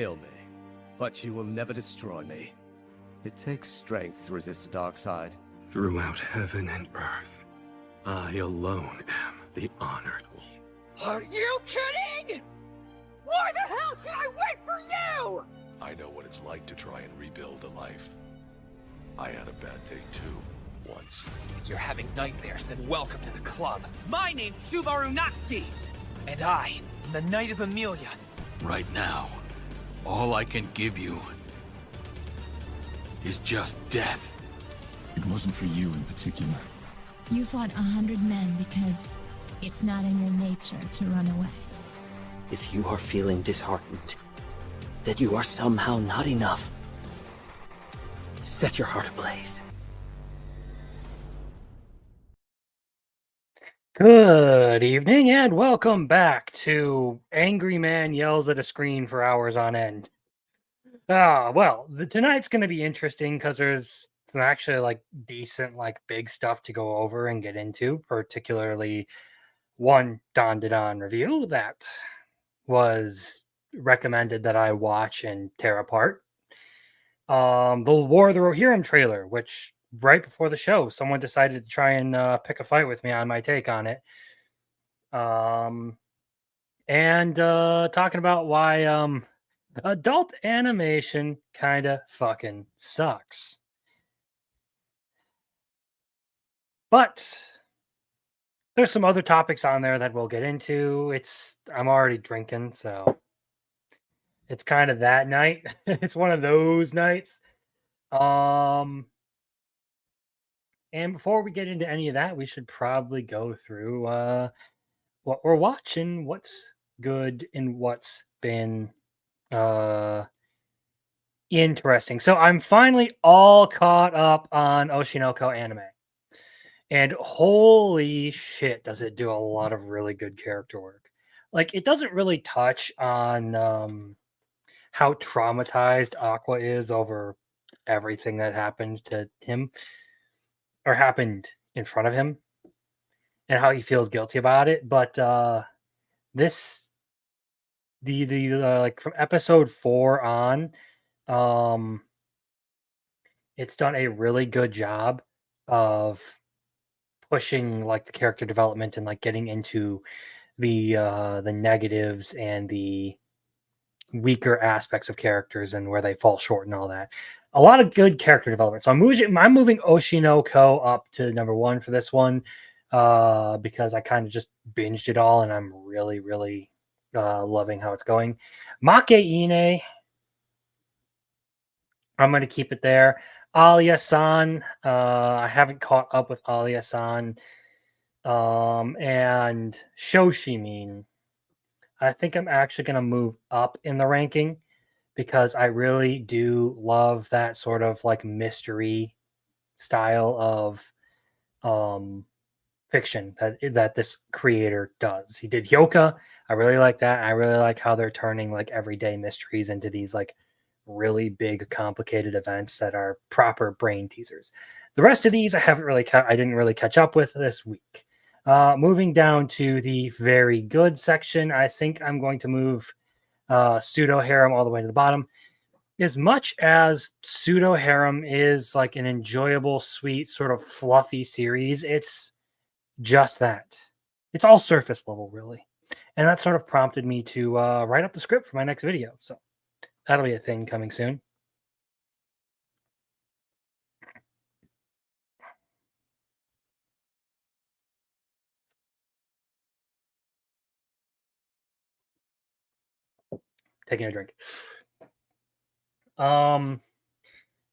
kill me, but you will never destroy me. It takes strength to resist the dark side. Throughout heaven and earth, I alone am the honored one. Are you kidding? Why the hell should I wait for you? I know what it's like to try and rebuild a life. I had a bad day too, once. If you're having nightmares, then welcome to the club. My name's Subaru Natsuki, and I am the Knight of Amelia. Right now, all I can give you is just death. It wasn't for you in particular. You fought 100 men because it's not in your nature to run away. If you are feeling disheartened, that you are somehow not enough, set your heart ablaze. Good evening and welcome back to Angry Man Yells at a Screen for Hours on End. Well, tonight's going to be interesting because there's some actually like decent like big stuff to go over and get into, particularly one Dandadan review that was recommended that I watch and tear apart. The War of the Rohirrim trailer, which right before the show, someone decided to try and pick a fight with me on my take on it. And talking about why adult animation kind of fucking sucks. But there's some other topics on there that we'll get into. I'm already drinking, so it's kind of that night. It's one of those nights. And before we get into any of that, we should probably go through what we're watching, what's good, and what's been interesting. So I'm finally all caught up on Oshinoko anime. And holy shit, does it do a lot of really good character work. Like, it doesn't really touch on how traumatized Aqua is over everything that happened to him or happened in front of him and how he feels guilty about it. But this, like from episode 4 on, it's done a really good job of pushing like the character development and like getting into the negatives and the weaker aspects of characters and where they fall short and all that. A lot of good character development. So I'm moving Oshinoko up to number 1 for this one because I kind of just binged it all and I'm really, really loving how it's going. Make Ine, I'm going to keep it there. Alia-san, I haven't caught up with Alia-san. And Shoshimin, I think I'm actually going to move up in the ranking because I really do love that sort of like mystery style of fiction that this creator does. He did Hyoka. I really like that. I really like how they're turning like everyday mysteries into these like really big complicated events that are proper brain teasers. The rest of these I didn't really catch up with this week. Moving down to the very good section, I think I'm going to move Pseudo Harem all the way to the bottom. As much as Pseudo Harem is like an enjoyable, sweet, sort of fluffy series, it's just that. It's all surface level, really. And that sort of prompted me to write up the script for my next video. So that'll be a thing coming soon. Taking a drink.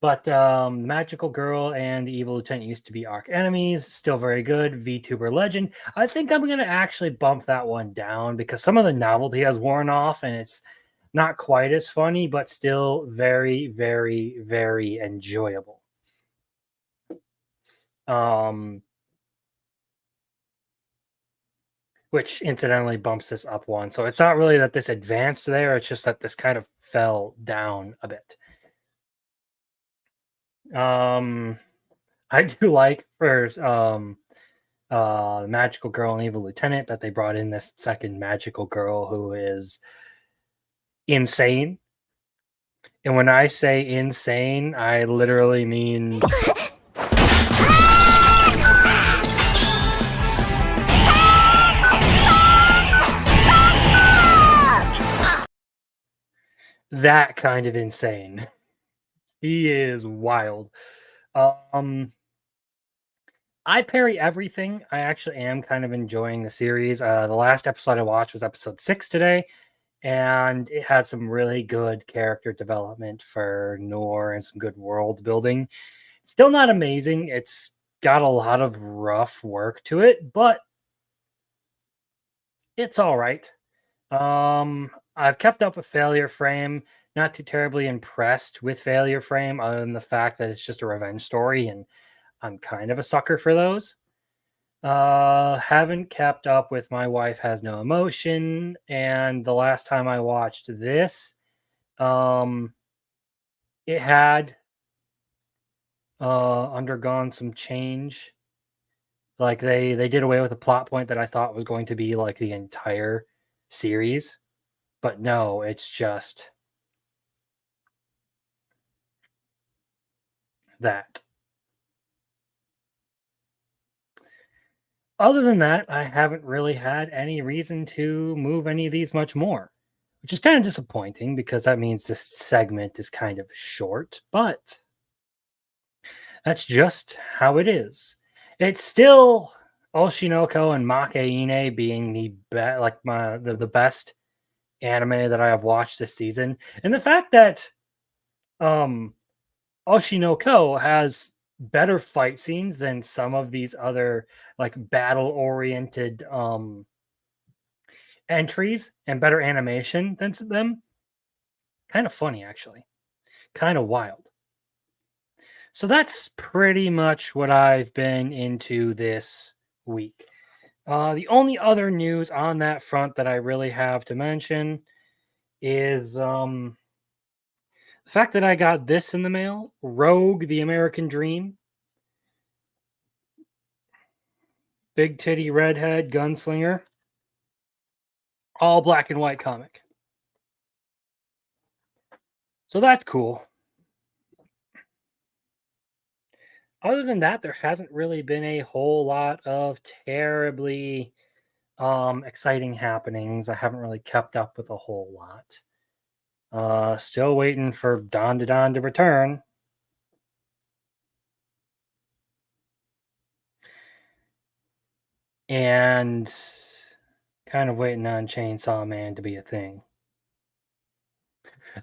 Magical Girl and the Evil Lieutenant used to be arch enemies. Still very good. VTuber Legend. I think I'm going to actually bump that one down because some of the novelty has worn off and it's not quite as funny, but still very, very, very enjoyable. Which incidentally bumps this up one. So it's not really that this advanced there. It's just that this kind of fell down a bit. I do like for Magical Girl and Evil Lieutenant that they brought in this second Magical Girl who is insane. And when I say insane, I literally mean that kind of insane. He is wild. I parry everything. I actually am kind of enjoying the series. The last episode I watched was episode 6 today, and it had some really good character development for Noor and some good world building. Still not amazing. It's got a lot of rough work to it, but it's all right. I've kept up with Failure Frame. Not too terribly impressed with Failure Frame, other than the fact that it's just a revenge story, and I'm kind of a sucker for those. Haven't kept up with My Wife Has No Emotion, and the last time I watched this, it had undergone some change. Like they did away with a plot point that I thought was going to be like the entire series, but no, it's just that. Other than that, I haven't really had any reason to move any of these much more, which is kind of disappointing because that means this segment is kind of short, but that's just how it is. It's still Oshinoko and Makeine being the best anime that I have watched this season. And the fact that Oshinoko has better fight scenes than some of these other like battle oriented entries and better animation than them, kind of funny actually, kind of wild. So that's pretty much what I've been into this week. The only other news on that front that I really have to mention is the fact that I got this in the mail, Rogue: The American Dream. Big titty redhead gunslinger. All black and white comic. So that's cool. Other than that, there hasn't really been a whole lot of terribly exciting happenings. I haven't really kept up with a whole lot. Still waiting for Dandadan to return. And kind of waiting on Chainsaw Man to be a thing.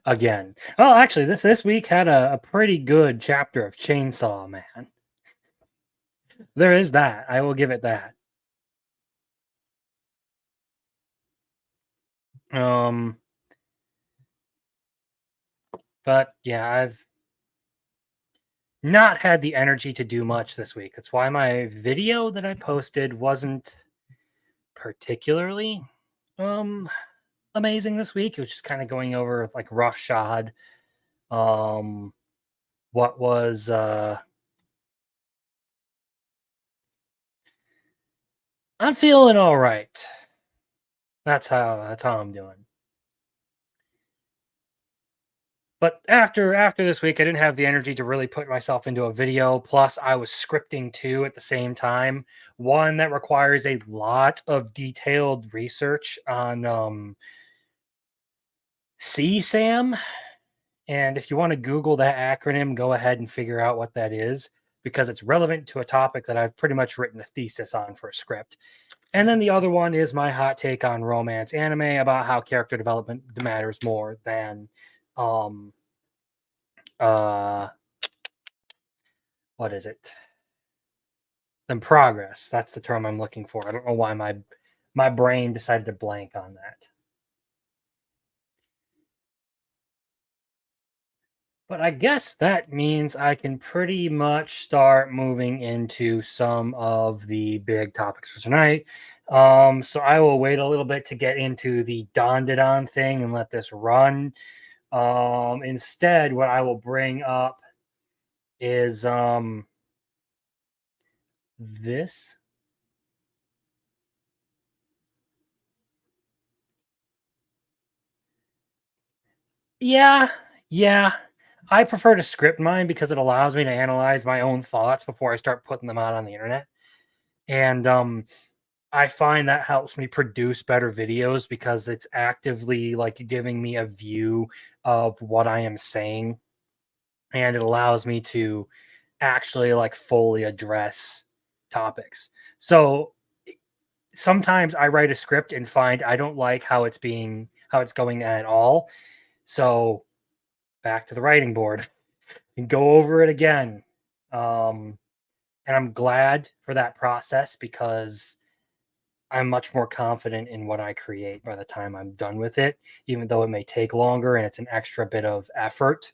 Again. Well, actually, this week had a pretty good chapter of Chainsaw Man. There is that. I will give it that. But yeah, I've not had the energy to do much this week. That's why my video that I posted wasn't particularly amazing this week. It was just kind of going over like roughshod what was I'm feeling all right. That's how I'm doing. But after this week, I didn't have the energy to really put myself into a video. Plus, I was scripting 2 at the same time. One that requires a lot of detailed research on CSAM. And if you want to Google that acronym, go ahead and figure out what that is, because it's relevant to a topic that I've pretty much written a thesis on for a script. And then the other one is my hot take on romance anime about how character development matters more than what is it? Than progress. That's the term I'm looking for. I don't know why my brain decided to blank on that. But I guess that means I can pretty much start moving into some of the big topics for tonight. So I will wait a little bit to get into the Dandadan thing and let this run. Instead, what I will bring up is this. Yeah, Yeah, I prefer to script mine because it allows me to analyze my own thoughts before I start putting them out on the internet. And I find that helps me produce better videos because it's actively like giving me a view of what I am saying, and it allows me to actually like fully address topics. So sometimes I write a script and find I don't like how it's going at all. So back to the writing board and go over it again. And I'm glad for that process because I'm much more confident in what I create by the time I'm done with it, even though it may take longer and it's an extra bit of effort.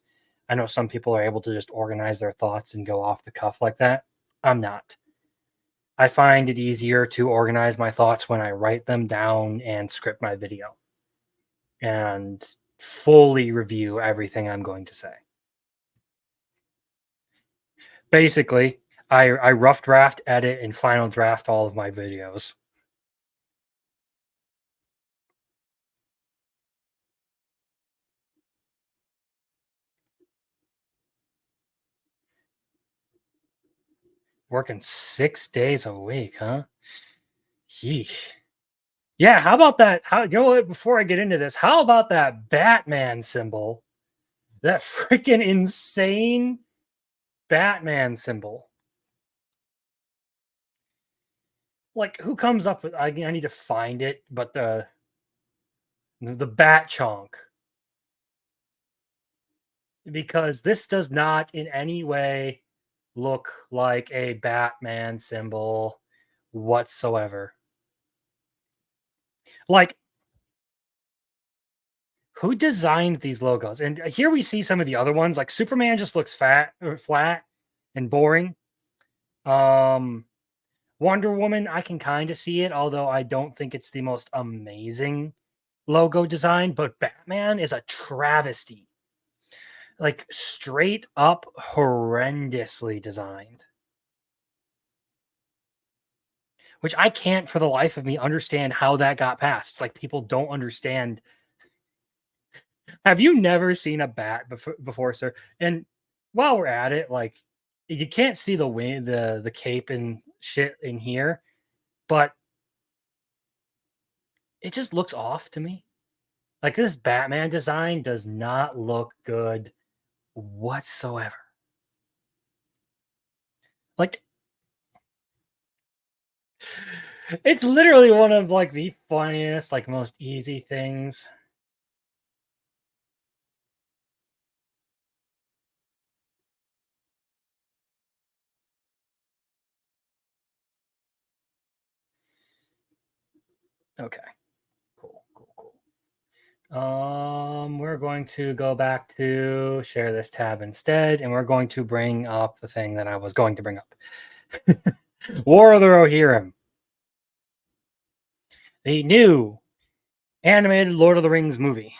I know some people are able to just organize their thoughts and go off the cuff like that. I'm not. I find it easier to organize my thoughts when I write them down and script my video and fully review everything I'm going to say. Basically, I rough draft, edit, and final draft all of my videos. Working 6 days a week, huh? Yeesh. Yeah, how about that? How, you know what? Before I get into this, how about that Batman symbol? That freaking insane Batman symbol. Like, who comes up with? I need to find it, but the bat chonk, because this does not in any way look like a Batman symbol whatsoever. Like, who designed these logos? And here we see some of the other ones. Like Superman just looks fat or flat and boring. Wonder Woman, I can kind of see it, although I don't think it's the most amazing logo design. But Batman is a travesty. Like straight up horrendously designed. Which I can't for the life of me understand how that got past. It's like people don't understand. Have you never seen a bat before, sir? And while we're at it, like you can't see the wing, the cape and shit in here, but it just looks off to me. Like this Batman design does not look good whatsoever. Like it's literally one of like the funniest, like most easy things. Okay. Cool, cool, cool. We're going to go back to share this tab instead, and we're going to bring up the thing that I was going to bring up. War of the Rohirrim. The new animated Lord of the Rings movie.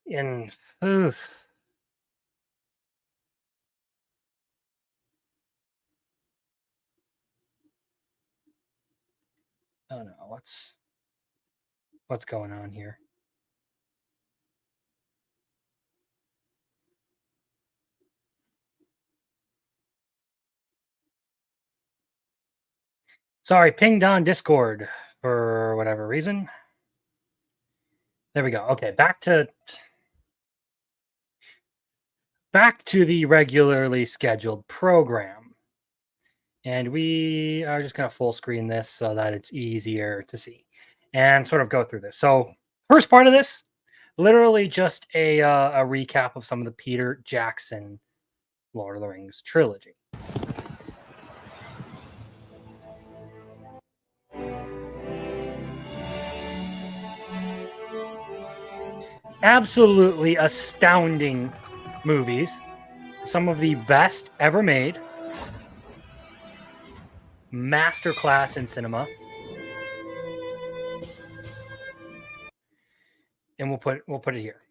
In oof. Oh no, what's going on here? Sorry, pinged on Discord for whatever reason. There we go. Okay, back to the regularly scheduled program. And we are just going to full screen this so that it's easier to see and sort of go through this. So first part of this, literally just a recap of some of the Peter Jackson Lord of the Rings trilogy. Absolutely astounding movies. Some of the best ever made. Masterclass in cinema. And we'll put it here.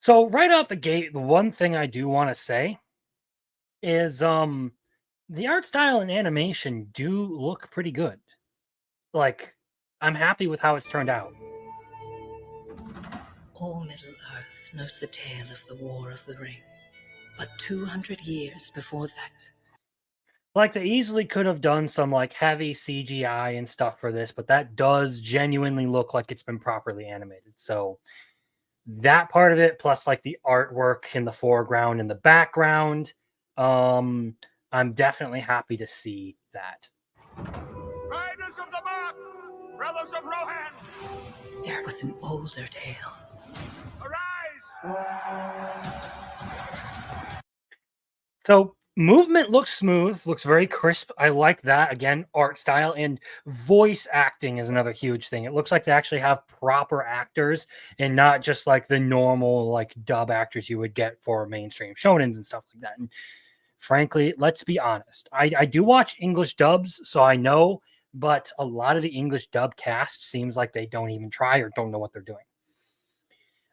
So right out the gate, the one thing I do want to say is the art style and animation do look pretty good. Like, I'm happy with how it's turned out. All Middle Earth knows the tale of the War of the Ring. But 200 years before that, Like, they easily could have done some like heavy CGI and stuff for this, but that does genuinely look like it's been properly animated. So that part of it, plus like the artwork in the foreground and the background, I'm definitely happy to see that. Riders of the Mark, brothers of Rohan, there was an older tale. arise! So movement looks smooth, looks very crisp. I like that. Again, art style and voice acting is another huge thing. It looks like they actually have proper actors and not just like the normal like dub actors you would get for mainstream shonens and stuff like that. And frankly, let's be honest. I do watch English dubs, so I know, but a lot of the English dub cast seems like they don't even try or don't know what they're doing.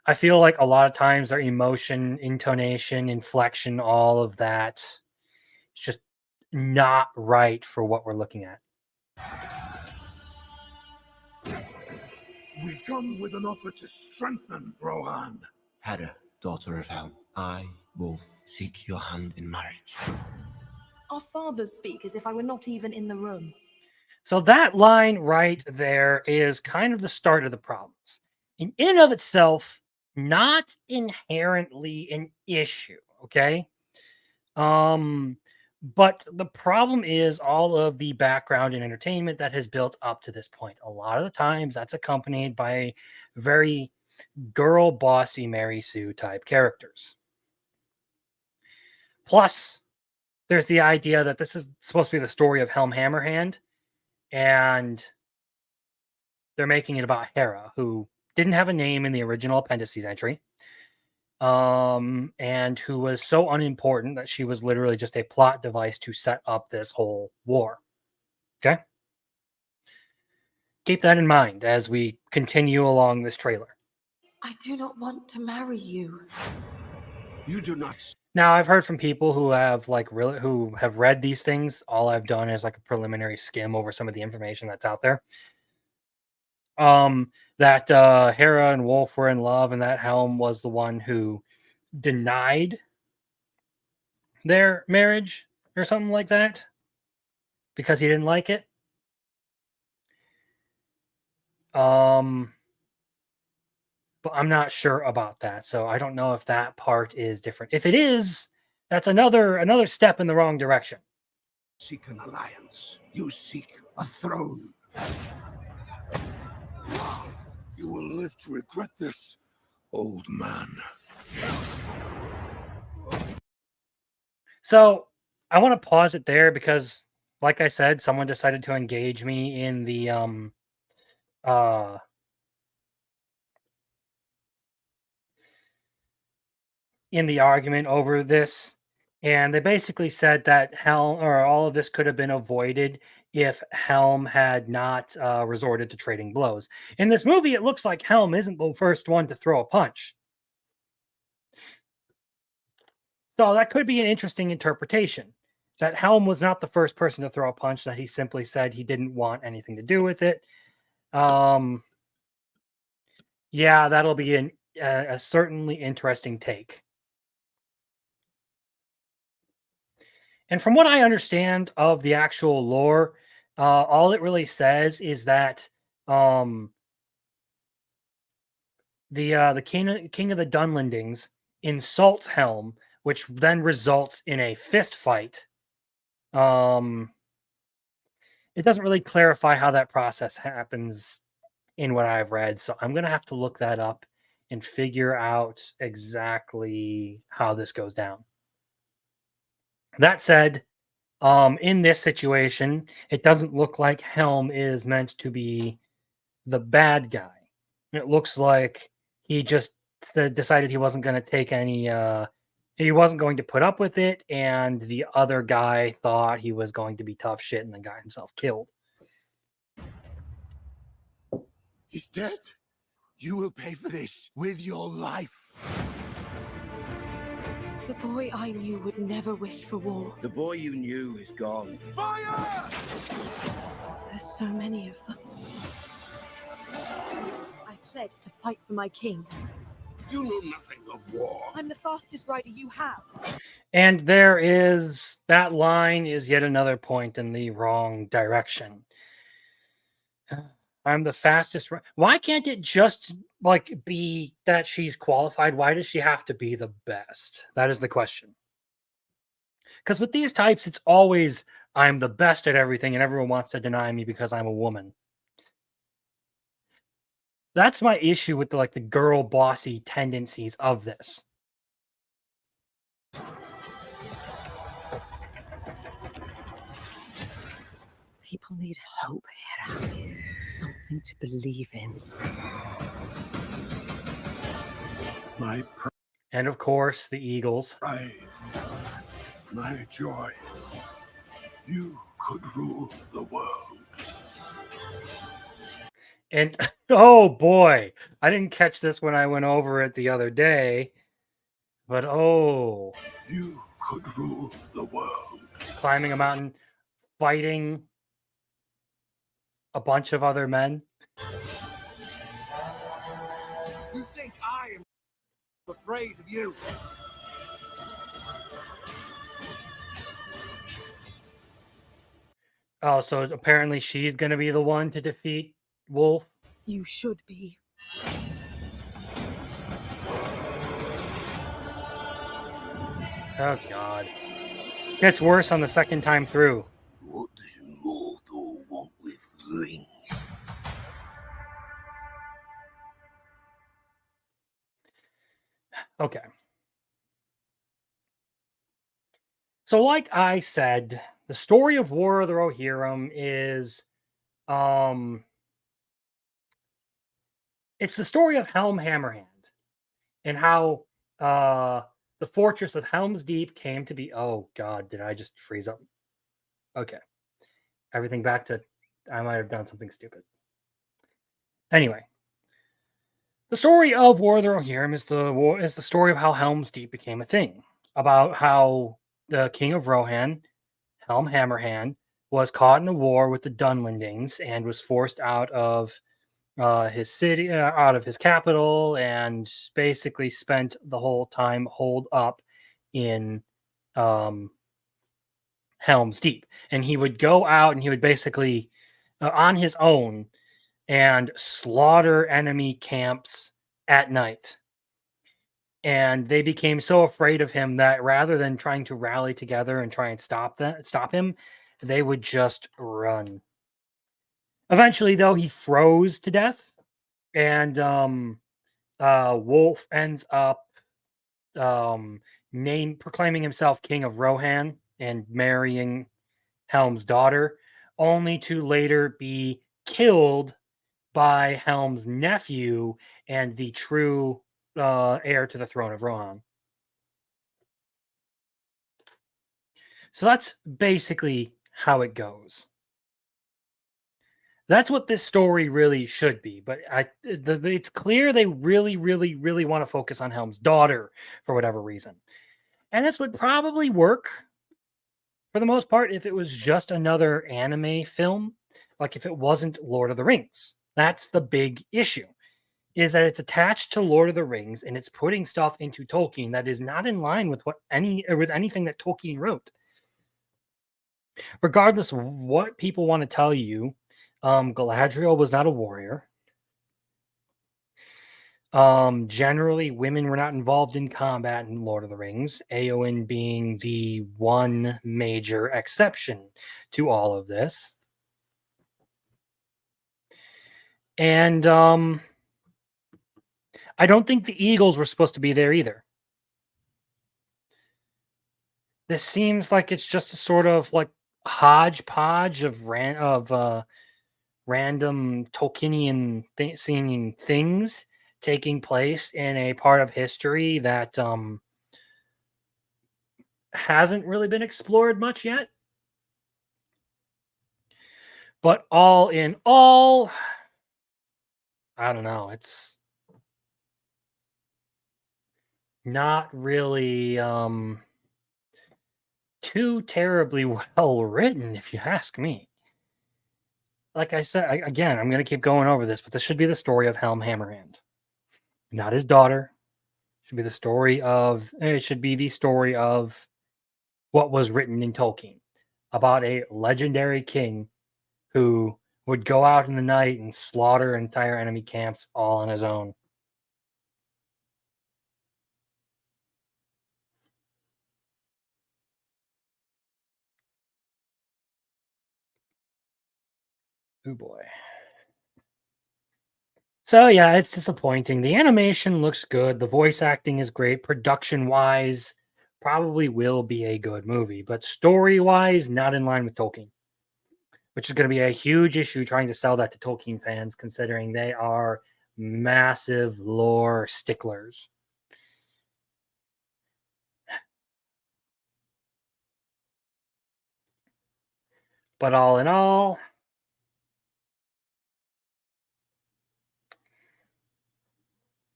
I feel like a lot of times their emotion, intonation, inflection, all of that, it's just not right for what we're looking at. We come with an offer to strengthen Rohan. Hera, daughter of Helm, I, Wolf, seek your hand in marriage. Our fathers speak as if I were not even in the room. So that line right there is kind of the start of the problems. In and of itself, not inherently an issue, okay? But the problem is all of the background and entertainment that has built up to this point. A lot of the times that's accompanied by very girl bossy Mary Sue type characters. Plus, there's the idea that this is supposed to be the story of Helm Hammerhand, and they're making it about Hera, who didn't have a name in the original appendices entry, and who was so unimportant that she was literally just a plot device to set up this whole war. Okay? Keep that in mind as we continue along this trailer. I do not want to marry you. You do not. Now, I've heard from people who have who have read these things. All I've done is like a preliminary skim over some of the information that's out there. That Hera and Wolf were in love, and that Helm was the one who denied their marriage or something like that because he didn't like it. But I'm not sure about that, so I don't know if that part is different. If it is, that's another step in the wrong direction. Seek an alliance. You seek a throne. You will live to regret this, old man. So I want to pause it there because, like I said, someone decided to engage me in the argument over this, and they basically said that Helm or all of this could have been avoided if Helm had not resorted to trading blows. In this movie, it looks like Helm isn't the first one to throw a punch. So that could be an interesting interpretation, that Helm was not the first person to throw a punch, that he simply said he didn't want anything to do with it. Yeah, that'll be a certainly interesting take. And from what I understand of the actual lore, all it really says is that the king of the Dunlendings insults Helm, which then results in a fist fight. It doesn't really clarify how that process happens in what I've read, so I'm going to have to look that up and figure out exactly how this goes down. That said, in this situation, it doesn't look like Helm is meant to be the bad guy. It looks like he just decided he wasn't going to take any, he wasn't going to put up with it, and the other guy thought he was going to be tough shit and then got himself killed. He's dead. You will pay for this with your life. The boy I knew would never wish for war. The boy you knew is gone. Fire! There's so many of them. I pledged to fight for my king. You know nothing of war. I'm the fastest rider you have. And there is that line is yet another point in the wrong direction. I'm the fastest. Why can't it just like be that she's qualified? Why does she have to be the best? That is the question. Because with these types, it's always I'm the best at everything, and everyone wants to deny me because I'm a woman. That's my issue with the girl bossy tendencies of this. People need hope, Hera. Something to believe in. And of course, the Eagles. Pride, my joy. You could rule the world. And oh boy, I didn't catch this when I went over it the other day. But oh. You could rule the world. Climbing a mountain, fighting a bunch of other men. You think I am afraid of you? Oh, so apparently she's going to be the one to defeat Wolf. You should be. Oh, God. Gets worse on the second time through. What does mortal want with rings? Okay. So like I said, the story of War of the Rohirrim is it's the story of Helm Hammerhand and how the fortress of Helm's Deep came to be. Oh God, did I just freeze up? Okay. Everything back to I might have done something stupid. Anyway, the story of War of the Rohirrim is the story of how Helm's Deep became a thing. About how the king of Rohan, Helm Hammerhand, was caught in a war with the Dunlendings and was forced out of his city, out of his capital, and basically spent the whole time holed up in Helm's Deep. And he would go out and he would basically, on his own, and slaughter enemy camps at night. And they became so afraid of him that rather than trying to rally together and try and stop him, they would just run. Eventually, though, he froze to death, and Wolf ends up proclaiming himself king of Rohan and marrying Helm's daughter, only to later be killed by Helm's nephew and the true heir to the throne of Rohan. So that's basically how it goes. That's what this story really should be. But it's clear they really, really, really want to focus on Helm's daughter for whatever reason. And this would probably work for the most part if it was just another anime film, like if it wasn't Lord of the Rings. That's the big issue, is that it's attached to Lord of the Rings and it's putting stuff into Tolkien that is not in line with anything that Tolkien wrote. Regardless of what people want to tell you, Galadriel was not a warrior. Generally, women were not involved in combat in Lord of the Rings, Éowyn being the one major exception to all of this. And I don't think the Eagles were supposed to be there either. This seems like it's just a sort of like hodgepodge of random Tolkienian seeming things taking place in a part of history that hasn't really been explored much yet. But all in all, I don't know. not really too terribly well written, if you ask me. Like I said, again, I'm going to keep going over this, but this should be the story of Helm Hammerhand, not his daughter. It should be the story of what was written in Tolkien about a legendary king who would go out in the night and slaughter entire enemy camps all on his own. Oh boy. So yeah, it's disappointing. The animation looks good. The voice acting is great. Production wise, probably will be a good movie, but story wise, not in line with Tolkien, which is going to be a huge issue trying to sell that to Tolkien fans, considering they are massive lore sticklers. But all in all,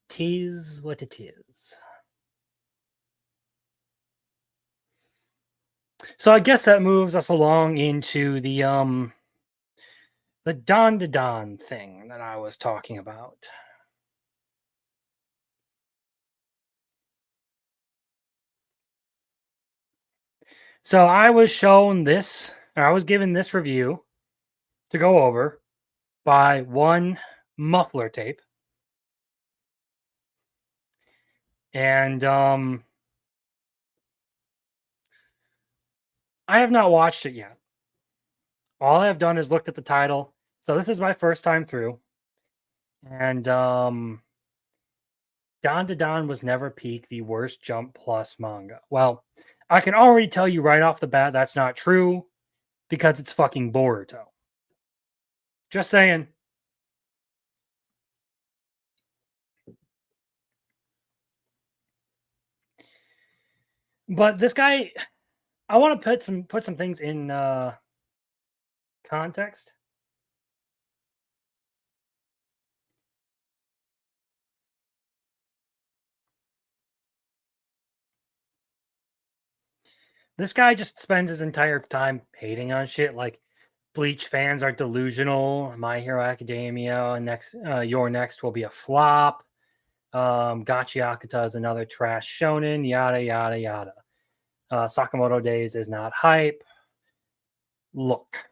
tis what it is. So I guess that moves us along into the Dandadan thing that I was talking about. So I was shown this, or I was given this review to go over by one muffler tape. And I have not watched it yet. All I have done is looked at the title. So this is my first time through. And Dandadan was never peak the worst Jump Plus manga. Well, I can already tell you right off the bat that's not true because it's fucking Boruto. Just saying. But this guy, I want to put some things in context. This guy just spends his entire time hating on shit like Bleach fans are delusional. My Hero Academia Your Next will be a flop. Gachi Akuta is another trash shonen. Yada yada yada. Sakamoto Days is not hype. Look,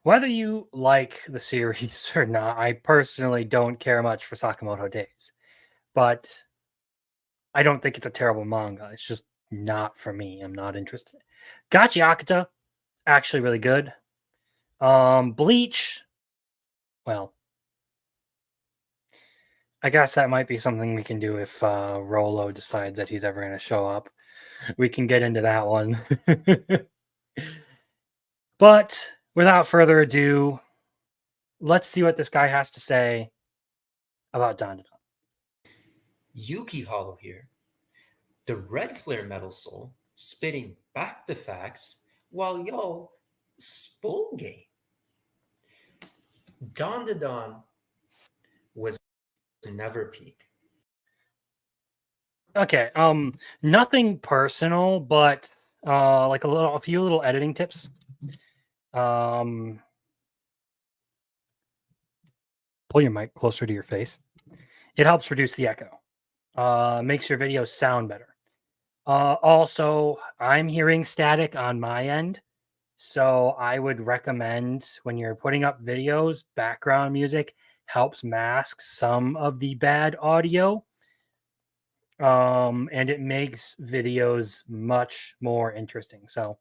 whether you like the series or not, I personally don't care much for Sakamoto Days, but I don't think it's a terrible manga. It's just not for me. I'm not interested. Gachi Akuta, actually really good. Bleach, well, I guess that might be something we can do if Rolo decides that he's ever going to show up. We can get into that one. But without further ado, let's see what this guy has to say about Dandadan. Yuki Hollow here, the Red Flare Metal Soul, spitting back the facts while y'all spoon game. Dandadan was never peak. Okay, nothing personal, but like a few little editing tips. Pull your mic closer to your face. It helps reduce the echo. Makes your videos sound better. Also, I'm hearing static on my end, so I would recommend when you're putting up videos, background music helps mask some of the bad audio. And it makes videos much more interesting. So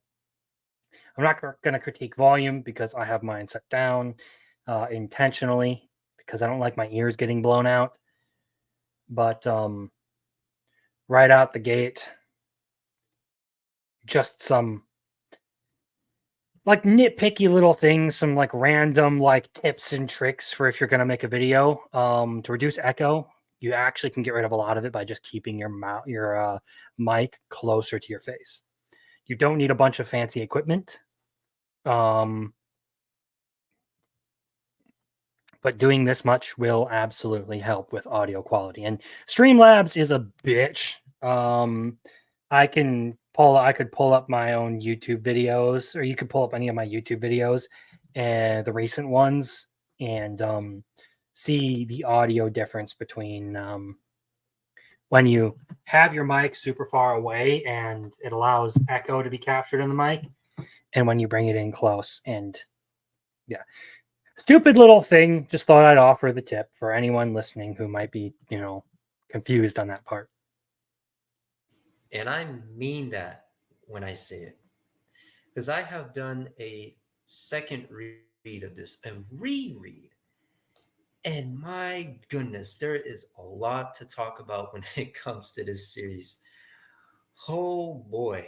I'm not going to critique volume because I have mine set down intentionally because I don't like my ears getting blown out. But right out the gate, just some like nitpicky little things, some like random like tips and tricks for if you're going to make a video to reduce echo. You actually can get rid of a lot of it by just keeping your mic closer to your face. You don't need a bunch of fancy equipment. But but doing this much will absolutely help with audio quality. And Streamlabs is a bitch. I could pull up my own YouTube videos, or you could pull up any of my YouTube videos, and the recent ones, and see the audio difference between when you have your mic super far away and it allows echo to be captured in the mic, and when you bring it in close. And yeah, stupid little thing. Just thought I'd offer the tip for anyone listening who might be, confused on that part. And I mean that when I say it, because I have done a second read of this, a reread. And my goodness, there is a lot to talk about when it comes to this series. Oh boy,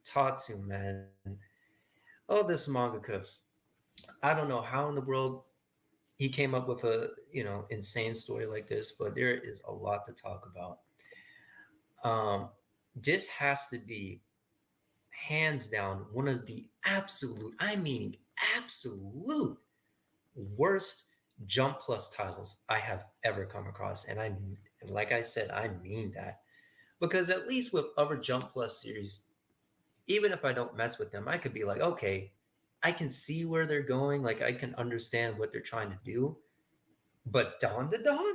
Tatsu, man. Oh, this mangaka. I don't know how in the world he came up with a, insane story like this, but there is a lot to talk about. This has to be hands down one of the absolute worst Jump Plus titles I have ever come across. And like I said, I mean that. Because at least with other Jump Plus series, even if I don't mess with them, I could be like, okay, I can see where they're going. Like, I can understand what they're trying to do. But Dandadan?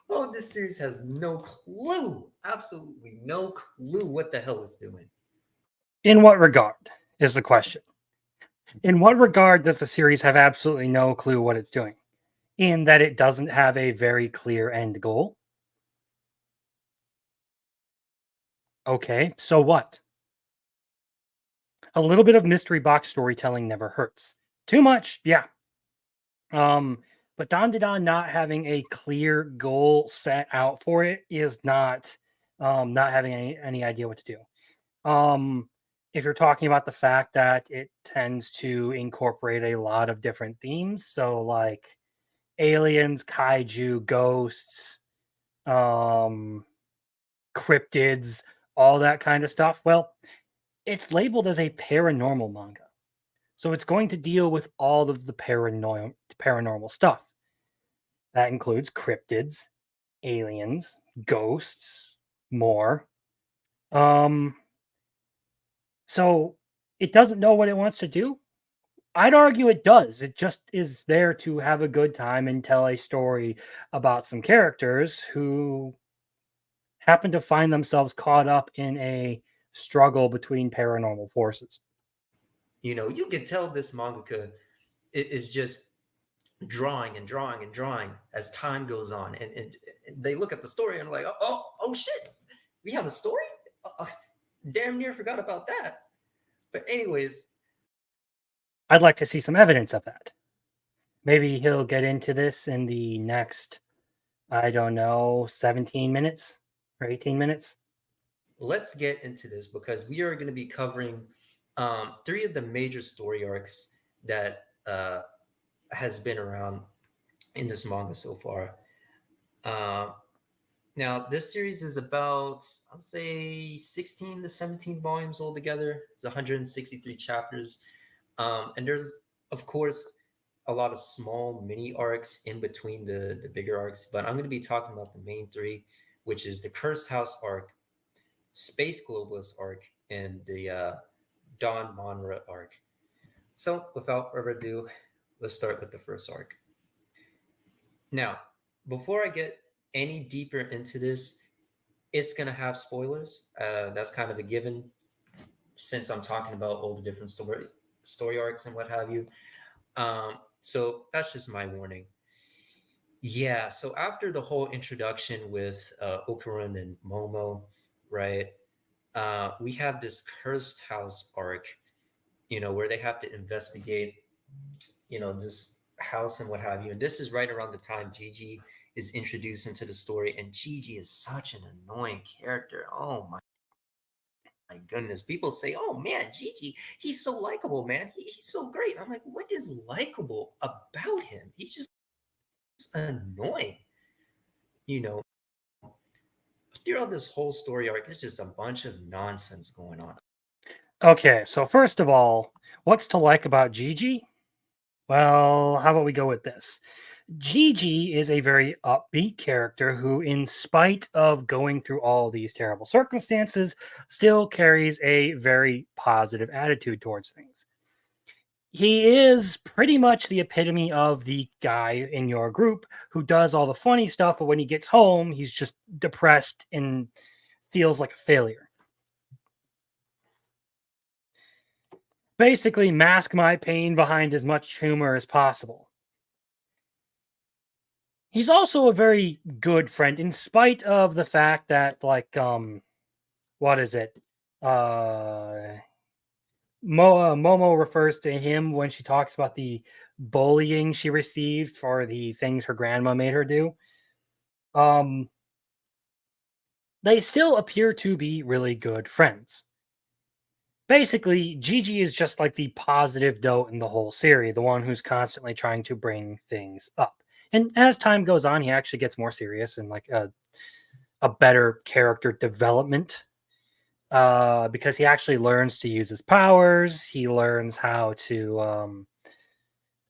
Oh, this series has no clue, absolutely no clue what the hell it's doing. In what regard is the question? In what regard does the series have absolutely no clue what it's doing? In that it doesn't have a very clear end goal? Okay, so what? A little bit of mystery box storytelling never hurts. Too much, yeah. But Dandadan not having a clear goal set out for it is not having any idea what to do. If you're talking about the fact that it tends to incorporate a lot of different themes, so like aliens, kaiju, ghosts, cryptids, all that kind of stuff, well, it's labeled as a paranormal manga. So it's going to deal with all of the paranormal stuff. That includes cryptids, aliens, ghosts, more. So it doesn't know what it wants to do. I'd argue it does. It just is there to have a good time and tell a story about some characters who happen to find themselves caught up in a struggle between paranormal forces. You can tell this mangaka is just drawing and drawing and drawing as time goes on. And they look at the story and like, oh shit, we have a story? Damn near forgot about that. But anyways, I'd like to see some evidence of that. Maybe he'll get into this in the next, 17 minutes or 18 minutes. Let's get into this because we are going to be covering 3 of the major story arcs that has been around in this manga so far. Now, this series is about, I'll say, 16 to 17 volumes altogether. It's 163 chapters. And there's, of course, a lot of small mini arcs in between the bigger arcs. But I'm going to be talking about the main 3, which is the Cursed House arc, Space Globalist arc, and the Dawn Monra arc. So, without further ado, let's start with the first arc. Now, before I get any deeper into this, it's going to have spoilers. That's kind of a given since I'm talking about all the different story arcs and what have you. So that's just my warning. Yeah, so after the whole introduction with Okarun and Momo, right, we have this Cursed House arc, where they have to investigate, this house and what have you. And this is right around the time Gigi is introduced into the story. And Gigi is such an annoying character. Oh my goodness. People say, oh man, Gigi, he's so likable, man. He's so great. I'm like, what is likable about him? He's just annoying. Throughout this whole story arc, it's just a bunch of nonsense going on. Okay, so first of all, what's to like about Gigi? Well, how about we go with this? Gigi is a very upbeat character who, in spite of going through all these terrible circumstances, still carries a very positive attitude towards things. He is pretty much the epitome of the guy in your group who does all the funny stuff, but when he gets home, he's just depressed and feels like a failure. Basically, mask my pain behind as much humor as possible. He's also a very good friend, in spite of the fact that, like, what is it? Momo refers to him when she talks about the bullying she received for the things her grandma made her do. Um, they still appear to be really good friends. Basically, Gigi is just like the positive note in the whole series, the one who's constantly trying to bring things up. And as time goes on, he actually gets more serious and like a better character development because he actually learns to use his powers. He learns how to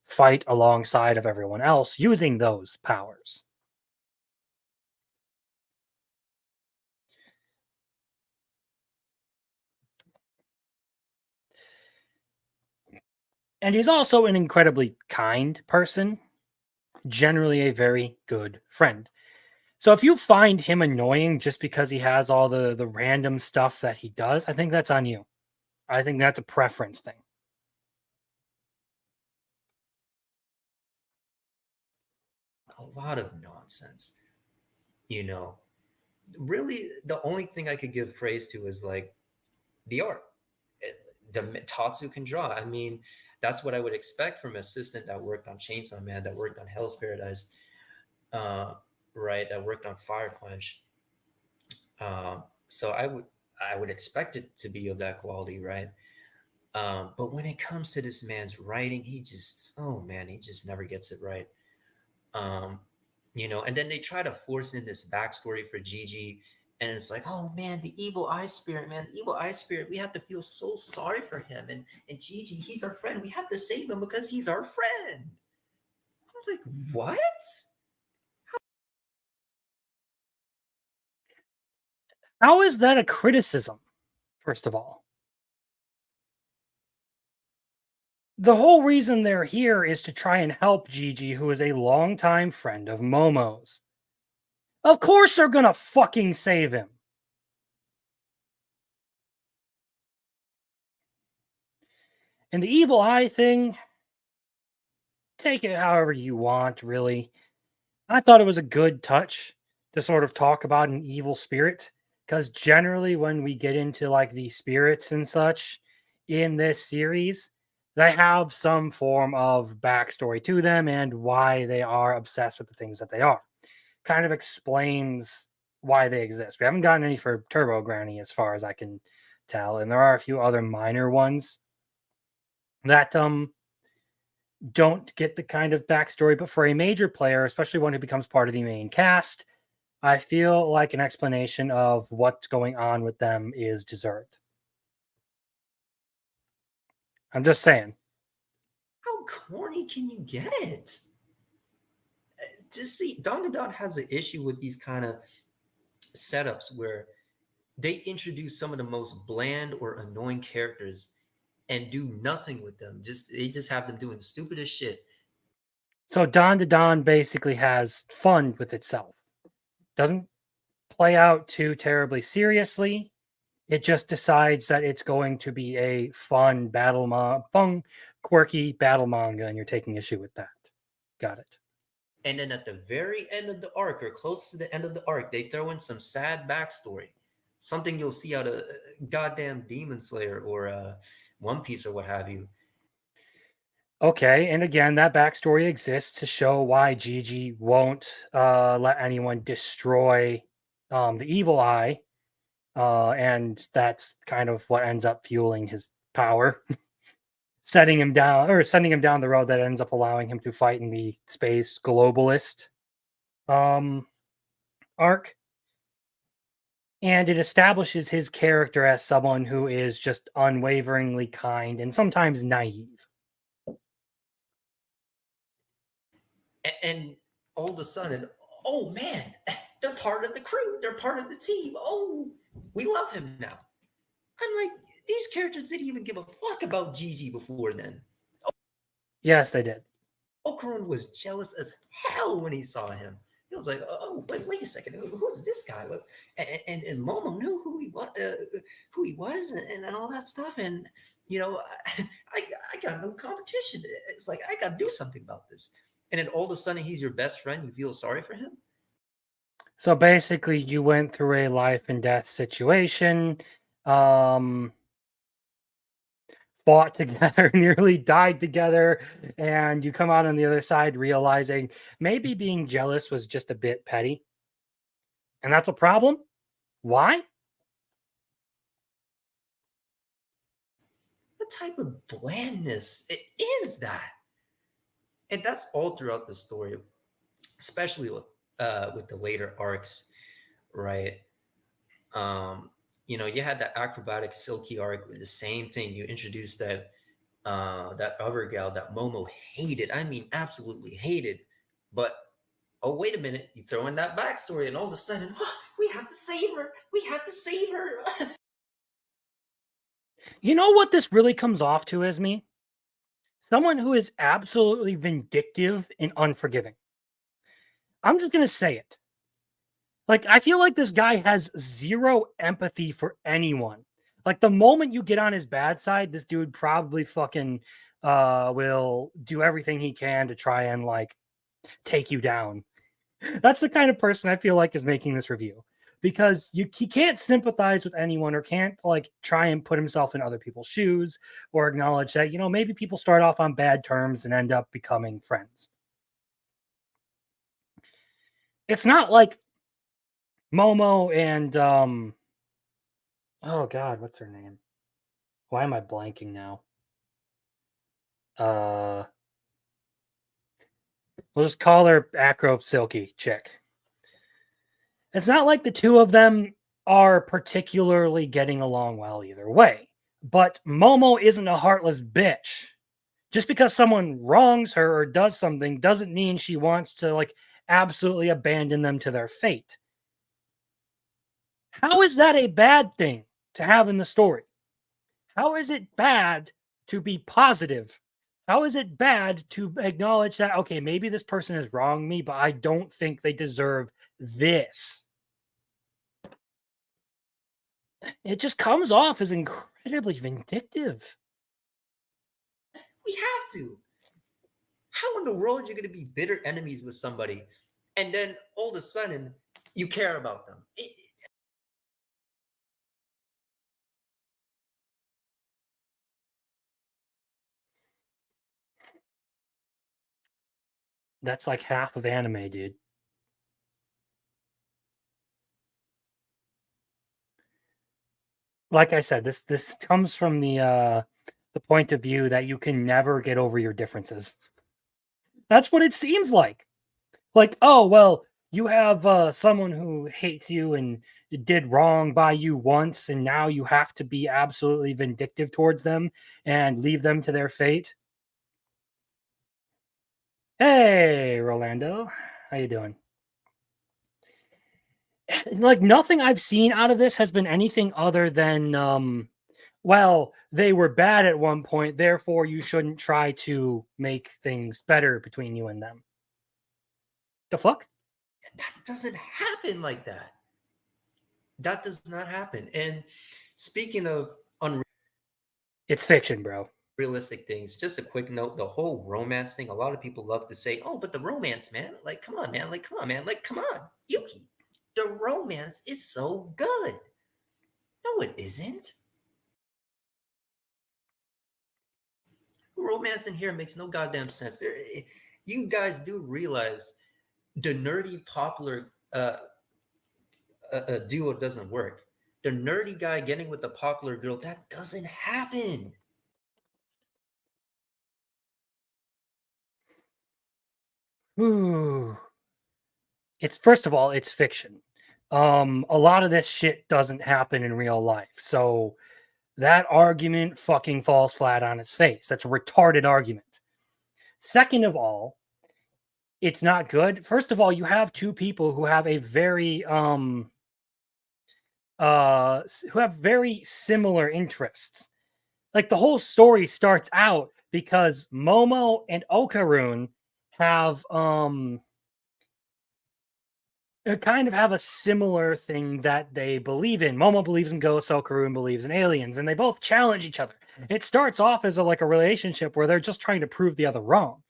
fight alongside of everyone else using those powers. And he's also an incredibly kind person, generally a very good friend. So if you find him annoying just because he has all the random stuff that he does, I think that's on you. I think that's a preference thing. A lot of nonsense. You know, really, the only thing I could give praise to is like the art. The Tatsu can draw. I mean, that's what I would expect from an assistant that worked on Chainsaw Man, that worked on Hell's Paradise, right? That worked on Fire Punch. So I would expect it to be of that quality, right? But when it comes to this man's writing, he just, oh man, he just never gets it right. Um, and then they try to force in this backstory for Gigi, and it's like, oh man, the evil eye spirit, man, the evil eye spirit, we have to feel so sorry for him. And Gigi, he's our friend. We have to save him because he's our friend. I'm like, what? How is that a criticism, first of all? The whole reason they're here is to try and help Gigi, who is a longtime friend of Momo's. Of course they're gonna fucking save him. And the evil eye thing, take it however you want, really. I thought it was a good touch to sort of talk about an evil spirit, because generally when we get into like the spirits and such in this series, they have some form of backstory to them and why they are obsessed with the things that they are. Kind of explains why they exist. We haven't gotten any for Turbo Granny as far as I can tell, and there are a few other minor ones that don't get the kind of backstory, but for a major player, especially one who becomes part of the main cast, I feel like an explanation of what's going on with them is deserved. I'm just saying. How corny can you get? Just see, Dandadan has an issue with these kind of setups where they introduce some of the most bland or annoying characters and do nothing with them. They just have them doing the stupidest shit. So Dandadan basically has fun with itself. Doesn't play out too terribly seriously. It just decides that it's going to be a fun fun, quirky battle manga, and you're taking issue with that. Got it. And then at the very end of the arc, or close to the end of the arc, they throw in some sad backstory. Something you'll see out of goddamn Demon Slayer or One Piece or what have you. Okay, and again, that backstory exists to show why Gigi won't let anyone destroy the evil eye. And that's kind of what ends up fueling his power. Sending him down the road that ends up allowing him to fight in the space globalist arc. And it establishes his character as someone who is just unwaveringly kind and sometimes naive. And all of a sudden, oh man, they're part of the crew. They're part of the team. Oh, we love him now. I'm like, these characters didn't even give a fuck about Gigi before then. Yes, they did. Okarun was jealous as hell when he saw him. He was like, "Oh, wait a second, who's this guy?" And Momo knew who he was, and all that stuff. And you know, I got no competition. It's like I got to do something about this. And then all of a sudden, he's your best friend. You feel sorry for him. So basically, you went through a life and death situation. Fought together, nearly died together, and you come out on the other side realizing maybe being jealous was just a bit petty. And that's a problem. Why? What type of blandness is that? And that's all throughout the story, especially with the later arcs, right? You know, you had that acrobatic silky arc with the same thing. You introduced that that other gal that Momo hated. I mean, absolutely hated. But oh, wait a minute, you throw in that backstory, and all of a sudden, oh, we have to save her. We have to save her. You know what this really comes off to as me? Someone who is absolutely vindictive and unforgiving. I'm just gonna say it. Like, I feel like this guy has zero empathy for anyone. Like, the moment you get on his bad side, this dude probably fucking will do everything he can to try and, like, take you down. That's the kind of person I feel like is making this review. Because he can't sympathize with anyone or can't, like, try and put himself in other people's shoes or acknowledge that, you know, maybe people start off on bad terms and end up becoming friends. It's not like Momo and oh god, what's her name? Why am I blanking now? We'll just call her Acro Silky Chick. It's not like the two of them are particularly getting along well either way. But Momo isn't a heartless bitch. Just because someone wrongs her or does something doesn't mean she wants to, like, absolutely abandon them to their fate. How is that a bad thing to have in the story? How is it bad to be positive? How is it bad to acknowledge that, okay, maybe this person has wronged me, but I don't think they deserve this? It just comes off as incredibly vindictive. We have to. How in the world are you going to be bitter enemies with somebody, and then all of a sudden you care about them? That's like half of anime, dude. Like I said, this comes from the point of view that you can never get over your differences. That's what it seems like. Like, oh, well, you have someone who hates you and did wrong by you once, and now you have to be absolutely vindictive towards them and leave them to their fate. Hey, Rolando. How you doing? Like, nothing I've seen out of this has been anything other than, well, they were bad at one point, therefore you shouldn't try to make things better between you and them. The fuck? That doesn't happen like that. That does not happen. And speaking of it's fiction, bro. Realistic things, just a quick note, the whole romance thing, a lot of people love to say, oh, but the romance, man, like, come on, man, like, come on, man, like, come on, Yuki, the romance is so good. No, it isn't. Romance in here makes no goddamn sense. You guys do realize the nerdy popular duo doesn't work. The nerdy guy getting with the popular girl, that doesn't happen. Ooh. It's, first of all, it's fiction. A lot of this shit doesn't happen in real life. So that argument fucking falls flat on its face. That's a retarded argument. Second of all, it's not good. First of all, you have two people who have a very who have very similar interests. Like the whole story starts out because Momo and Okarun have kind of have a similar thing that they believe in. Momo believes in ghosts, Okarun believes in aliens, and they both challenge each other. It starts off as like a relationship where they're just trying to prove the other wrong.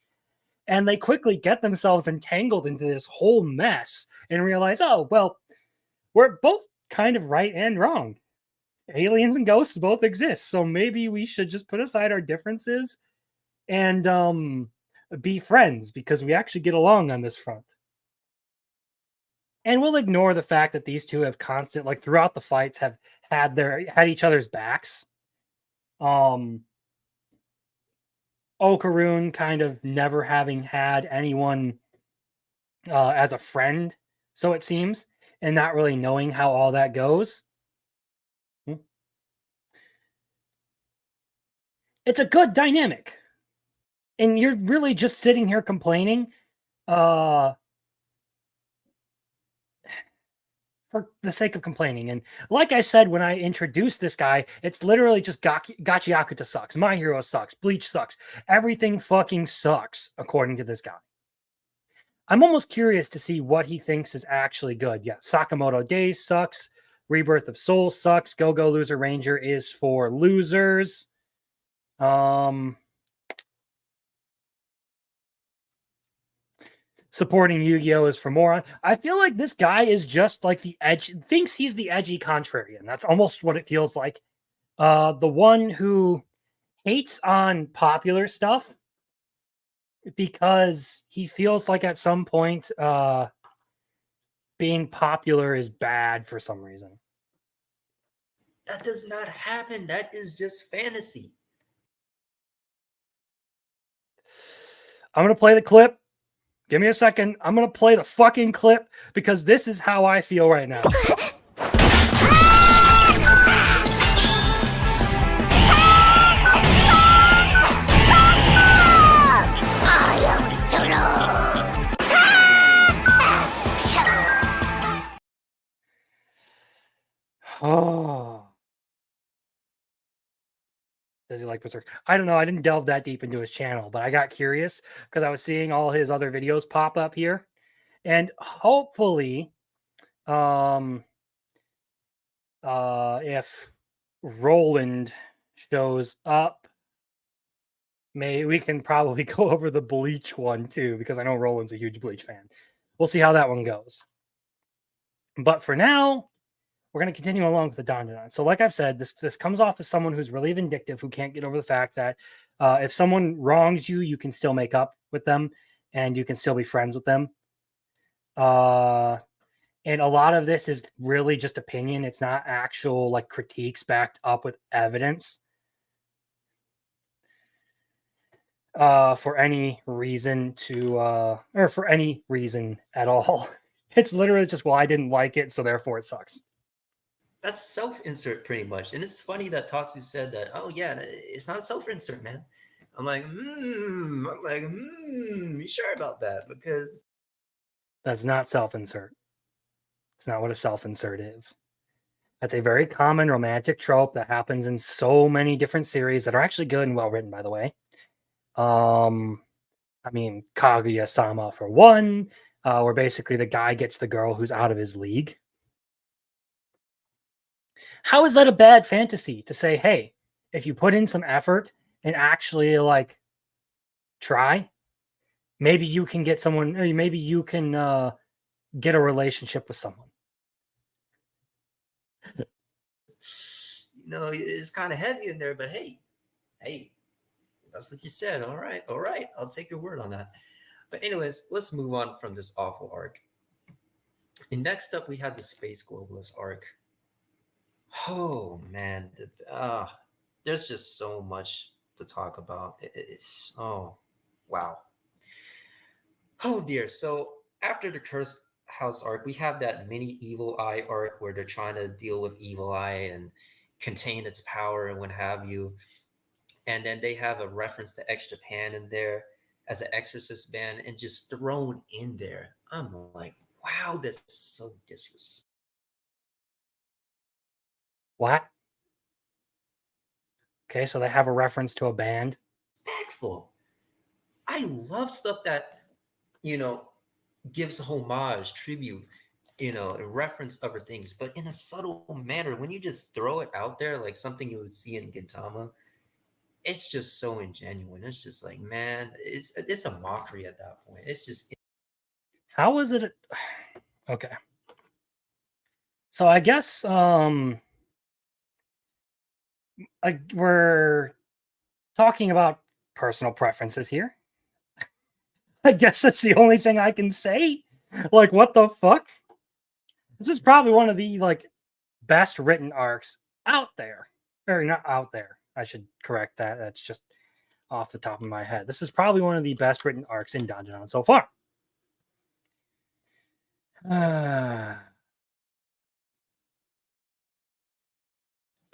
And they quickly get themselves entangled into this whole mess and realize, oh, well, we're both kind of right and wrong. Aliens and ghosts both exist. So maybe we should just put aside our differences and be friends because we actually get along on this front. And we'll ignore the fact that these two have constant, like throughout the fights, have had each other's backs. Okarun kind of never having had anyone as a friend, so it seems, and not really knowing how all that goes. It's a good dynamic. And you're really just sitting here complaining for the sake of complaining. And like I said, when I introduced this guy, it's literally just Gachiakuta sucks. My Hero sucks. Bleach sucks. Everything fucking sucks, according to this guy. I'm almost curious to see what he thinks is actually good. Yeah, Sakamoto Days sucks. Rebirth of Soul sucks. Go-Go Loser Ranger is for losers. Supporting Yu-Gi-Oh! Is for moron. I feel like this guy is just like thinks he's the edgy contrarian. That's almost what it feels like. The one who hates on popular stuff because he feels like at some point being popular is bad for some reason. That does not happen. That is just fantasy. I'm going to play the clip. Give me a second. I'm going to play the fucking clip because this is how I feel right now. Oh. Does he like Berserk? I don't know. I didn't delve that deep into his channel, but I got curious because I was seeing all his other videos pop up here. And hopefully, if Roland shows up, we can probably go over the Bleach one too, because I know Roland's a huge Bleach fan. We'll see how that one goes. But for now, we're going to continue along with the Dandadan. So like I've said, this comes off as someone who's really vindictive, who can't get over the fact that if someone wrongs you, you can still make up with them and you can still be friends with them. And a lot of this is really just opinion. It's not actual like critiques backed up with evidence for any reason or for any reason at all. It's literally just, well, I didn't like it, so therefore it sucks. That's self-insert pretty much. And it's funny that Tatsu said that, oh yeah, it's not self-insert, man. I'm like, you sure about that? Because that's not self-insert. It's not what a self-insert is. That's a very common romantic trope that happens in so many different series that are actually good and well written, by the way. I mean, Kaguya-sama for one, where basically the guy gets the girl who's out of his league. How is that a bad fantasy to say, hey, if you put in some effort and actually like try, maybe you can get someone, or maybe you can get a relationship with someone. It's kind of heavy in there, but hey, that's what you said. All right, I'll take your word on that. But anyways, let's move on from this awful arc. And next up, we have the Space Globalist arc. Oh man, there's just so much to talk about. It's oh wow. Oh dear. So after the Cursed House arc, we have that mini Evil Eye arc where they're trying to deal with Evil Eye and contain its power and what have you. And then they have a reference to X Japan in there. as an exorcist band and just thrown in there. I'm like, wow, that's so disrespectful. What? Okay, so they have a reference to a band. I love stuff that, you know, gives homage, tribute, you know, and reference other things, but in a subtle manner. When you just throw it out there like something you would see in Gintama, it's just so ingenuine. It's just like, man, it's a mockery at that point. It's just How was it? Okay. So I guess we're talking about personal preferences here. I guess that's the only thing I can say. Like, what the fuck? This is probably one of the like best written arcs out there. Or not out there. I should correct that. That's just off the top of my head. This is probably one of the best written arcs in Dandadan so far. But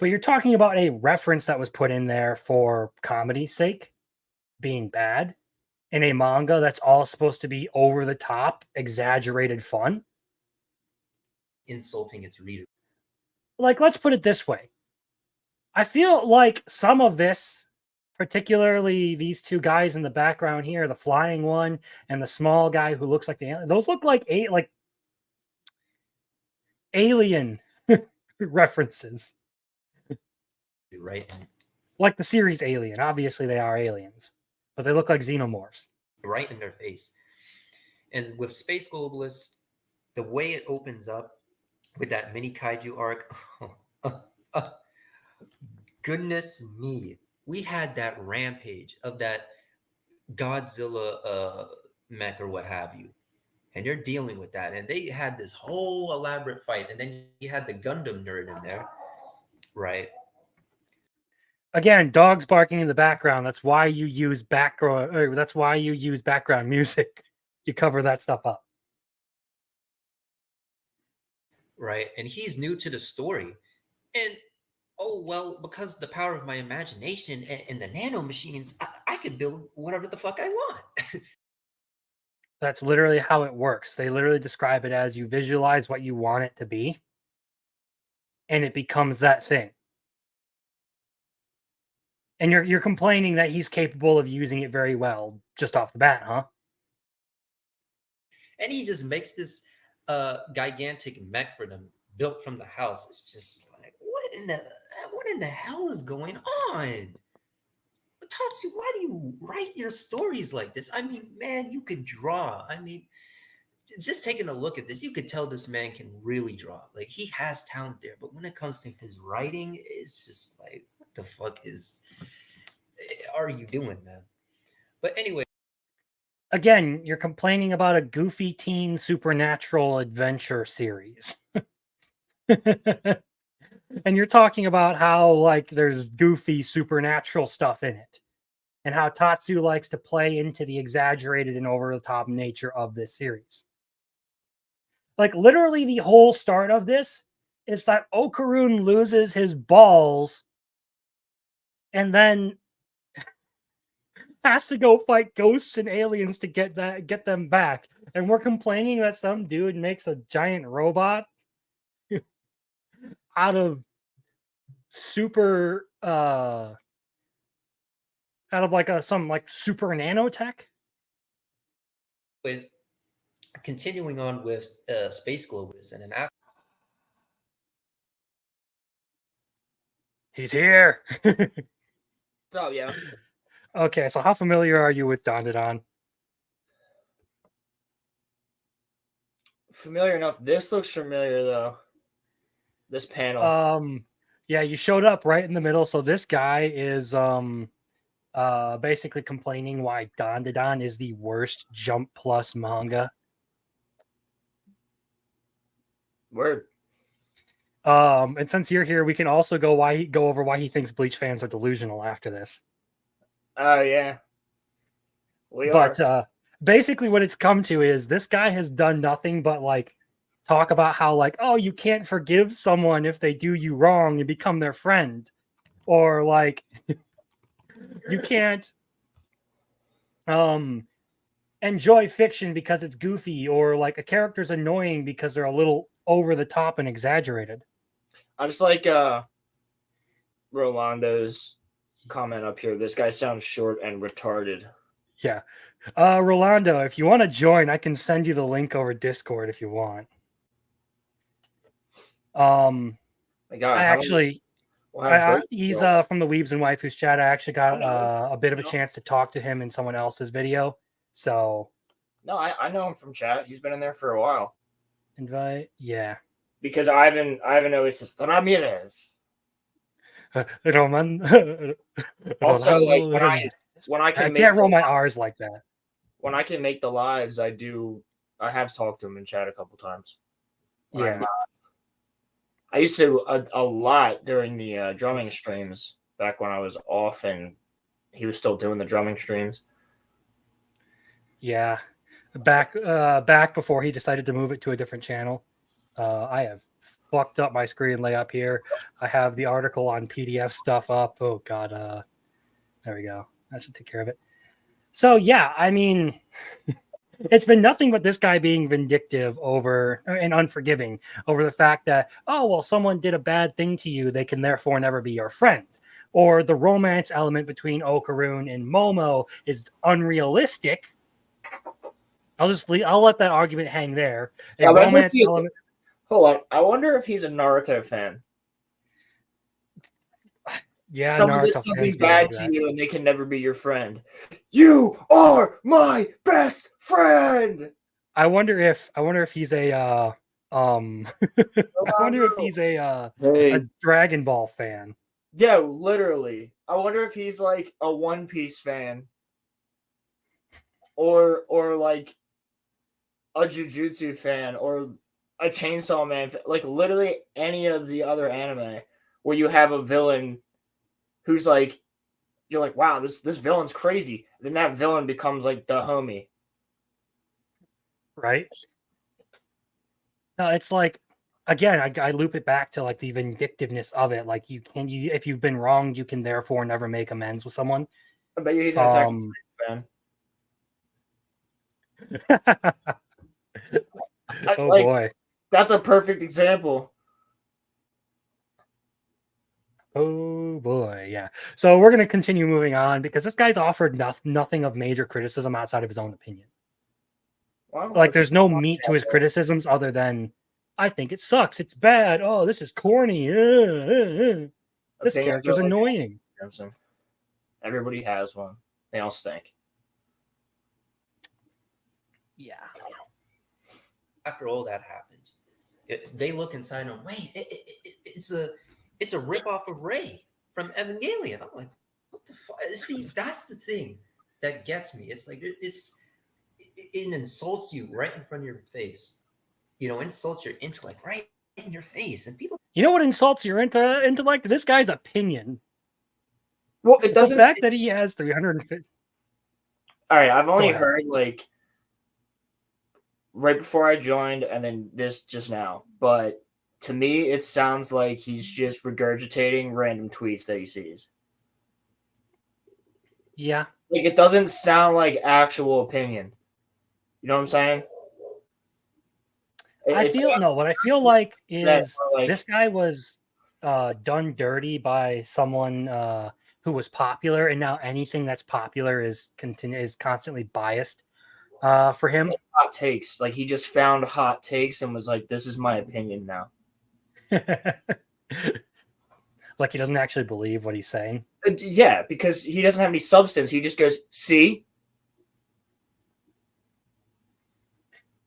you're talking about a reference that was put in there for comedy's sake, being bad, in a manga that's all supposed to be over the top, exaggerated fun. insulting its reader. Like, let's put it this way. I feel like some of this, particularly these two guys in the background here, the flying one and the small guy who looks like the alien, those look like alien references. Right. Like the series Alien. Obviously, they are aliens, but they look like xenomorphs. Right in their face. And with Space Globalists, the way it opens up with that mini kaiju arc, goodness me. We had that rampage of that Godzilla mech or what have you. And you're dealing with that. And they had this whole elaborate fight. And then you had the Gundam nerd in there. Right. Again, dogs barking in the background. That's why you use background. That's why you use background music. You cover that stuff up. Right. And he's new to the story. And oh, well, because the power of my imagination and the nano machines, I could build whatever the fuck I want. That's literally how it works. They literally describe it as you visualize what you want it to be, and it becomes that thing. And you're complaining that he's capable of using it very well just off the bat, huh? And he just makes this gigantic mech for them, built from the house. It's just like, what in the hell is going on? Tatsu, why do you write your stories like this? I mean, man, you could draw. I mean, just taking a look at this, you could tell this man can really draw. Like, he has talent there, but when it comes to his writing, it's just like, what the fuck are you doing, man? But anyway. Again, you're complaining about a goofy teen supernatural adventure series. And you're talking about how, like, there's goofy supernatural stuff in it. And how Tatsu likes to play into the exaggerated and over-the-top nature of this series. Like, literally the whole start of this is that Okarun loses his balls and then has to go fight ghosts and aliens to get them back. And we're complaining that some dude makes a giant robot out of super out of like some like super nanotech. Anyways, continuing on with Space Globus and an He's here. Oh yeah. Okay, so how familiar are you with Dandadan? Familiar enough. This looks familiar though. This panel. Yeah, you showed up right in the middle. So this guy is basically complaining why Dandadan is the worst Jump Plus manga. Word. And since you're here, we can also go over why he thinks Bleach fans are delusional after this. Oh yeah. We are. But basically what it's come to is this guy has done nothing but like talk about how like, oh, you can't forgive someone if they do you wrong and become their friend. Or like you can't enjoy fiction because it's goofy, or like a character's annoying because they're a little over the top and exaggerated. I just like Rolando's comment up here. This guy sounds short and retarded. Yeah. Rolando, if you want to join, I can send you the link over Discord if you want. My God, he's from the Weebs and Waifus chat. I actually got a bit of a chance to talk to him in someone else's video. So no, I know him from chat. He's been in there for a while. Invite, yeah. Because Ivan always says Ramirez. Roman. Also, like when I can't roll my R's like that. When I can make the lives, I have talked to him in chat a couple times. Yeah. I used to a lot during the drumming streams back when I was off and he was still doing the drumming streams. Yeah. Back before he decided to move it to a different channel. I have fucked up my screen layout here. I have the article on PDF stuff up. Oh God. There we go. That should take care of it. So yeah, I mean, it's been nothing but this guy being vindictive over and unforgiving over the fact that, oh, well, someone did a bad thing to you. They can therefore never be your friends. Or the romance element between Okaroon and Momo is unrealistic. I'll let that argument hang there. Yeah, hold on. I wonder if he's a Naruto fan. Yeah, someone did something bad to you and they can never be your friend. You are my best friend. I wonder if he's a I wonder if he's a Dragon Ball fan. Yeah, literally. I wonder if he's like a One Piece fan. Or like a Jujutsu fan or a Chainsaw Man fan. Like literally any of the other anime where you have a villain who's like, you're like, wow, this villain's crazy. Then that villain becomes like the homie. Right? No, it's like, again, I loop it back to like the vindictiveness of it. Like if you've been wronged, you can therefore never make amends with someone. I bet you he's an Attack on Titan fan. Oh like, boy. That's a perfect example. Oh boy, yeah. So we're going to continue moving on because this guy's offered nothing of major criticism outside of his own opinion. Like there's no meat to his criticisms other than, I think it sucks, it's bad, oh, this is corny. This character's annoying. Everybody has one. They all stink. Yeah. After all that happens, they look inside and wait, it's a ripoff of Ray from Evangelion. I'm like, what the fuck? See, that's the thing that gets me. It's like it insults you right in front of your face. You know, insults your intellect right in your face, and people. You know what insults your intellect? This guy's opinion. Well, it doesn't. The fact that he has 350. All right, I've only heard like right before I joined, and then this just now, but. To me, it sounds like he's just regurgitating random tweets that he sees. Yeah. Like, it doesn't sound like actual opinion. You know what I'm saying? What I feel like is this guy was done dirty by someone who was popular, and now anything that's popular is constantly biased for him. Hot takes. Like, he just found hot takes and was like, this is my opinion now. Like he doesn't actually believe what he's saying. Yeah, because he doesn't have any substance. He just goes, see?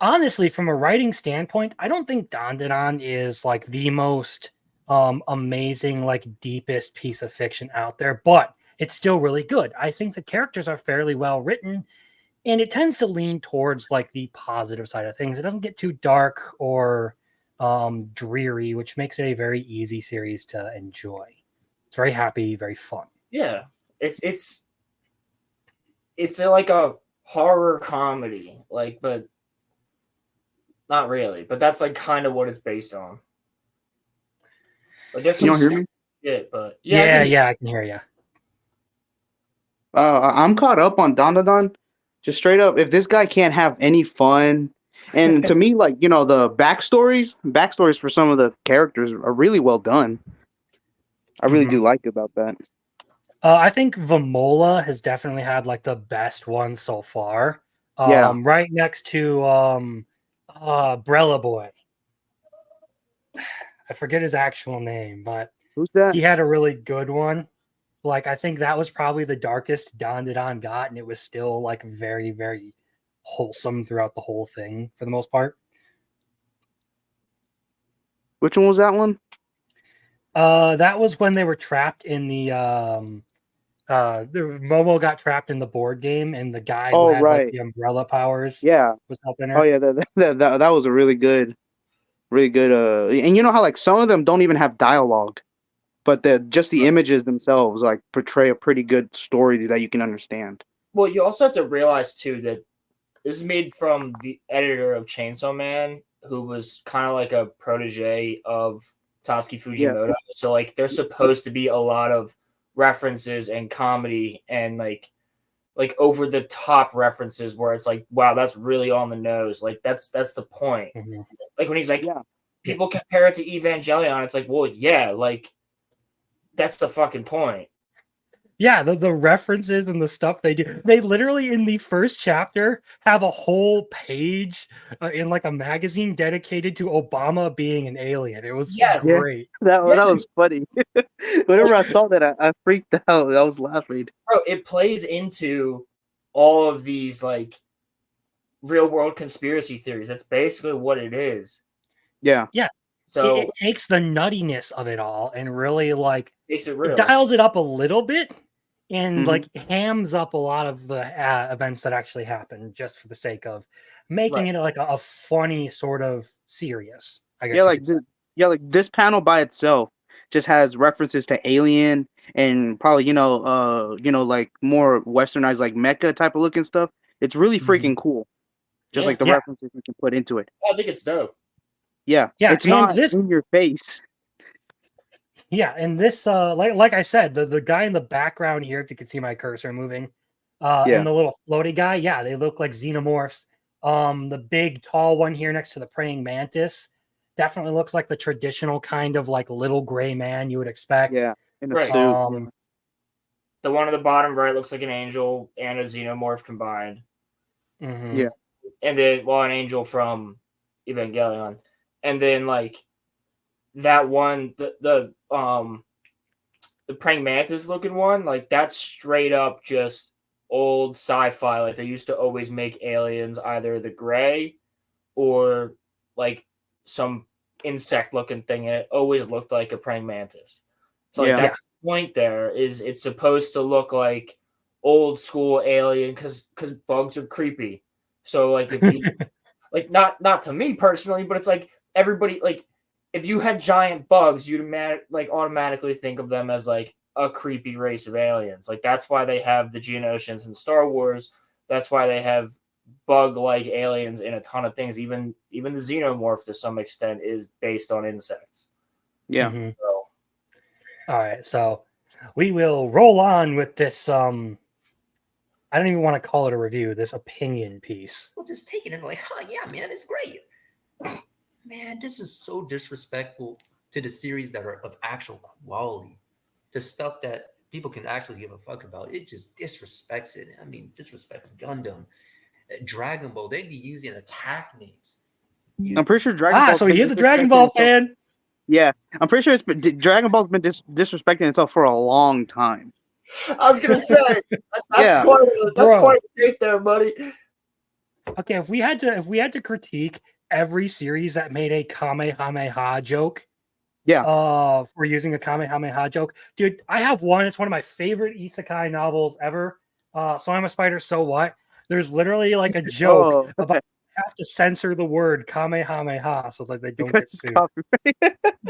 Honestly, from a writing standpoint, I don't think Dandadan is like the most amazing, like deepest piece of fiction out there, but it's still really good. I think the characters are fairly well written, and it tends to lean towards like the positive side of things. It doesn't get too dark or dreary, which makes it a very easy series to enjoy. It's very happy, very fun. Yeah, it's like a horror comedy, like, but not really. But that's like kind of what it's based on. Like, there's some you don't hear me? Shit, but yeah, I can hear you. I'm caught up on Dandadan. Just straight up, if this guy can't have any fun, and to me, like, you know, the backstories for some of the characters are really well done. I really do like about that. I think Vamola has definitely had like the best one so far. Yeah. Right next to Brella Boy. I forget his actual name, but who's that? He had a really good one. Like, I think that was probably the darkest Dandadan got, and it was still like very, very wholesome throughout the whole thing for the most part. Which one was that one? That was when they were trapped in the Momo got trapped in the board game, and the guy who had like the umbrella powers was helping her. Oh yeah, that was a really good and you know how like some of them don't even have dialogue, but just the images themselves like portray a pretty good story that you can understand. Well, you also have to realize too that this is made from the editor of Chainsaw Man, who was kind of like a protege of Tatsuki Fujimoto. So like there's supposed to be a lot of references and comedy and like over the top references where it's like, wow, that's really on the nose. Like that's the point. Like when he's like, people compare it to Evangelion, it's like, well, yeah, like that's the fucking point. Yeah, the references and the stuff they do. They literally in the first chapter have a whole page in like a magazine dedicated to Obama being an alien. It was great. That was funny. Whenever I saw that, I freaked out. I was laughing. Bro, it plays into all of these like real world conspiracy theories. That's basically what it is. Yeah. Yeah. So it takes the nuttiness of it all and really like makes it real. It dials it up a little bit and like hams up a lot of the events that actually happen just for the sake of making it like a funny sort of serious. I guess. Like this panel by itself just has references to Alien and probably like more westernized like mecha type of looking stuff. It's really freaking cool. Just like the references you can put into it. I think it's dope. Yeah, it's not in your face. Yeah, and this, like I said, the guy in the background here, if you can see my cursor moving, and the little floaty guy, they look like xenomorphs. The big tall one here next to the praying mantis definitely looks like the traditional kind of like little gray man you would expect. Yeah, in a suit. The one at the bottom right looks like an angel and a xenomorph combined. Yeah, and then an angel from Evangelion. And then like that one, the praying mantis looking one, like that's straight up just old sci-fi. Like they used to always make aliens either the gray or like some insect looking thing, and it always looked like a praying mantis. So like that's the point there is it's supposed to look like old school alien because bugs are creepy. So like if you like not to me personally, but it's like everybody like if you had giant bugs, you'd automatically think of them as like a creepy race of aliens. Like that's why they have the Geonosians in Star Wars. That's why they have bug-like aliens in a ton of things. Even the xenomorph to some extent is based on insects. Yeah. So, all right, so we will roll on with this. I don't even want to call it a review. This opinion piece. Well, just taking it like, yeah, man, it's great. Man, this is so disrespectful to the series that are of actual quality, to stuff that people can actually give a fuck about. It just disrespects it. I mean, disrespects Gundam, Dragon Ball. They'd be using attack names. I'm pretty sure Dragon Ball. So he is a Dragon Ball fan. Yeah, I'm pretty sure Dragon Ball's been disrespecting itself for a long time. I was gonna say that's quite a take there, buddy. Okay, if we had to critique every series that made a Kamehameha joke, for using a Kamehameha joke, dude, I have one. It's one of my favorite isekai novels ever. So I'm a spider. So what? There's literally like a joke about have to censor the word Kamehameha so that they don't get sued.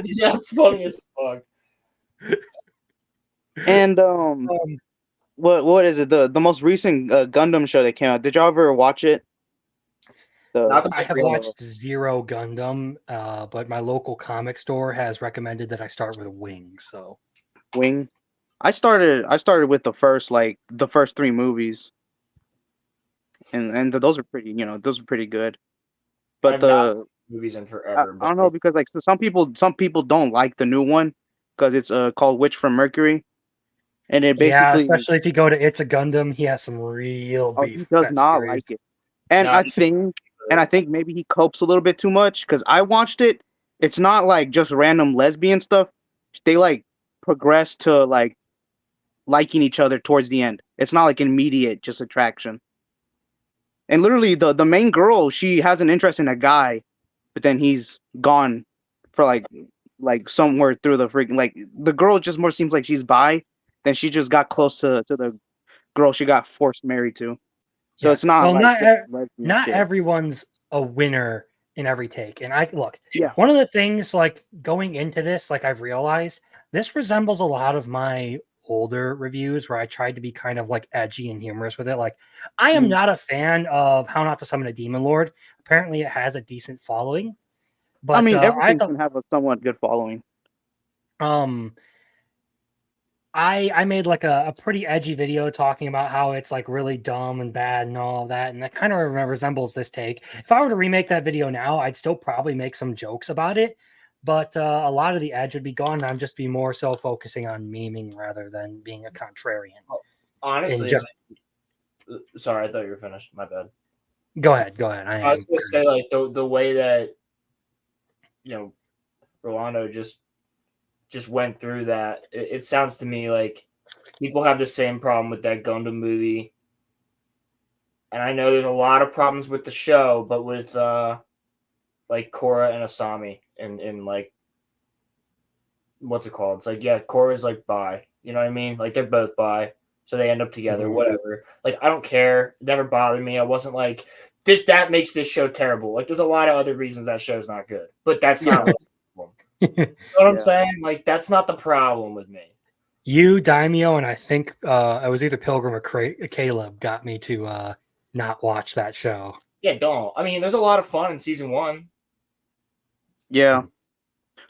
Yeah, funny as fuck. And what is it? The most recent Gundam show that came out. Did y'all ever watch it? I have watched Zero Gundam, but my local comic store has recommended that I start with Wing. So Wing. I started with the first 3 movies. and those are pretty, those are pretty good. But I've not seen movies in forever. I don't know, because like some people don't like the new one because it's called Witch from Mercury, and it Yeah, basically especially if you go to It's a Gundam, he has some real he beef with does that not series. like it, and No, I think maybe he copes a little bit too much because I watched it. It's not like just random lesbian stuff. They like progress to like liking each other towards the end. It's not like immediate just attraction. And literally the main girl, she has an interest in a guy, but then he's gone for like somewhere through the freaking, like the girl just more seems like she's bi. Then she just got close to the girl she got forced married to. So Yeah, it's not so like not just lesbian not shit. everyone's a winner in every take. And I look, Yeah. one of the things like going into this, like I've realized this resembles a lot of my older reviews where I tried to be kind of like edgy and humorous with it. Like, I am not a fan of How Not to Summon a Demon Lord. Apparently, it has a decent following, but I mean, I everything thought can have a somewhat good following. I made like a pretty edgy video talking about how it's like really dumb and bad and all of that, and that kind of resembles this take. If I were to remake that video now, I'd still probably make some jokes about it, but a lot of the edge would be gone. And I'd just be more so focusing on memeing rather than being a contrarian. Honestly, just sorry, I thought you were finished. My bad. Go ahead. I was going to say, like, the way that Rolando just went through that. It sounds to me like people have the same problem with that Gundam movie. And I know there's a lot of problems with the show, but with like Korra and Asami and like what's it called? It's like, yeah, Korra's like bi. You know what I mean? Like they're both bi. So they end up together, whatever. Like, I don't care. It never bothered me. I wasn't like, that makes this show terrible. Like, there's a lot of other reasons that show's not good. But that's not what you know what I'm saying? Like, that's not the problem with me. You, Daimyo, and I think it was either Pilgrim or Caleb got me to not watch that show. Yeah, don't. I mean, there's a lot of fun in season 1. Yeah.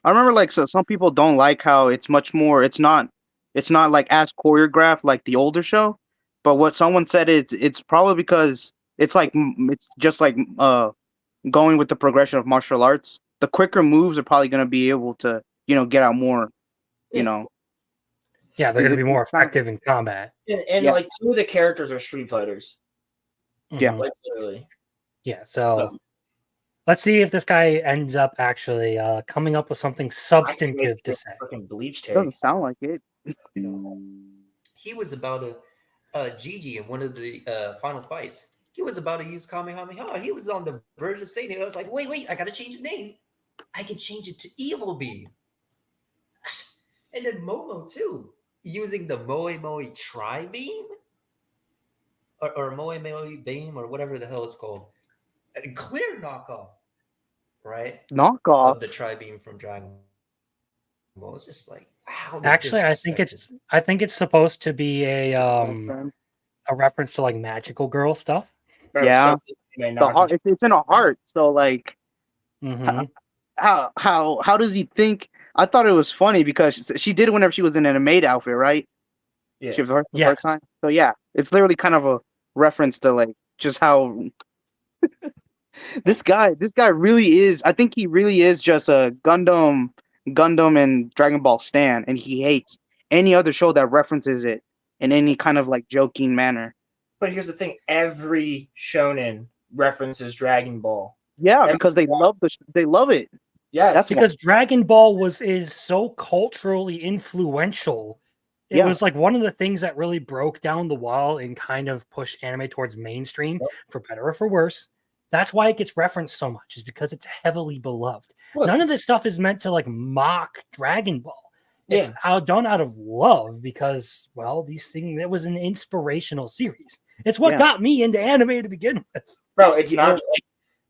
I remember like some people don't like how it's much more, it's not like as choreographed like the older show, but what someone said is it's probably because it's like it's just like going with the progression of martial arts. The quicker moves are probably going to be able to get out more, Yeah, they're going to be more effective in combat. And like 2 of the characters are Street Fighters. Yeah, like literally. Yeah, so let's see if this guy ends up actually coming up with something substantive to say. Fucking Bleach take. Doesn't sound like it. He was about to Gigi in one of the final fights. He was about to use Kamehameha. He was on the verge of saying it. I was like, wait, I gotta change the name. I can change it to Evil Beam. And then Momo too, using the Moe Moe Tri Beam or Moe Moe Beam or whatever the hell it's called. A clear knockoff, right? Knockoff of the Tri Beam from Dragon Ball. It's just like, wow. Actually, I think it's supposed to be a reference to like magical girl stuff. Yeah, it's in a heart. So like, how does he think? I thought it was funny because she did it whenever she was in an maid outfit, right? Yeah. She was the first time. So yeah, it's literally kind of a reference to like just how this guy really is. I think he really is just a Gundam and Dragon Ball stan, and he hates any other show that references it in any kind of like joking manner. But here's the thing: every shonen references Dragon Ball. Yeah, because they love it. Yeah, that's because Dragon Ball is so culturally influential. It was like one of the things that really broke down the wall and kind of pushed anime towards mainstream, for better or for worse. That's why it gets referenced so much, is because it's heavily beloved. None of this stuff is meant to like mock Dragon Ball. It's done out of love because, well, it was an inspirational series. It's what got me into anime to begin with. Bro, it's not like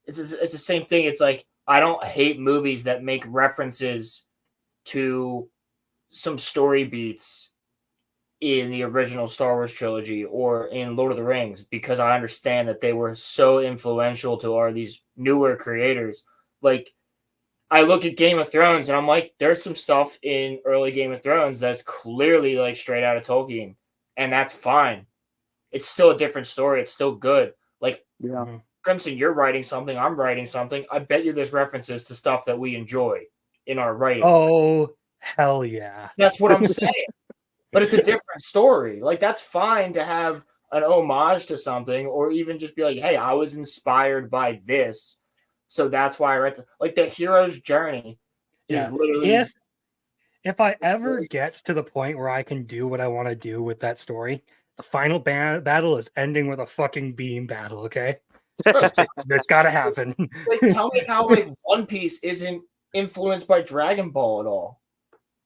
it's the same thing. It's like, I don't hate movies that make references to some story beats in the original Star Wars trilogy or in Lord of the Rings, because I understand that they were so influential to all these newer creators. Like, I look at Game of Thrones and I'm like, there's some stuff in early Game of Thrones that's clearly like straight out of Tolkien, and that's fine. It's still a different story. It's still good. Like, Yeah. Crimson, you're writing something, I'm writing something. I bet you there's references to stuff that we enjoy in our writing. Oh, hell yeah. That's what I'm saying. But it's a different story. Like, that's fine to have an homage to something, or even just be like, hey, I was inspired by this, so that's why I read like the hero's journey is literally. If I ever get to the point where I can do what I want to do with that story, the final battle is ending with a fucking beam battle, okay? It's got to happen. Like, tell me how like One Piece isn't influenced by Dragon Ball at all.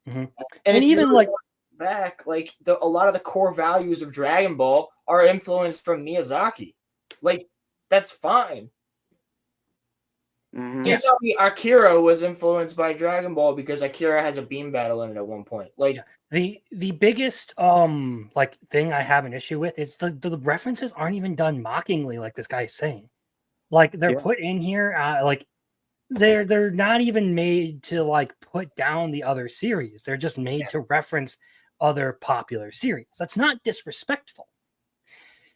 Mm-hmm. And even like back, like a lot of the core values of Dragon Ball are influenced from Miyazaki. Like, that's fine. Mm-hmm. You tell me Akira was influenced by Dragon Ball because Akira has a beam battle in it at one point. Like the biggest like thing I have an issue with is the references aren't even done mockingly, like this guy's saying. Like they're put in here, like they're not even made to like put down the other series. They're just made to reference other popular series. That's not disrespectful.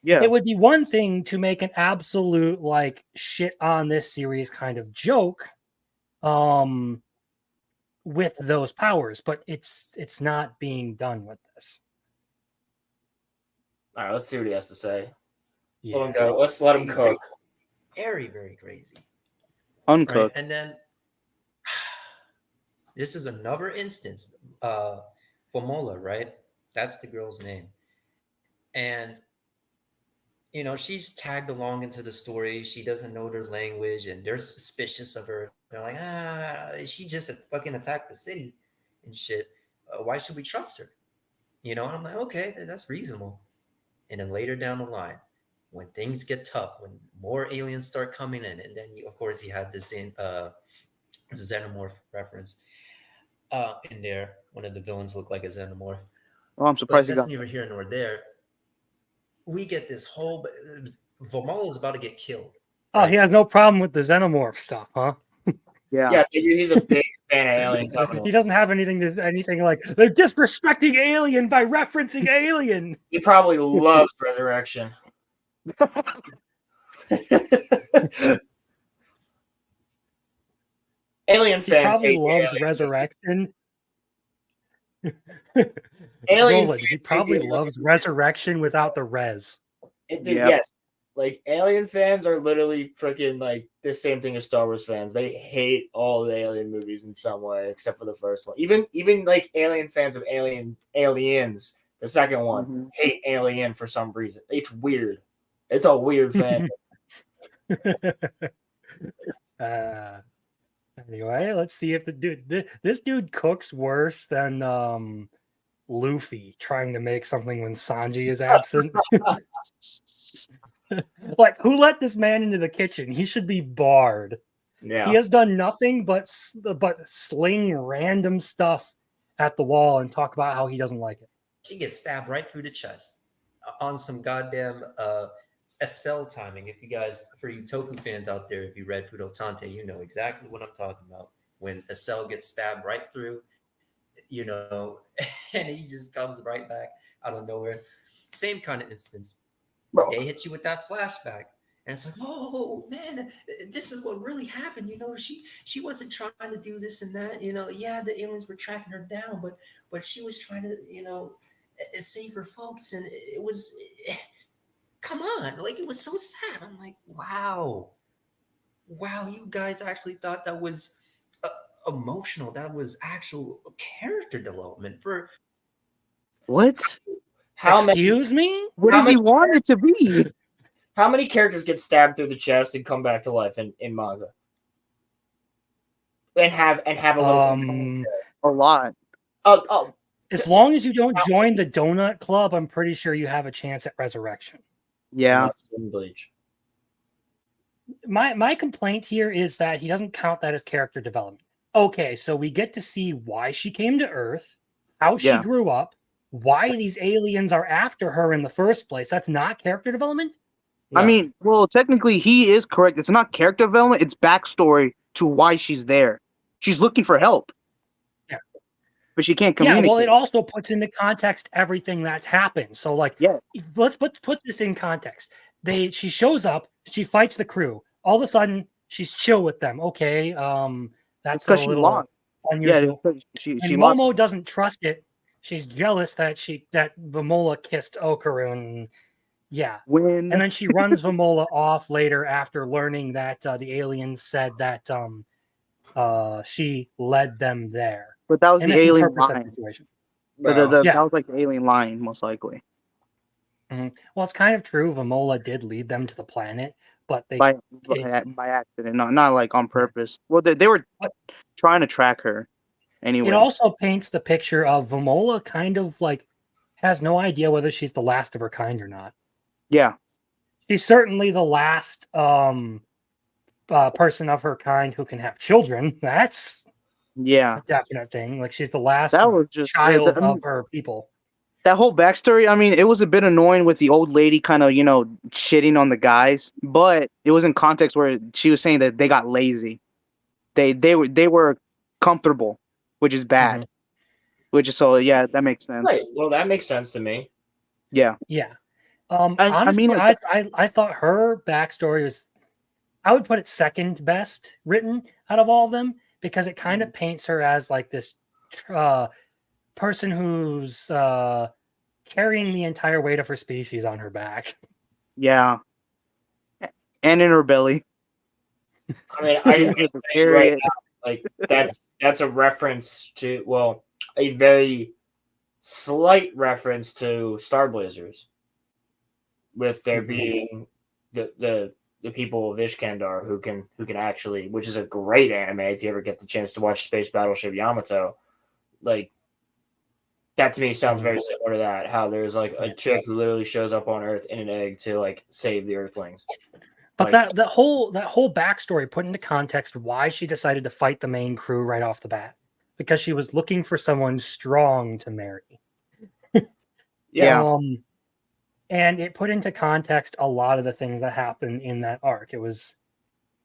Yeah. It would be one thing to make an absolute like shit on this series kind of joke with those powers, but it's not being done with this. All right, let's see what he has to say. Yeah. Let him go. Let's let him cook. Very, very crazy. Uncooked. Right? And then this is another instance. Fomola, right? That's the girl's name. And you know, she's tagged along into the story. She doesn't know their language, and they're suspicious of her. They're like, she just fucking attacked the city and shit. Why should we trust her? You know, and I'm like, okay, that's reasonable. And then later down the line, when things get tough, when more aliens start coming in, and then of course he had this xenomorph reference in there. One of the villains looked like a xenomorph. Oh, I'm surprised but he got that's neither here nor there. We get this whole Vomala is about to get killed. Oh, he has no problem with the xenomorph stuff, huh? Yeah, he's a big fan of Alien. He doesn't have anything like they're disrespecting Alien by referencing Alien. He probably loves Resurrection. Alien fans He probably hate loves Alien. Resurrection. Alien Roland, he probably loves Resurrection without the res. Yes. Like, Alien fans are literally freaking like the same thing as Star Wars fans. They hate all the Alien movies in some way, except for the first one. Even like Alien fans of Aliens, the second one, hate Alien for some reason. It's weird. It's a weird fan. Anyway, let's see if this dude cooks worse than Luffy trying to make something when Sanji is absent. Like, who let this man into the kitchen? He should be barred. Yeah. He has done nothing but sling random stuff at the wall and talk about how he doesn't like it. She gets stabbed right through the chest on some goddamn SL timing. If you guys, for you Toku fans out there, if you read Fudo Tante, you know exactly what I'm talking about. When SL gets stabbed right through, you know, and he just comes right back out of nowhere. Same kind of instance. Bro. They hit you with that flashback, and it's like, oh man, this is what really happened. You know, she wasn't trying to do this and that. You know, yeah, the aliens were tracking her down, but she was trying to, you know, save her folks, and it was, come on, like, it was so sad. I'm like, wow, you guys actually thought that was emotional. That was actual character development for what? Excuse me? What does he want it to be? How many characters get stabbed through the chest and come back to life in manga? And have a little a lot. As long as you don't join the Donut Club, I'm pretty sure you have a chance at Resurrection. Yeah. Bleach. My complaint here is that he doesn't count that as character development. Okay, so we get to see why she came to Earth, how she grew up, why these aliens are after her in the first place. That's not character development? No. I mean, well, technically he is correct. It's not character development, it's backstory to why she's there. She's looking for help. Yeah. But she can't communicate. Yeah, well, it also puts into context everything that's happened. So, like, let's put this in context. she shows up, she fights the crew. All of a sudden, she's chill with them. Okay, that's a because she little lost. Yeah, unusual. she And lost. Momo doesn't trust it. She's jealous that Vamola kissed Okarun. Yeah. When And then she runs Vamola off later after learning that the aliens said that she led them there. but that was And the alien misinterprets that line. situation. That Yeah. was like the alien line, most likely. Well, it's kind of true. Vamola did lead them to the planet, but they By accident, not like on purpose. Well, they were trying to track her. Anyway, it also paints the picture of Vamola kind of like has no idea whether she's the last of her kind or not. Yeah. She's certainly the last person of her kind who can have children. That's a definite thing. Like she's the last that was just child of her people. That whole backstory, I mean, it was a bit annoying with the old lady kind of, shitting on the guys, but it was in context where she was saying that they got lazy. They were comfortable, which is bad. Which is that makes sense. Right. Well, that makes sense to me. Yeah. Yeah. I Honestly, mean, like, I thought her backstory was, I would put it second best written out of all of them because it kind of paints her as like this person who's carrying the entire weight of her species on her back. Yeah. And in her belly. I mean, I right now, like that's a reference to a very slight reference to Star Blazers, with there being the people of Ishkandar who can actually, which is a great anime if you ever get the chance to watch Space Battleship Yamato, like that to me sounds very similar to that. How there's like a chick who literally shows up on Earth in an egg to like save the Earthlings. But that whole backstory put into context why she decided to fight the main crew right off the bat, because she was looking for someone strong to marry. Yeah. And it put into context a lot of the things that happened in that arc. It was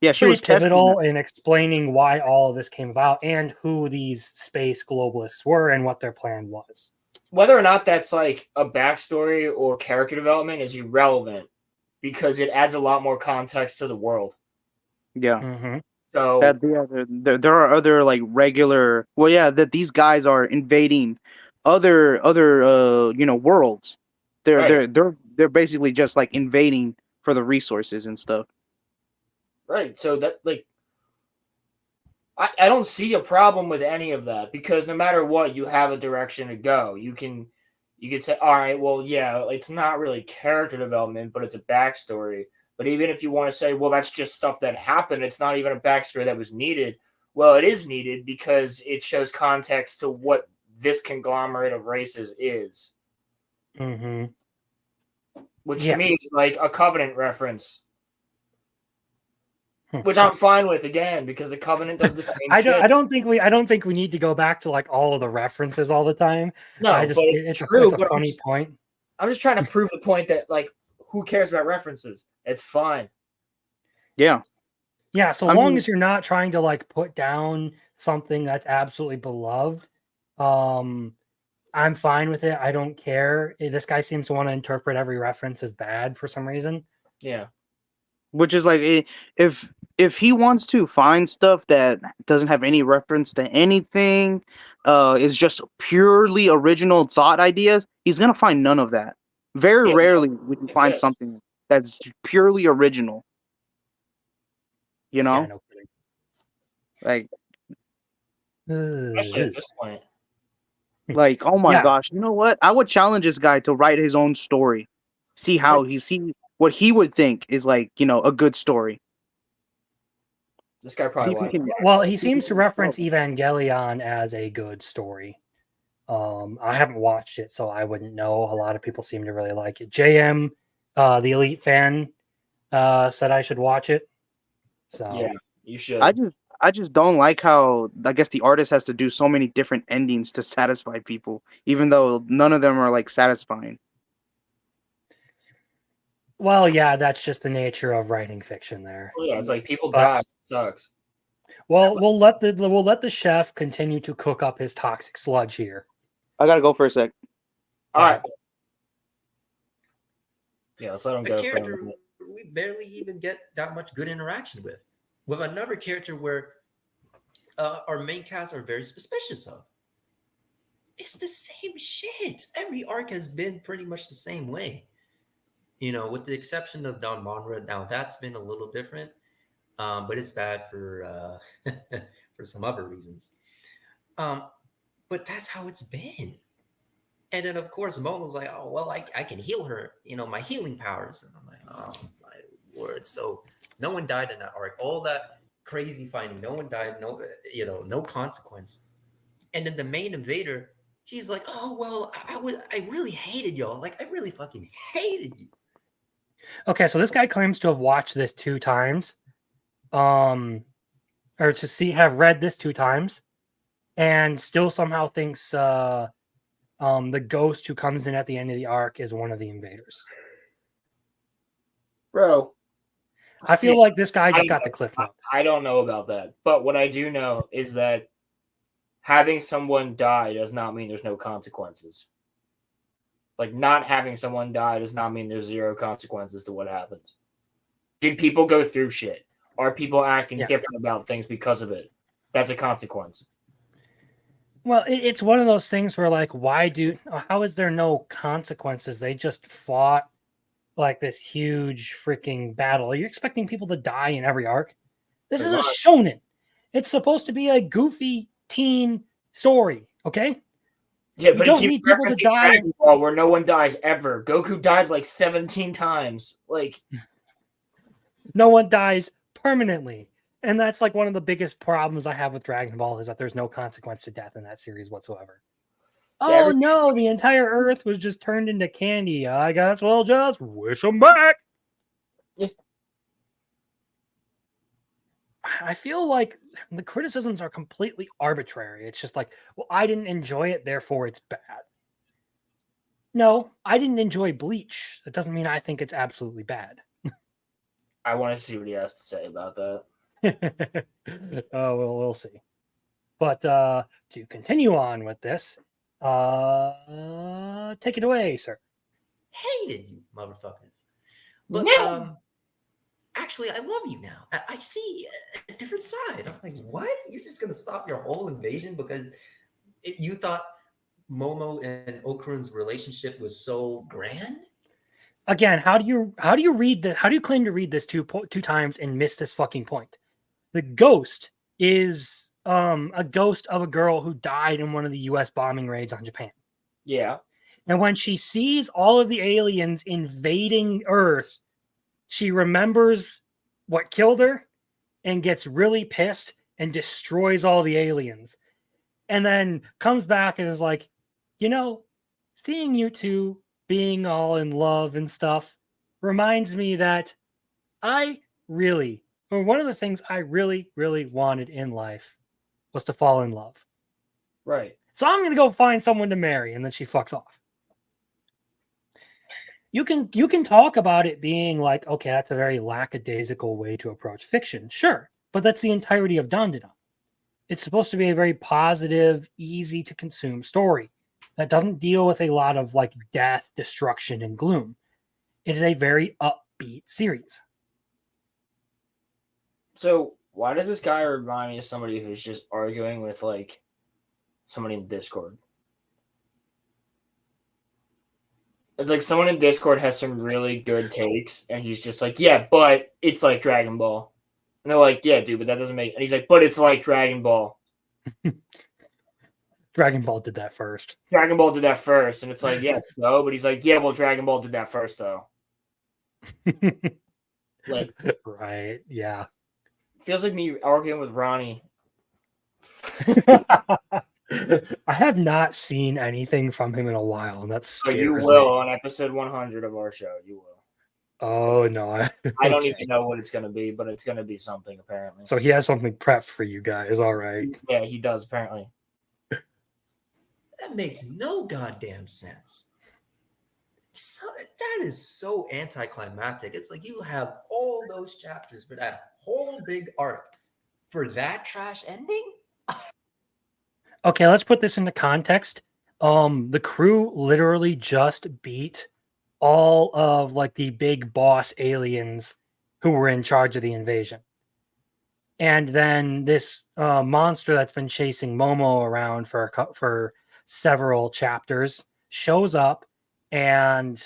she was pivotal in explaining why all of this came about and who these space globalists were and what their plan was. Whether or not that's like a backstory or character development is irrelevant, because it adds a lot more context to the world. Yeah. So there are other like regular. Well, yeah, that these guys are invading other worlds. They're basically just like invading for the resources and stuff. Right. So that like I don't see a problem with any of that, because no matter what, you have a direction to go. You can say, all right, well, yeah, it's not really character development, but it's a backstory. But even if you want to say, well, that's just stuff that happened, it's not even a backstory that was needed. Well, it is needed because it shows context to what this conglomerate of races is. Which to me is like a Covenant reference. Which I'm fine with, again, because the Covenant does the same shit. I don't think we need to go back to like all of the references all the time. No, it's a funny point. I'm just trying to prove the point that like, who cares about references? It's fine. Yeah. Yeah, so long as you're not trying to like put down something that's absolutely beloved, I'm fine with it. I don't care. This guy seems to want to interpret every reference as bad for some reason. Yeah. Which is like, if he wants to find stuff that doesn't have any reference to anything, is just purely original thought ideas, he's gonna find none of that. Very rarely would you find something that's purely original. You know, no kidding. Like, especially at this point. Like, oh my gosh, you know what? I would challenge this guy to write his own story. See what he would think is like, a good story. This guy probably Well, he seems to reference Evangelion as a good story. I haven't watched it, so I wouldn't know. A lot of people seem to really like it. JM, the Elite fan, said I should watch it. So yeah, you should. I just don't like how, I guess, the artist has to do so many different endings to satisfy people, even though none of them are like satisfying. Well, yeah, that's just the nature of writing fiction there. Well, yeah, it's like people die. It sucks. Well, we'll let the chef continue to cook up his toxic sludge here. I gotta go for a sec. All right. Yeah, let's let him go. we barely even get that much good interaction with another character where our main cast are very suspicious of. It's the same shit. Every arc has been pretty much the same way. You know, with the exception of Don Monra. Now that's been a little different, but it's bad for for some other reasons. But that's how it's been. And then of course Momo's like, oh well, I can heal her. You know, my healing powers. And I'm like, oh my word. So no one died in that arc. All that crazy fighting. No one died. No, you know, no consequence. And then the main invader, he's like, oh well, I really hated y'all. Like I really fucking hated you. Okay, so this guy claims to have watched this 2 times, or to have read this 2 times, and still somehow thinks the ghost who comes in at the end of the arc is one of the invaders. Bro, I feel like this guy just got the cliff notes. I don't know about that, but what I do know is that having someone die does not mean there's no consequences. Like, not having someone die does not mean there's 0 consequences to what happens. Did people go through shit? Are people acting different about things because of it? That's a consequence. Well, it's one of those things where, like, how is there no consequences? They just fought like this huge freaking battle. Are you expecting people to die in every arc? This is a shonen. It's supposed to be a goofy teen story, okay? Yeah, but he keeps referencing Dragon Ball where no one dies ever. Goku died like 17 times. Like, no one dies permanently. And that's like one of the biggest problems I have with Dragon Ball is that there's no consequence to death in that series whatsoever. Oh no, the entire Earth was just turned into candy. I guess we'll just wish them back. Yeah. I feel like the criticisms are completely arbitrary. It's just like, well, I didn't enjoy it, therefore it's bad. No, I didn't enjoy Bleach. That doesn't mean I think it's absolutely bad. I want to see what he has to say about that. Oh, well, we'll see. But to continue on with this, take it away, sir. Hated you, motherfuckers. But actually, I love you now. I see a different side. I'm like, what? You're just gonna stop your whole invasion because you thought Momo and Okurun's relationship was so grand? Again, how do you read this? How do you claim to read this two times and miss this fucking point? The ghost is a ghost of a girl who died in one of the U.S. bombing raids on Japan. Yeah. And when she sees all of the aliens invading Earth, she remembers what killed her and gets really pissed and destroys all the aliens. And then comes back and is like, you know, seeing you two being all in love and stuff reminds me that one of the things I really, really wanted in life was to fall in love. Right. So I'm going to go find someone to marry. And then she fucks off. You can talk about it being like, okay, that's a very lackadaisical way to approach fiction. Sure. But that's the entirety of Dandadan. It's supposed to be a very positive, easy to consume story that doesn't deal with a lot of like death, destruction, and gloom. It's a very upbeat series. So why does this guy remind me of somebody who's just arguing with like somebody in Discord? It's like someone in Discord has some really good takes, and he's just like, yeah, but it's like Dragon Ball. And they're like, yeah, dude, but that doesn't make... And he's like, but it's like Dragon Ball. Dragon Ball did that first. Dragon Ball did that first. And it's like, yes, no. But he's like, yeah, well, Dragon Ball did that first, though. Like, right, yeah. Feels like me arguing with Ronnie. I have not seen anything from him in a while, and that's scary. Oh, you will on episode 100 of our show. You will. Oh, no. I don't even know what it's going to be, but it's going to be something, apparently. So he has something prepped for you guys. All right. Yeah, he does, apparently. That makes no goddamn sense. That is so anticlimactic. It's like you have all those chapters for that whole big arc for that trash ending? Okay, let's put this into context. The crew literally just beat all of like the big boss aliens who were in charge of the invasion. And then this monster that's been chasing Momo around for several chapters shows up and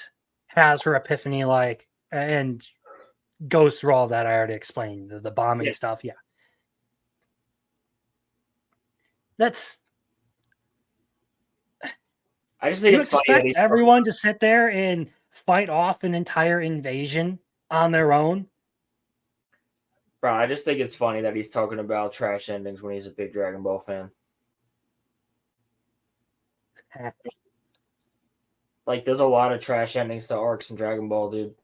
has her epiphany, like, and goes through all that I already explained, the bombing stuff. Yeah. That's. I just think you it's funny expect that everyone to sit there and fight off an entire invasion on their own. Bro, I just think it's funny that he's talking about trash endings when he's a big Dragon Ball fan. Like, there's a lot of trash endings to arcs in Dragon Ball, dude.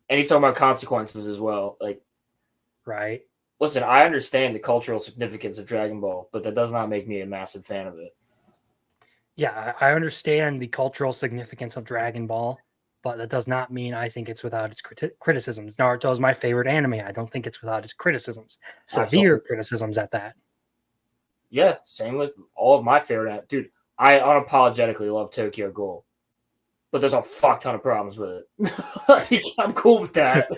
And he's talking about consequences as well. Like, right. Listen, I understand the cultural significance of Dragon Ball, but that does not make me a massive fan of it. Yeah, I understand the cultural significance of Dragon Ball, but that does not mean I think it's without its criticisms. Naruto is my favorite anime. I don't think it's without its criticisms. Severe criticisms at that. Yeah, same with all of my favorite. Dude, I unapologetically love Tokyo Ghoul, but there's a fuck ton of problems with it. Like, I'm cool with that.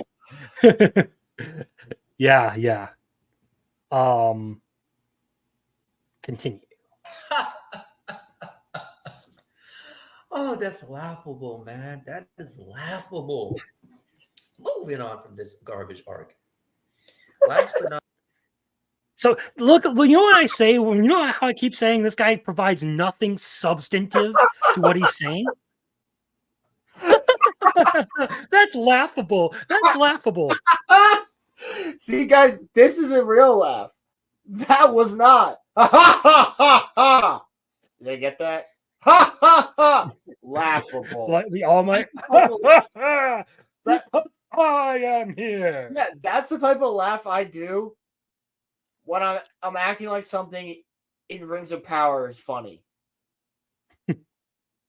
Yeah. Continue. Oh, that's laughable, man. That is laughable. Moving on from this garbage arc. Last but not So look, you know what I say? You know how I keep saying this guy provides nothing substantive to what he's saying? That's laughable. That's laughable. See, guys, this is a real laugh. That was not. Did I get that? Laughable. Like the All Might. Because I am here. Yeah, that's the type of laugh I do when I'm acting like something in Rings of Power is funny.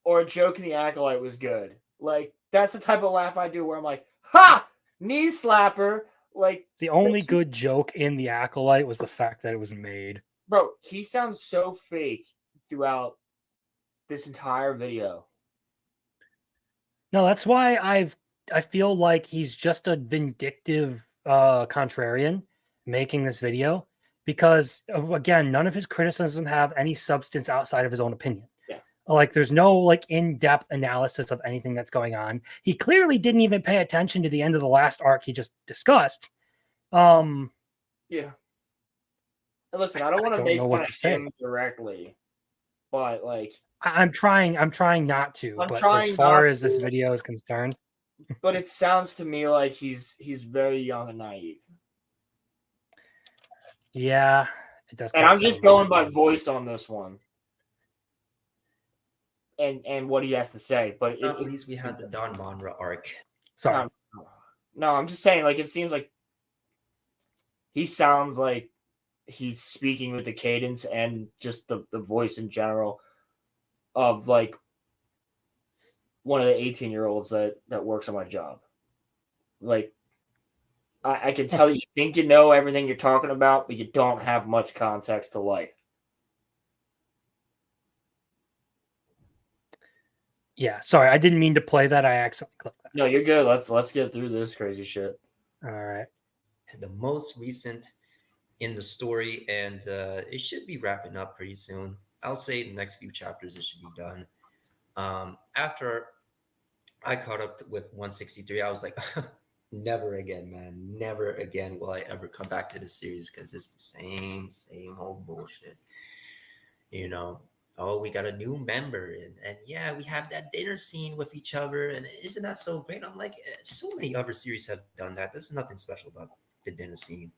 Or a joke in The Acolyte was good. Like, that's the type of laugh I do where I'm like, ha! Knee slapper. Like, the only good joke in The Acolyte was the fact that it was made. Bro, he sounds so fake throughout this entire video. No, that's why I feel like he's just a vindictive contrarian making this video, because again, none of his criticisms have any substance outside of his own opinion. Yeah. Like, there's no like in-depth analysis of anything that's going on. He clearly didn't even pay attention to the end of the last arc he just discussed. Yeah. And listen, I don't want to make fun of him directly, but like, I'm trying not to. But as far as this video is concerned, but it sounds to me like he's very young and naive. Yeah, it does. And I'm just going by voice on this one, and what he has to say. But at least we had the Don Monra arc. Sorry. No, I'm just saying, like, it seems like he sounds like he's speaking with the cadence and just the voice in general of like one of the 18-year-olds that works on my job. Like, I can tell you think you know everything you're talking about, but you don't have much context to life. Yeah, sorry, I didn't mean to play that. I accidentally clicked that. No, you're good. Let's get through this crazy shit. All right. The most recent in the story, and it should be wrapping up pretty soon. I'll say the next few chapters it should be done. After I caught up with 163, I was like, never again, man. Never again will I ever come back to this series, because it's the same old bullshit. You know, oh, we got a new member, and yeah, we have that dinner scene with each other, and isn't that so great? I'm like, so many other series have done that. There's nothing special about the dinner scene.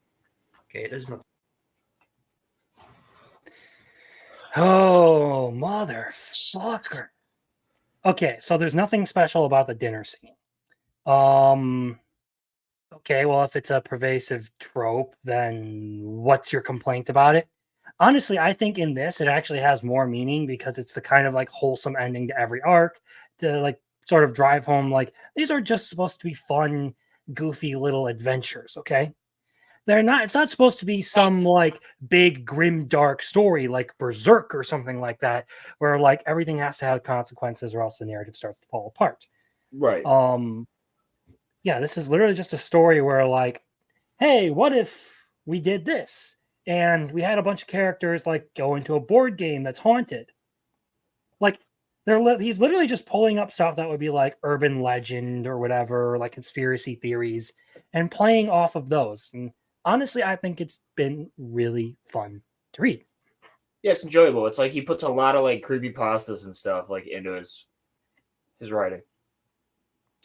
Okay, there's nothing. Oh, motherfucker. Okay, so there's nothing special about the dinner scene. Okay, well, if it's a pervasive trope, then what's your complaint about it? Honestly, I think in this, it actually has more meaning, because it's the kind of like wholesome ending to every arc to like sort of drive home, like, these are just supposed to be fun, goofy little adventures, okay? They're not. It's not supposed to be some like big grim dark story like Berserk or something like that, where like everything has to have consequences or else the narrative starts to fall apart. Right. Yeah, this is literally just a story where like, hey, what if we did this and we had a bunch of characters like go into a board game that's haunted? Like he's literally just pulling up stuff that would be like urban legend or whatever, like conspiracy theories, and playing off of those. And honestly, I think it's been really fun to read. Yeah, it's enjoyable. It's like he puts a lot of like creepypastas and stuff like into his writing.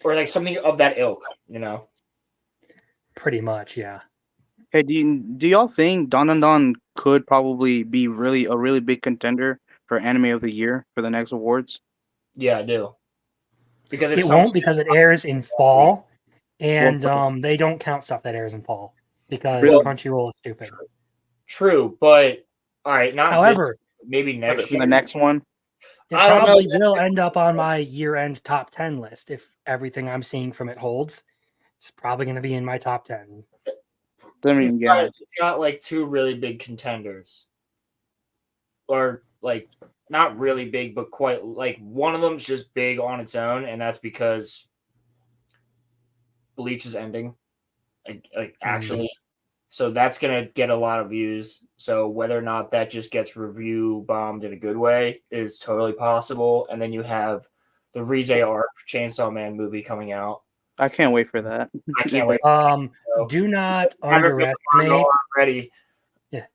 Or like something of that ilk, you know? Pretty much, yeah. Hey, do y'all think Dandadan could probably be a really big contender for Anime of the Year for the next awards? Yeah, I do. Because it won't, because it airs in fall, and they don't count stuff that airs in fall because Crunchyroll is stupid. True, but all right, not however, maybe next year. The next one. It probably will end up on my year-end top 10 list if everything I'm seeing from it holds. It's probably going to be in my top 10. I mean, yeah, it's got like two really big contenders, or like not really big, but quite like one of them's just big on its own, and that's because Bleach is ending, like actually. So that's gonna get a lot of views. So whether or not that just gets review bombed in a good way is totally possible. And then you have the Rize arc Chainsaw Man movie coming out. I can't wait for that. I can't wait. Do not underestimate. Already. Yeah.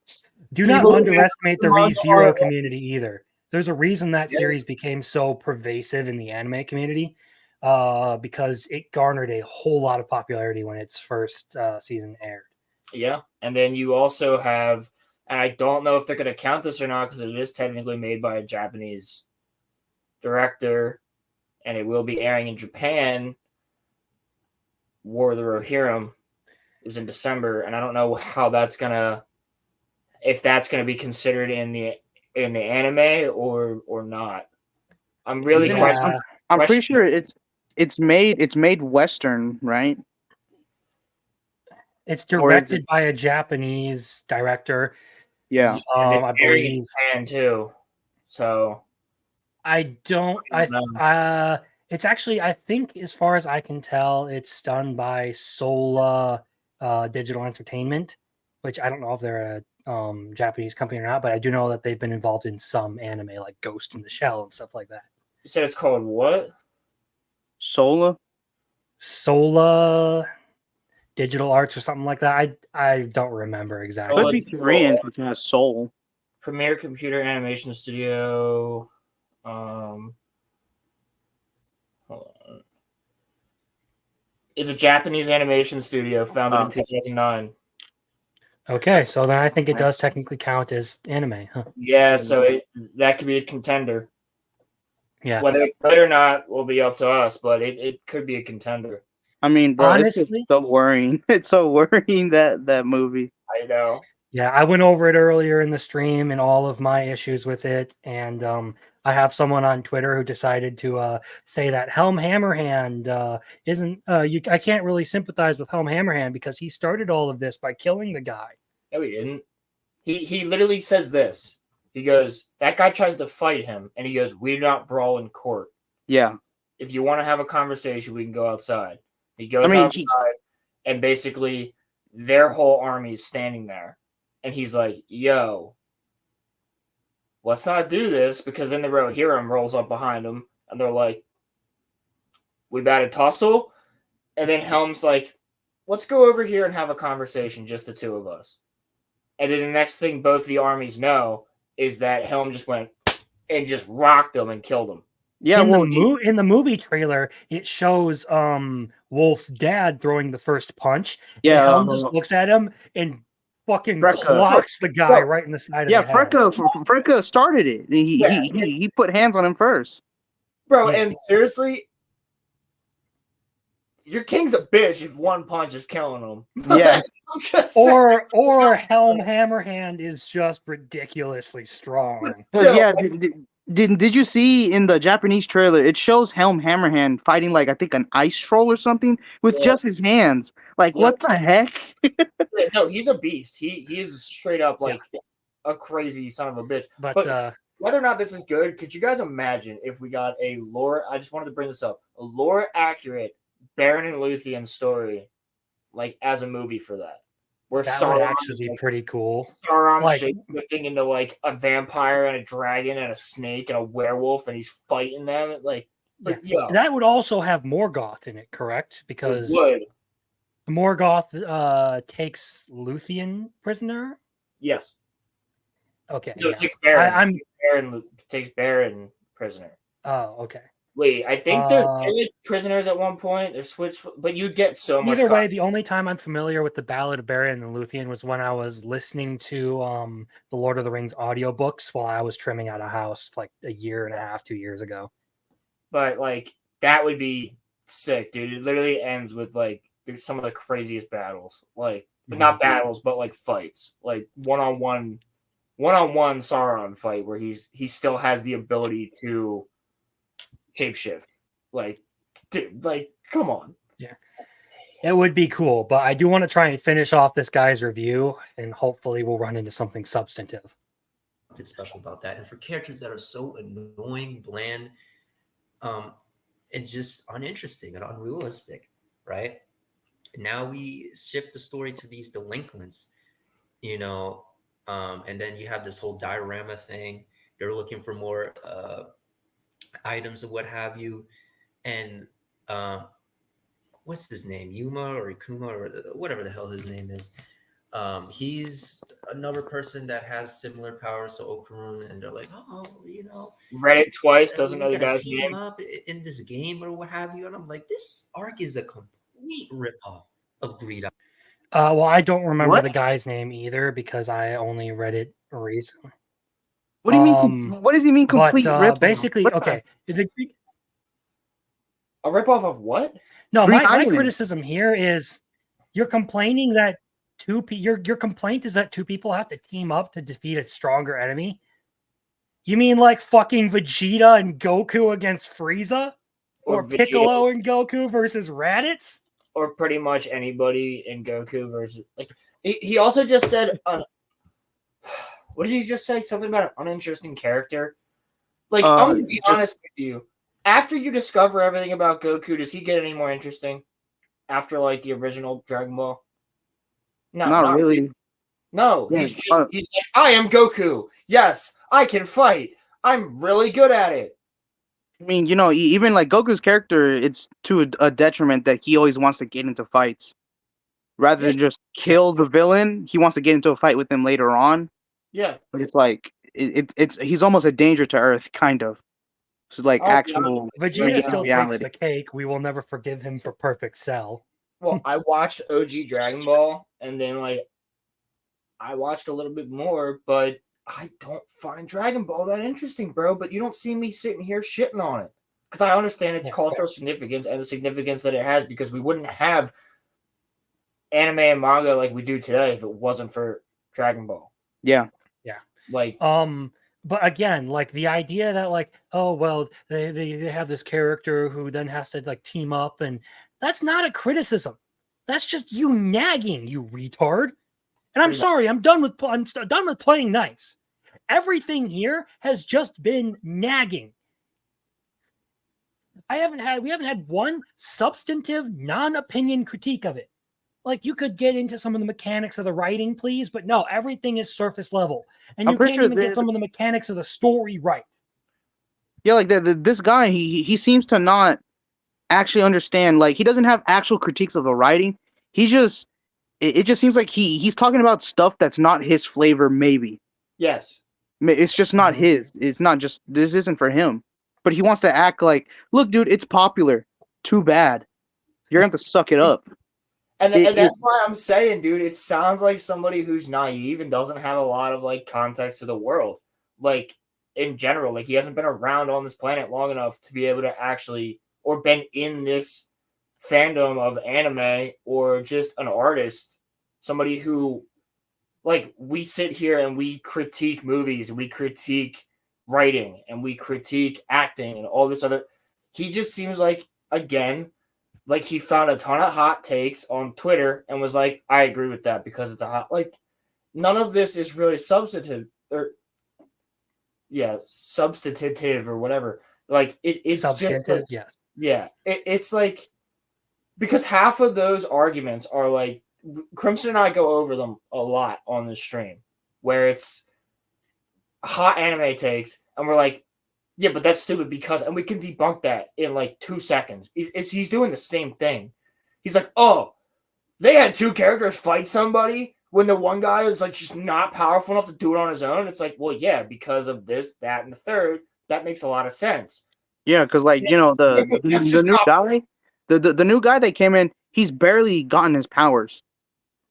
Do not underestimate the ReZero community either. There's a reason that series became so pervasive in the anime community, because it garnered a whole lot of popularity when its first season aired. Yeah, and then you also have, and I don't know if they're going to count this or not because it is technically made by a Japanese director, and it will be airing in Japan. War of the Rohirrim is in December, and I don't know how that's if that's gonna be considered in the anime or not. I'm really questioning. I'm pretty sure it's made Western, right? It's directed by a Japanese director. Yeah, and I believe Japan too. So I don't. It's actually, I think, as far as I can tell, it's done by Sola Digital Entertainment, which I don't know if they're a Japanese company or not, but I do know that they've been involved in some anime like Ghost in the Shell and stuff like that. You said it's called what? Sola Digital Arts or something like that. I don't remember exactly. Could be Korean, but has Soul. Premier Computer Animation Studio. Hold on. It's a Japanese animation studio founded in 2009. Okay, so then I think it does technically count as anime, huh? Yeah, so that could be a contender. Yeah. Whether it's good or not will be up to us, but it could be a contender. I mean, bro, honestly, it's just so worrying. It's so worrying that movie. I know. Yeah, I went over it earlier in the stream and all of my issues with it, and I have someone on Twitter who decided to say that Helm Hammerhand isn't. I can't really sympathize with Helm Hammerhand because he started all of this by killing the guy. No, he didn't. He literally says this. He goes, that guy tries to fight him, and he goes, "We do not brawl in court. Yeah. If you want to have a conversation, we can go outside." He goes outside, and basically their whole army is standing there. And he's like, yo, let's not do this, because then the Rohirrim rolls up behind him, and they're like, we about to tussle? And then Helm's like, let's go over here and have a conversation, just the two of us. And then the next thing both the armies know is that Helm just went and just rocked them and killed them. Yeah, in the movie trailer, it shows Wolf's dad throwing the first punch. Yeah, and Helm just looks at him and fucking clocks the guy right in the side of the head. Freka started it. He put hands on him first. Bro, and seriously, your king's a bitch if one punch is killing him. Yeah. or Helm Hammerhand is just ridiculously strong. Yeah, Did you see in the Japanese trailer? It shows Helm Hammerhand fighting like I think an ice troll or something with Yeah. just his hands. Like Yeah. what the heck? Yeah, no, he's a beast. He is straight up Yeah. like a crazy son of a bitch. But whether or not this is good, could you guys imagine if we got a lore? I just wanted to bring this up. A lore accurate Baron and Luthien story, like as a movie for that, where that would Sauron's actually be pretty cool. Sauron Like- shapeshifting into like a vampire and a dragon and a snake and a werewolf, and he's fighting them. Like, but yeah, That would also have Morgoth in it, correct? Because would. Morgoth takes Luthien prisoner. Yes. Okay. No, yeah. it takes Baron. I'm Takes Baron prisoner. Oh, okay. Wait, I think they're prisoners at one point. They're switched, but you get so much. Either way, the only time I'm familiar with the Ballad of Baron and Luthien was when I was listening to the Lord of the Rings audiobooks while I was trimming out a house like a year and a half, 2 years ago. But like that would be sick, dude. It literally ends with like some of the craziest battles, like but not battles, but like fights, like one-on-one Sauron fight where he still has the ability to shapeshift. Like, dude, like come on. Yeah, it would be cool, but I do want to try and finish off this guy's review, and hopefully we'll run into something substantive. It's special about that, and for characters that are so annoying, bland, and just uninteresting and unrealistic, right? Now we shift the story to these delinquents, you know, and then you have this whole diorama thing. They're looking for more items or what have you, and what's his name, Yuma or Ikuma or whatever the hell his name is. He's another person that has similar powers to Okarun, and they're like, oh, you know, read it twice, doesn't know the guy's team name. up in this game or what have you, and I'm like, this arc is a complete ripoff of Greed. Well, I don't remember What? the guy's name either because I only read it recently. What do you mean? What does he mean? Complete rip? Basically, What the- okay. A ripoff of what? No, Green my Island. criticism here is you're complaining that your complaint is that two people have to team up to defeat a stronger enemy. You mean like fucking Vegeta and Goku against Frieza, or Vegeta- Piccolo and Goku versus Raditz? Or pretty much anybody in Goku versus like he also just said what did he just say? Something about an uninteresting character. Like I'm gonna be honest with you. After you discover everything about Goku, does he get any more interesting after like the original Dragon Ball? No, Not really. No, Yeah, he's like, I am Goku. Yes, I can fight. I'm really good at it. I mean, you know, even like Goku's character, it's to a detriment that he always wants to get into fights. Rather than just kill the villain, he wants to get into a fight with him later on. Yeah. But it's like it's he's almost a danger to Earth, kind of. It's like actual Vegeta still reality. takes the cake. We will never forgive him for Perfect Cell. Well, I watched OG Dragon Ball, and then like I watched a little bit more, but I don't find Dragon Ball that interesting, bro. But you don't see me sitting here shitting on it because I understand its cultural significance and the significance that it has, because we wouldn't have anime and manga like we do today if it wasn't for Dragon Ball. Yeah. Yeah. Like but again, like the idea that like, oh well, they have this character who then has to like team up, and that's not a criticism. That's just you nagging, you retard. And I'm sorry, I'm done with playing nice. Everything here has just been nagging. We haven't had one substantive non-opinion critique of it. Like, you could get into some of the mechanics of the writing, please, but no, everything is surface level. And you can't even get some of the mechanics of the story right. Yeah, like this guy, he seems to not actually understand. Like, he doesn't have actual critiques of the writing. He just, it just seems like he's talking about stuff that's not his flavor, maybe. Yes. It's just not his. It's not just, this isn't for him. But he wants to act like, look, dude, it's popular. Too bad. You're going to have to suck it up. And that's why I'm saying, dude, it sounds like somebody who's naive and doesn't have a lot of like context to the world. Like, in general, like he hasn't been around on this planet long enough to be able to actually, or been in this fandom of anime, or just an artist, somebody who, like, we sit here and we critique movies and we critique writing and we critique acting and all this other. He just seems like, again, like he found a ton of hot takes on Twitter and was like, I agree with that because it's a hot, like, none of this is really substantive or substantive or whatever. Like it's just like, yes. Yeah. It's like, because half of those arguments are like, Crimson and I go over them a lot on the stream, where it's hot anime takes, and we're like, yeah, but that's stupid because, and we can debunk that in like 2 seconds. He's doing the same thing. He's like, oh, they had two characters fight somebody when the one guy is like just not powerful enough to do it on his own. It's like, well, yeah, because of this, that, and the third. That makes a lot of sense. Yeah, because like the new guy, the new guy that came in, he's barely gotten his powers.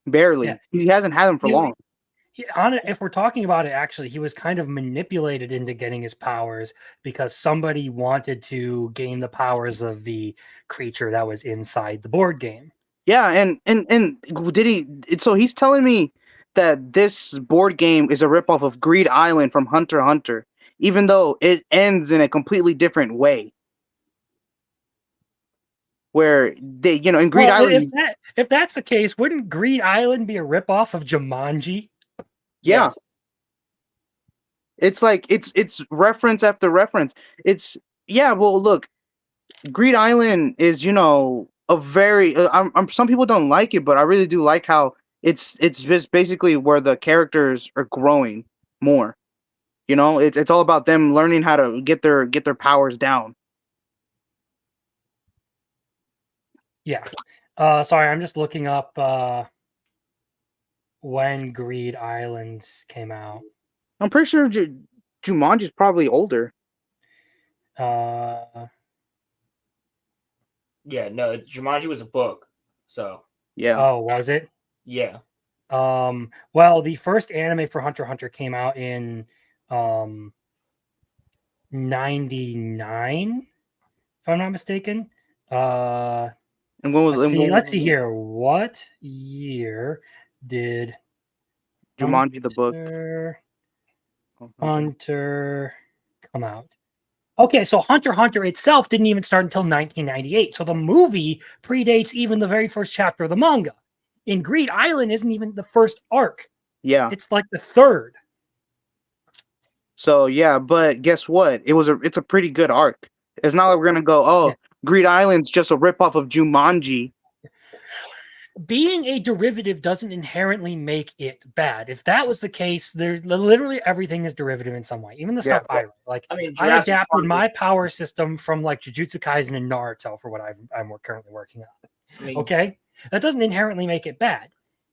Barely. Yeah. He hasn't had them for long. If we're talking about it, actually, he was kind of manipulated into getting his powers because somebody wanted to gain the powers of the creature that was inside the board game. Yeah, and did he? So he's telling me that this board game is a ripoff of Greed Island from Hunter x Hunter, even though it ends in a completely different way. Where they, in Greed Island, if that's the case, wouldn't Greed Island be a ripoff of Jumanji? Yeah. Yes. It's like it's reference after reference. It's well, look, Greed Island is a very some people don't like it, but I really do like how it's just basically where the characters are growing more. It's all about them learning how to get their powers down. Yeah. Sorry, I'm just looking up when Greed Islands came out. I'm pretty sure Jumanji's probably older. Yeah, no, Jumanji was a book. So yeah. Oh, was it? Yeah. Well, the first anime for Hunter x Hunter came out in 99, if I'm not mistaken. And when was let's see here. What year did Jumanji the book Hunter come out? Okay, so Hunter x Hunter itself didn't even start until 1998. So the movie predates even the very first chapter of the manga. In Greed Island isn't even the first arc. Yeah. It's like the third. So yeah, but guess what? It's a pretty good arc. It's not like we're gonna go, Greed Island's just a ripoff of Jumanji. Being a derivative doesn't inherently make it bad. If that was the case, there's literally everything is derivative in some way. Even the stuff I write. Like I adapted my power system from like Jujutsu Kaisen and Naruto for what I'm currently working on. Okay, that doesn't inherently make it bad.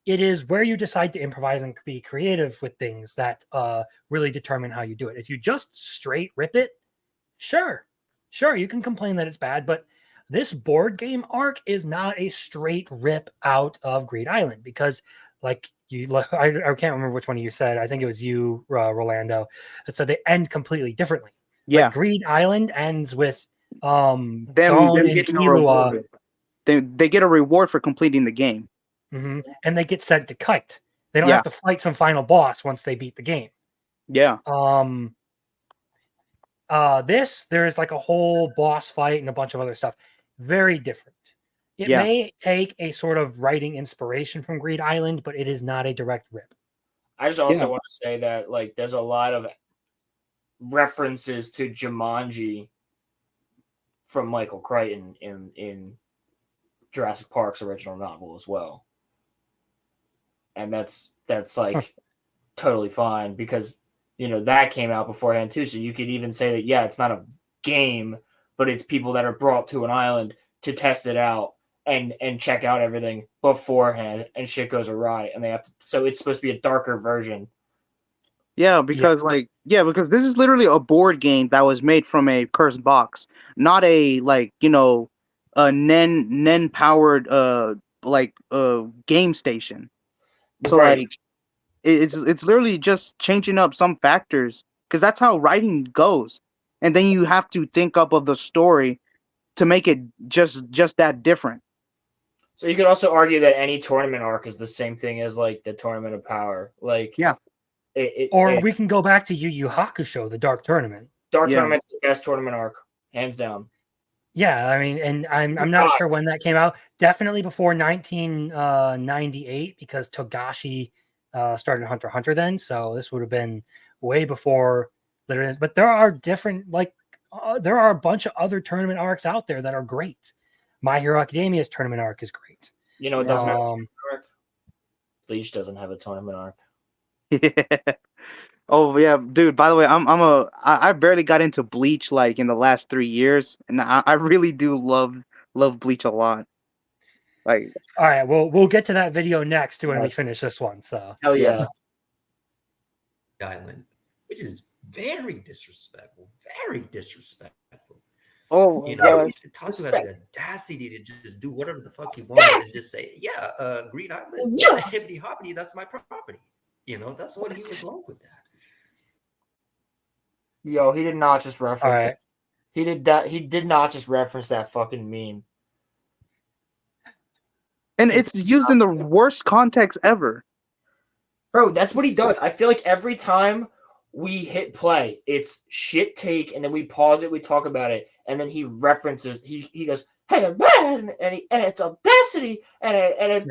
It is where you decide to improvise and be creative with things that really determine how you do it. If you just straight rip it, sure, you can complain that it's bad, but this board game arc is not a straight rip out of Greed Island because, like I can't remember which one of you said. I think it was you, Rolando, that said they end completely differently. Yeah, like Greed Island ends with them getting a reward. They get a reward for completing the game, and they get sent to Kite. They don't have to fight some final boss once they beat the game. Yeah. There's like a whole boss fight and a bunch of other stuff. Very different. It may take a sort of writing inspiration from Greed Island, but it is not a direct rip. I just also want to say that like there's a lot of references to Jumanji from Michael Crichton in Jurassic Park's original novel as well. And that's like totally fine because that came out beforehand too. So you could even say that, it's not a game, but it's people that are brought to an island to test it out and check out everything beforehand, and shit goes awry and they have to. So it's supposed to be a darker version. Yeah, because because this is literally a board game that was made from a cursed box, not a a Nen powered game station. So right. It's literally just changing up some factors because that's how writing goes, and then you have to think up of the story to make it just that different. So you could also argue that any tournament arc is the same thing as like the Tournament of Power. Like We can go back to Yu Yu Hakusho, the Dark Tournament. Dark Tournament's the best tournament arc, hands down. Yeah, I mean, and I'm not sure when that came out. Definitely before 1998, because Togashi started Hunter x Hunter then. So this would have been way before. But there are different, there are a bunch of other tournament arcs out there that are great. My Hero Academia's tournament arc is great. You know, it doesn't have a tournament arc. Bleach doesn't have a tournament arc. Yeah. Oh yeah, dude. By the way, I barely got into Bleach like in the last 3 years, and I really do love Bleach a lot. Like, all right, we'll get to that video next when we finish this one. So hell yeah. Island, which is very disrespectful. Very disrespectful. Oh, you know, it talks about the audacity to just do whatever the fuck he wants and just say, yeah, Green Island, hippity hoppity, that's my property. You know, that's what he was wrong with that. Yo, he did not just reference it. He did not just reference that fucking meme. And it's used in the worst context ever. Bro, that's what he does. I feel like every time we hit play, it's shit take, and then we pause it, we talk about it, and then he references, he goes, hey man, and it's audacity, and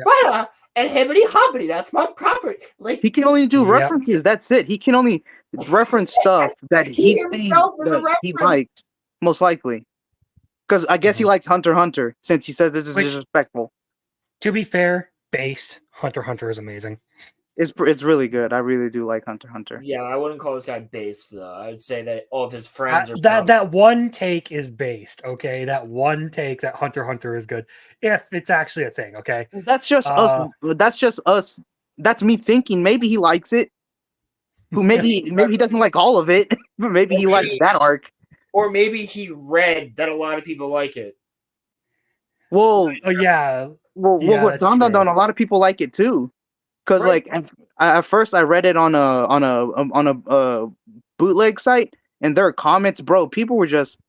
hibbity hoppity, that's my property. Like, he can only do references. That's it. He can only reference stuff that he likes, most likely. Because I guess he likes Hunter x Hunter, since he says this is disrespectful. To be fair, based Hunter x Hunter is amazing. It's really good. I really do like Hunter x Hunter. Yeah, I wouldn't call this guy based though. I would say that all of his friends are that one take is based. Okay, that one take that Hunter x Hunter is good, if it's actually a thing. Okay, that's just us. That's just us. That's me thinking maybe he likes it. Maybe he doesn't like all of it, but maybe he likes that arc. Or maybe he read that a lot of people like it. Well, yeah. Well, Dandadan, a lot of people like it too. Because like at first I read it on a bootleg site, and their comments, bro, people were just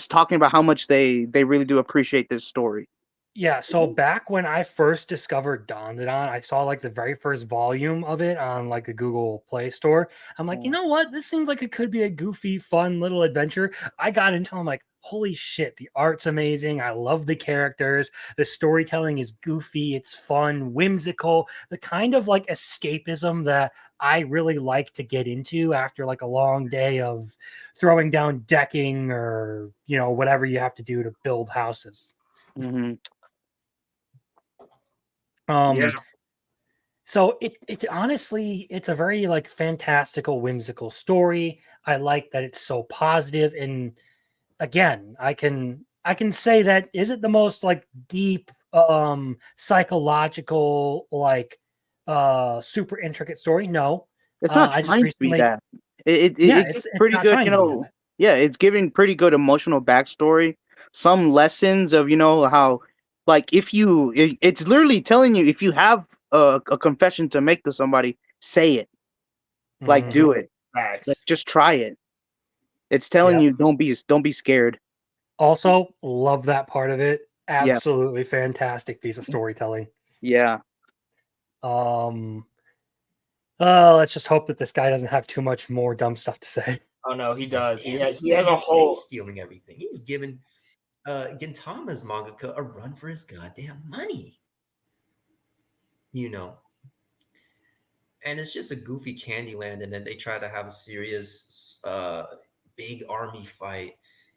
talking about how much they really do appreciate this story. Yeah, so back when I first discovered Dandadan, I saw like the very first volume of it on like the Google Play Store. I'm like, you know what? This seems like it could be a goofy, fun little adventure. I got into it, I'm like, holy shit, the art's amazing. I love the characters. The storytelling is goofy. It's fun, whimsical, the kind of like escapism that I really like to get into after like a long day of throwing down decking or, you know, whatever you have to do to build houses. Mm-hmm. So it honestly, it's a very like fantastical, whimsical story. I like that it's so positive, and again, I can say that is it the most like deep psychological like super intricate story? No, it's not I trying to be that. It's pretty good, you know. Yeah, it's giving pretty good emotional backstory, some lessons of, you know, how like it's literally telling you if you have a confession to make to somebody, say it. Like, do it. Like, just try it. It's telling you don't be scared. Also, love that part of it. Absolutely fantastic piece of storytelling. Yeah. Let's just hope that this guy doesn't have too much more dumb stuff to say. Oh no, he does. He has a whole stealing everything. He's given Gintama's mangaka a run for his goddamn money. You know. And it's just a goofy Candyland, and then they try to have a serious big army fight,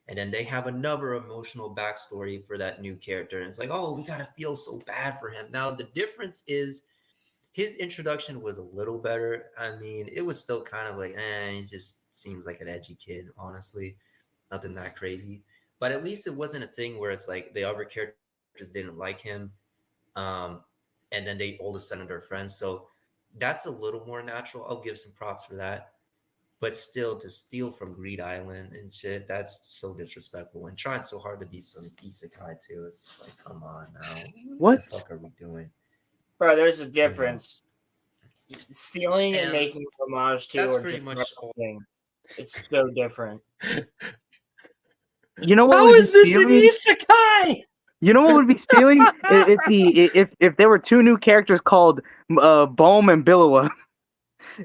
and then they have another emotional backstory for that new character, and it's like, oh, we gotta feel so bad for him. Now the difference is his introduction was a little better. I mean, it was still kind of like, he just seems like an edgy kid, honestly. Nothing that crazy. But at least it wasn't a thing where it's like the other characters didn't like him, and then they all of a sudden they're friends. So that's a little more natural. I'll give some props for that. But still, to steal from Greed Island and shit, that's so disrespectful. And trying so hard to be some isekai too. It's just like, come on now. What the fuck are we doing? Bro, there's a difference. Stealing and making homage to are just thing. It's so different. You know what? How is this an isekai? You know what would be stealing if there were two new characters called Bohm and Billua.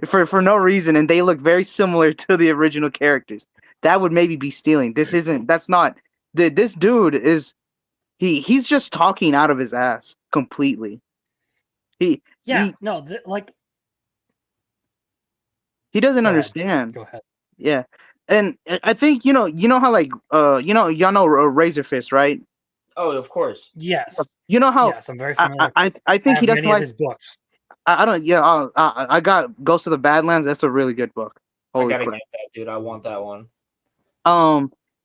for no reason, and they look very similar to the original characters. That would maybe be stealing. This isn't. That's not. This dude is. He's just talking out of his ass completely. He like he doesn't Go ahead. understand. Go ahead. Yeah, and I think you know how like y'all know Razor Fist, right? Oh, of course. Yes. You know how Yes, I'm very familiar. I think have he doesn't many of like his books. I don't I got Ghost of the Badlands. That's a really good book. I Holy gotta crap. get that, dude. I want that one.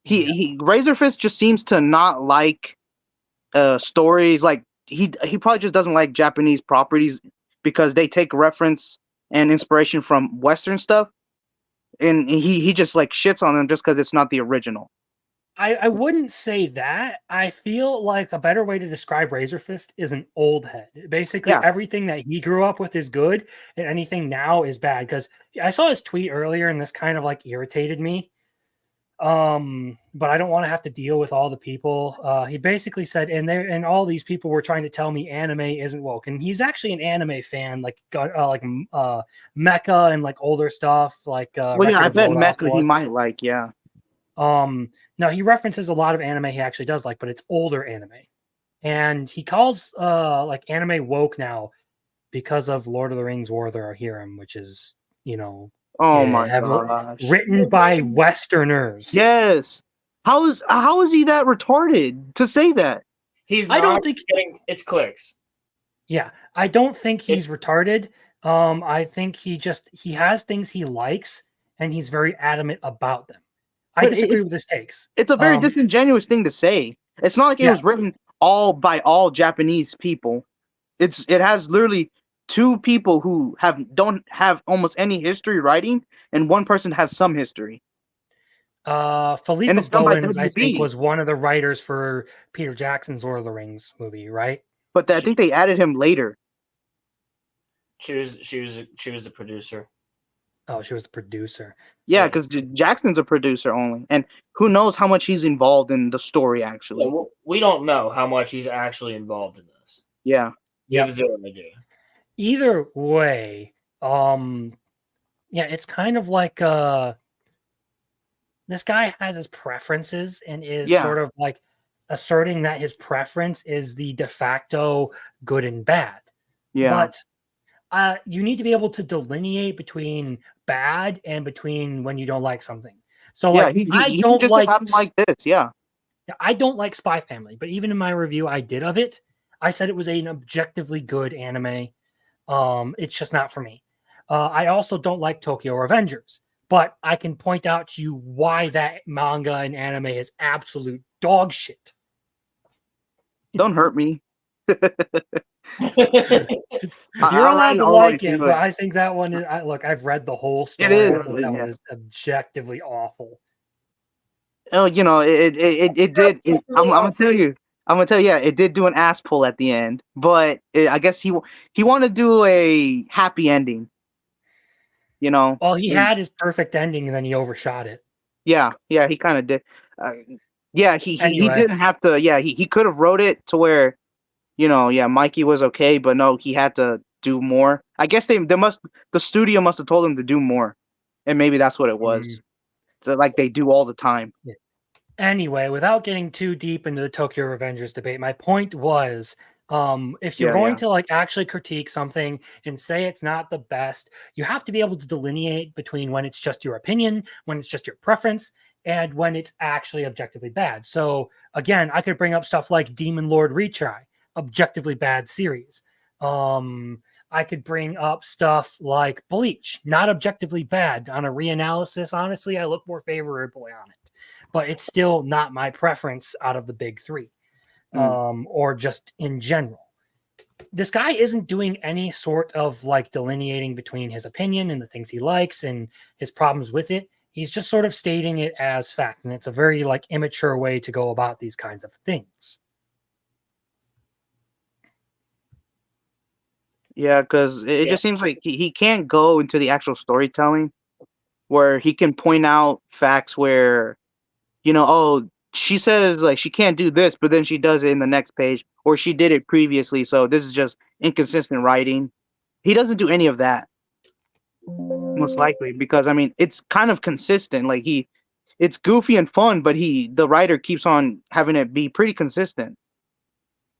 He Razor Fist just seems to not like stories like he probably just doesn't like Japanese properties because they take reference and inspiration from Western stuff, and he just like shits on them just because it's not the original. I wouldn't say that. I feel like a better way to describe Razor Fist is an old head. Basically, everything that he grew up with is good, and anything now is bad. Because I saw his tweet earlier, and this kind of like irritated me. But I don't want to have to deal with all the people. He basically said, and all these people were trying to tell me anime isn't woke, and he's actually an anime fan, like mecha and like older stuff, like. Well, yeah, I bet mecha he might like, yeah. No, he references a lot of anime he actually does like, but it's older anime, and he calls like anime woke now because of Lord of the Rings War of the Rohirrim, which is oh my gosh, written by Westerners. Yes, how is he that retarded to say that? I don't think it's clicks. Yeah, I don't think he's retarded. I think he has things he likes, and he's very adamant about them. I disagree with his takes. It's a very disingenuous thing to say. It's not like it was written by all Japanese people. It has literally two people who don't have almost any history writing, and one person has some history. Philippa Bowens, I think, was one of the writers for Peter Jackson's Lord of the Rings movie, right? But I think they added him later. She was the producer. Oh, she was the producer. Yeah, because Jackson's a producer only, and who knows how much he's involved in the story. Actually, we don't know how much he's actually involved in this. Yeah, yeah. Zero idea. Either way, it's kind of like this guy has his preferences and is sort of like asserting that his preference is the de facto good and bad. Yeah, but you need to be able to delineate between bad and between when you don't like something. So like I don't like this. Yeah, I don't like Spy Family, but even in my review I did of it, I said it was an objectively good anime. It's just not for me. I also don't like Tokyo Revengers, but I can point out to you why that manga and anime is absolute dog shit. Don't hurt me. You're allowed to like it, but I think that one is. Look, I've read the whole story. It is. That one is objectively awful. Oh, it did. I'm gonna tell you. Yeah, it did do an ass pull at the end, but I guess he wanted to do a happy ending. Well, he had his perfect ending, and then he overshot it. Yeah, he kind of did. He didn't have to. Yeah, he could have wrote it to where, Mikey was okay, but no, he had to do more. I guess the studio must have told him to do more, and maybe that's what it was. Like they do all the time. Yeah. Anyway, without getting too deep into the Tokyo Revengers debate, my point was, if you're going to like actually critique something and say it's not the best, you have to be able to delineate between when it's just your opinion, when it's just your preference, and when it's actually objectively bad. So again, I could bring up stuff like Demon Lord Retry, objectively bad series. I could bring up stuff like Bleach, not objectively bad. On a reanalysis, honestly, I look more favorably on it, but it's still not my preference out of the big three, or just in general. This guy isn't doing any sort of like delineating between his opinion and the things he likes and his problems with it. He's just sort of stating it as fact, and it's a very like immature way to go about these kinds of things. Yeah, because it just seems like he can't go into the actual storytelling where he can point out facts where, she says like she can't do this, but then she does it in the next page, or she did it previously, so this is just inconsistent writing. He doesn't do any of that. most likely, because I mean it's kind of consistent. Like it's goofy and fun, but the writer keeps on having it be pretty consistent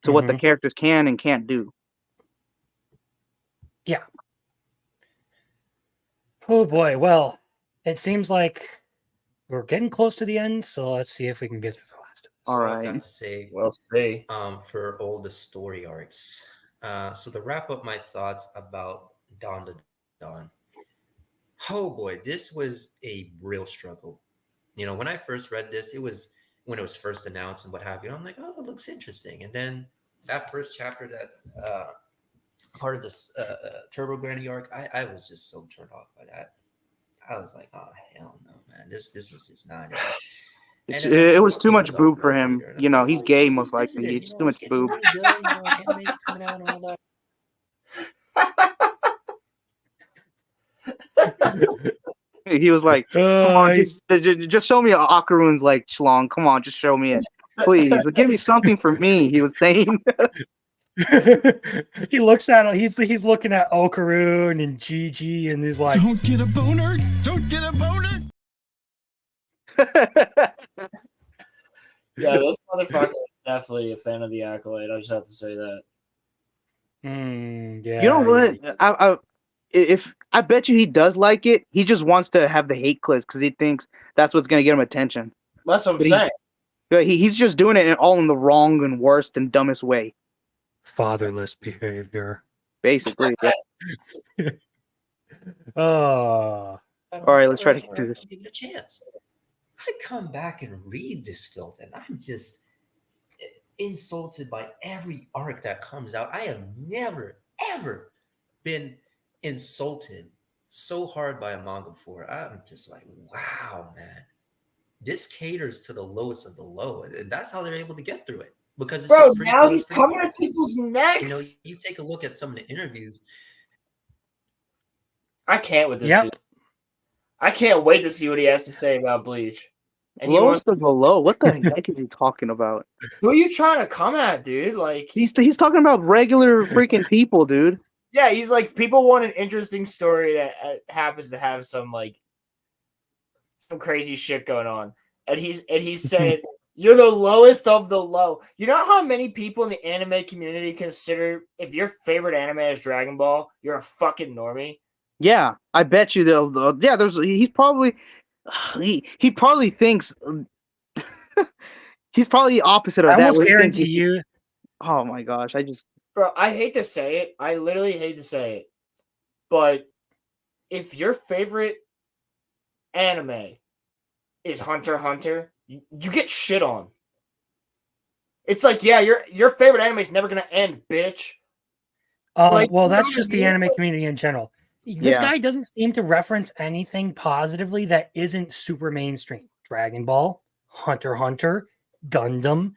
to what the characters can and can't do. Yeah. Oh boy. Well, it seems like we're getting close to the end, so let's see if we can get to the last of this. All I've got right. to say, Well, see. For all the story arcs. So to wrap up my thoughts about Dandadan. Oh boy, this was a real struggle. You know, when I first read this, it was when it was first announced and what have you. I'm like, oh, it looks interesting. And then that first chapter, that part of this Turbo Granny arc, I was just so turned off by that. I was like, oh hell no, man, this is just not it. It was too much boob for him. You know, he's gay most likely. It's too much boob. Anime's coming out and all that. He was like, "Come on, just show me Akaru's like schlong. Come on, just show me it, please. Give me something for me." He was saying. He looks at he's looking at Okaru and Gigi, and he's like, "Don't get a boner! Don't get a boner!" Yeah, this motherfucker is definitely a fan of the Accolade. I just have to say that. Yeah. You know what? I bet you he does like it. He just wants to have the hate clips because he thinks that's what's gonna get him attention. That's what I'm saying. He's just doing it all in the wrong and worst and dumbest way. Fatherless behavior. Basically, yeah. Oh. All right, let's try to get to this. Give it a chance. I come back and read this filth, and I'm just insulted by every arc that comes out. I have never, ever been insulted so hard by a manga before. I'm just like, wow, man. This caters to the lowest of the low, and that's how they're able to get through it. Because it's just now he's coming at people's necks. You know, you take a look at some of the interviews. I can't with this dude. I can't wait to see what he has to say about Bleach. And Lowest of the low. What the heck is he talking about? Who are you trying to come at, dude? Like he's talking about regular freaking people, dude. Yeah, he's like, people want an interesting story that happens to have some crazy shit going on, and he's saying you're the lowest of the low. You know how many people in the anime community consider if your favorite anime is Dragon Ball, you're a fucking normie? Yeah, I bet you they'll. Yeah, he's probably he probably thinks he's probably the opposite of that. I almost guarantee you. Oh my gosh, Bro, I hate to say it. I literally hate to say it. But if your favorite anime is Hunter x Hunter, you get shit on. It's like, yeah, your favorite anime is never going to end, bitch. Well, that's just the anime community in general. This guy doesn't seem to reference anything positively that isn't super mainstream. Dragon Ball, Hunter x Hunter, Gundam.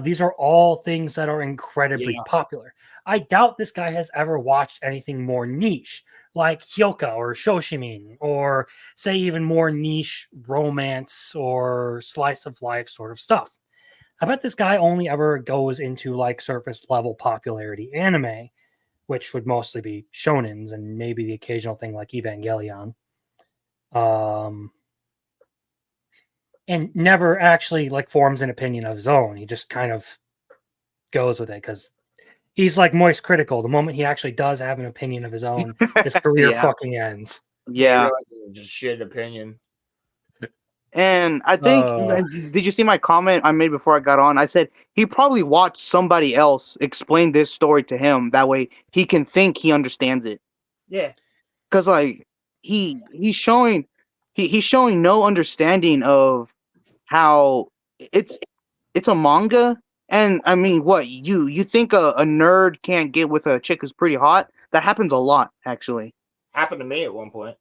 These are all things that are incredibly popular. I doubt this guy has ever watched anything more niche, like Hyoka or Shoshimin, or say even more niche romance or slice of life sort of stuff. I bet this guy only ever goes into like surface level popularity anime, which would mostly be shonens and maybe the occasional thing like Evangelion. And never actually like forms an opinion of his own. He just kind of goes with it because he's like moist critical. The moment he actually does have an opinion of his own, his career fucking ends. Yeah. Just shit opinion. And I think, did you see my comment I made before I got on? I said he probably watched somebody else explain this story to him. That way he can think he understands it. Yeah. Because like he's showing no understanding of how it's a manga. And I mean, what you think a nerd can't get with a chick who's pretty hot? That happens a lot, actually. Happened to me at one point.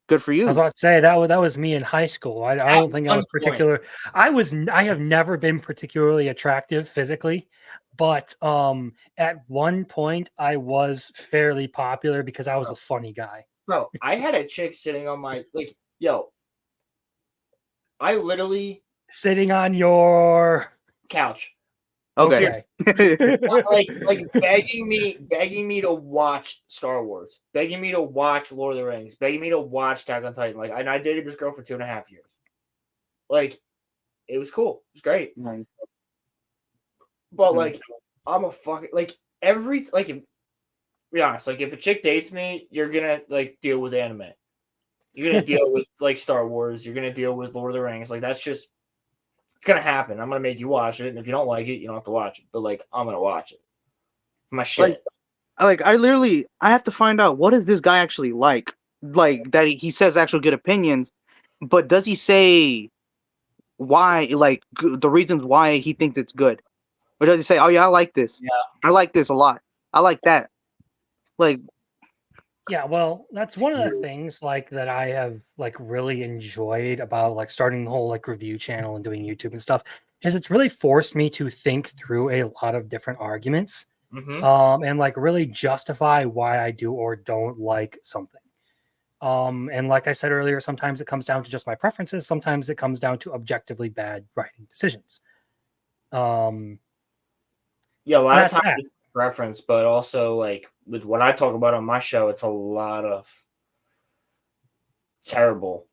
Good for you. I was about to say that was me in high school. I don't think I was particular. I have never been particularly attractive physically, but at one point I was fairly popular because I was a funny guy. Bro, I had a chick sitting on my I literally sitting on your couch. Okay. like begging me to watch Star Wars, begging me to watch Lord of the Rings, begging me to watch Attack on Titan. Like, and I dated this girl for 2.5 years. Like, it was cool. It was great. Nice. But like, I'm a fucking like every like. Be honest, like if a chick dates me, you're gonna like deal with anime. You're gonna deal with like Star Wars. You're gonna deal with Lord of the Rings. Like that's just it's gonna happen. I'm gonna make you watch it, and if you don't like it, you don't have to watch it. But like I'm gonna watch it. My shit. Like I have to find out what is this guy actually like that he says actual good opinions, but does he say why the reasons why he thinks it's good, or does he say, oh yeah, I like this, I like this a lot, I like that, like. Yeah, well, that's one of the things like that I have like really enjoyed about like starting the whole like review channel and doing YouTube and stuff is it's really forced me to think through a lot of different arguments and like really justify why I do or don't like something. And like I said earlier, sometimes it comes down to just my preferences, sometimes it comes down to objectively bad writing decisions. Yeah, a lot of times it's preference, but also like with what I talk about on my show, it's a lot of terrible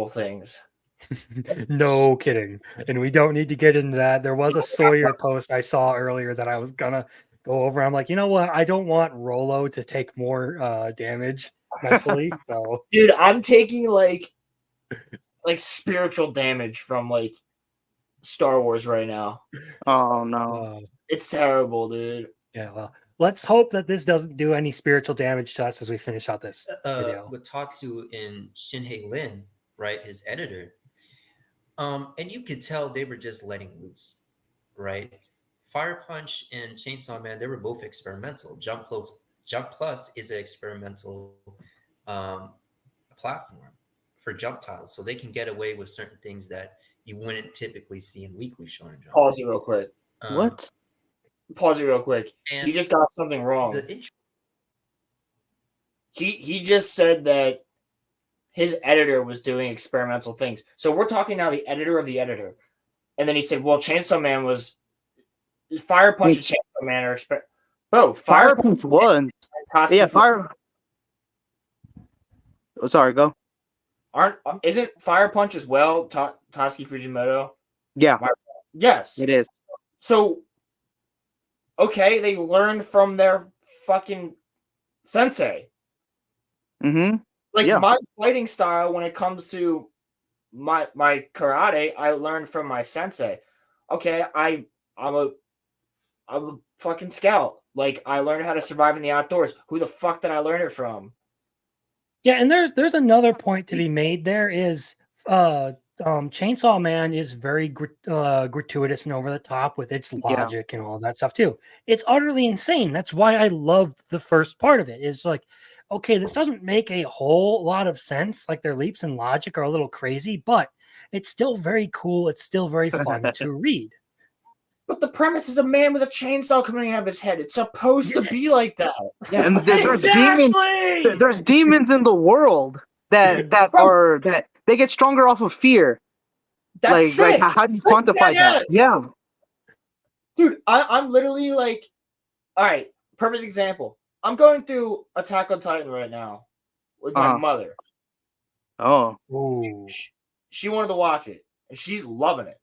things. No kidding. And we don't need to get into that. There was a Sawyer post I saw earlier that I was gonna go over. I'm like, you know what? I don't want Rolo to take more damage mentally. So dude, I'm taking like spiritual damage from like Star Wars right now. Oh no. It's terrible, dude. Yeah, well, let's hope that this doesn't do any spiritual damage to us as we finish out this video. With Tatsu and Shinhei Lin, right, his editor, and you could tell they were just letting loose, right? Fire Punch and Chainsaw Man, they were both experimental. Jump Plus is an experimental platform for jump titles, so they can get away with certain things that you wouldn't typically see in weekly Shonen Jump. Pause it real quick. What? Pause it real quick. He just got something wrong. He just said that his editor was doing experimental things. So we're talking now the editor of the editor. And then he said, well, Chainsaw Man was Fire Punch and Chainsaw Man are Fire Punch was. Yeah, Fire. Oh, sorry, go. Isn't Fire Punch as well Tatsuki Fujimoto? Yeah. Yes. It is. So okay, they learned from their fucking sensei. Mm-hmm. Like my fighting style when it comes to my karate, I learned from my sensei. Okay, I'm a fucking scout. Like I learned how to survive in the outdoors. Who the fuck did I learn it from? Yeah, and there's another point to be made. There is Chainsaw Man is very gratuitous and over the top with its logic and all that stuff too. It's utterly insane. That's why I loved the first part of it. It's like, okay, this doesn't make a whole lot of sense. Like their leaps in logic are a little crazy, but it's still very cool. It's still very fun to read. But the premise is a man with a chainsaw coming out of his head. It's supposed to be like that. Yeah, and there's demons in the world that they get stronger off of fear. That's sick. Like how do you quantify that? Yeah. Dude, I'm literally like, all right, perfect example. I'm going through Attack on Titan right now with my mother. Oh. Ooh. She wanted to watch it, and she's loving it.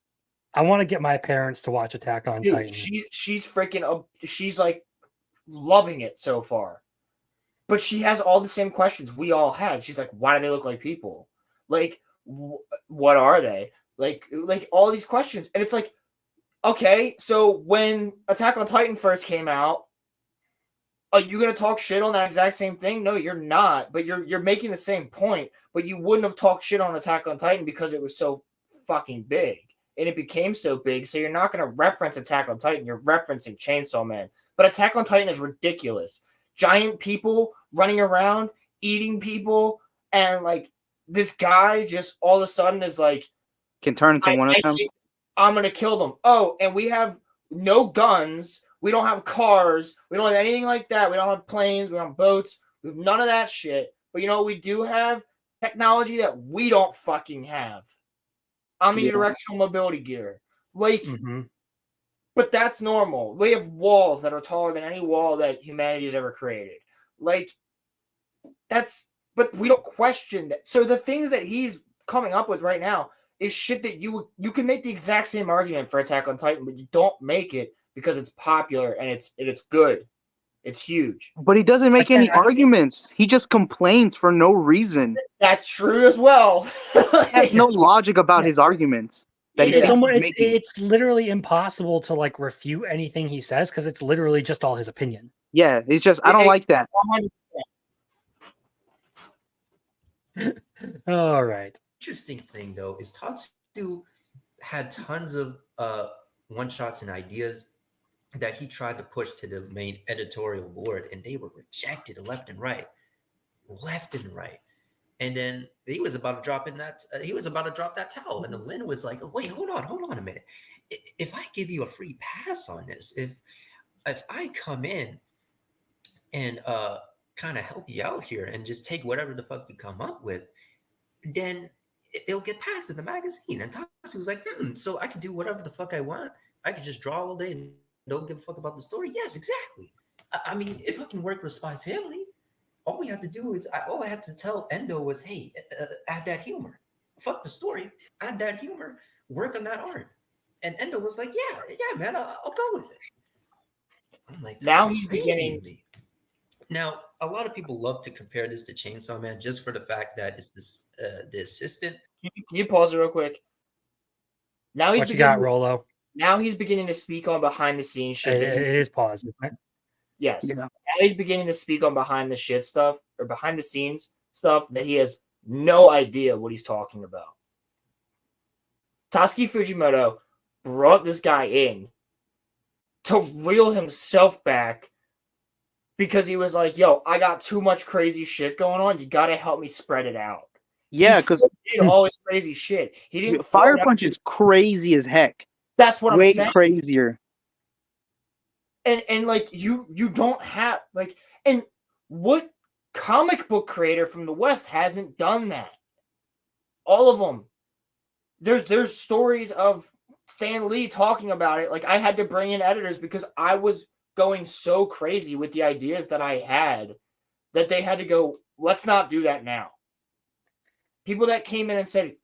I want to get my parents to watch Attack on Titan. She's freaking she's like loving it so far. But she has all the same questions we all had. She's like, why do they look like people? Like, what are they? Like all these questions. And it's like, okay, so when Attack on Titan first came out, are you going to talk shit on that exact same thing? No, you're not. But you're making the same point. But you wouldn't have talked shit on Attack on Titan because it was so fucking big. And it became so big, so you're not going to reference Attack on Titan. You're referencing Chainsaw Man. But Attack on Titan is ridiculous. Giant people running around, eating people, and like this guy just all of a sudden is like can turn into one of them. I'm gonna kill them. Oh, and we have no guns. We don't have cars. We don't have anything like that. We don't have planes. We don't have boats. We have none of that shit. But you know what we do have? Technology that we don't fucking have. Omnidirectional mobility gear. Like But that's normal. We have walls that are taller than any wall that humanity has ever created. Like, but we don't question that. So the things that he's coming up with right now is shit that you can make the exact same argument for Attack on Titan, but you don't make it because it's popular and it's good. It's huge. But he doesn't make any arguments. He just complains for no reason. That's true as well. Has no logic about his arguments. It's literally impossible to like refute anything he says because it's literally just all his opinion. Yeah, it's just I don't like that. All right. Interesting thing though is Tatsu had tons of one-shots and ideas that he tried to push to the main editorial board, and they were rejected left and right. And then he was about to drop that towel, and then Lin was like, oh, "Wait, hold on a minute. If I give you a free pass on this, if I come in and kind of help you out here and just take whatever the fuck you come up with, then it'll get passed in the magazine." And Tatsu was like, so I can do whatever the fuck I want. I could just draw all day and don't give a fuck about the story. Yes, exactly. I mean, if I can work with Spy Family, all we had to do is all I had to tell Endo was, hey, add that humor. Fuck the story. Add that humor. Work on that art. And Endo was like, yeah, man, I'll go with it. I'm like, now he's beginning. Now, a lot of people love to compare this to Chainsaw Man just for the fact that it's this the assistant. Can you pause it real quick? Now he's what you got, Rolo? Now he's beginning to speak on behind the scenes shit. It is paused, isn't it? Yes. Yeah. Now he's beginning to speak on behind the scenes stuff that he has no idea what he's talking about. Tatsuki Fujimoto brought this guy in to reel himself back because he was like, yo, I got too much crazy shit going on. You got to help me spread it out. Yeah, because he did all his crazy shit. He didn't. Fire Punch is crazy as heck. That's what I'm saying. Way crazier. And like you don't have like, and what comic book creator from the West hasn't done that? All of them. There's stories of Stan Lee talking about it. Like I had to bring in editors because I was going so crazy with the ideas that I had that they had to go, let's not do that now. People that came in and said,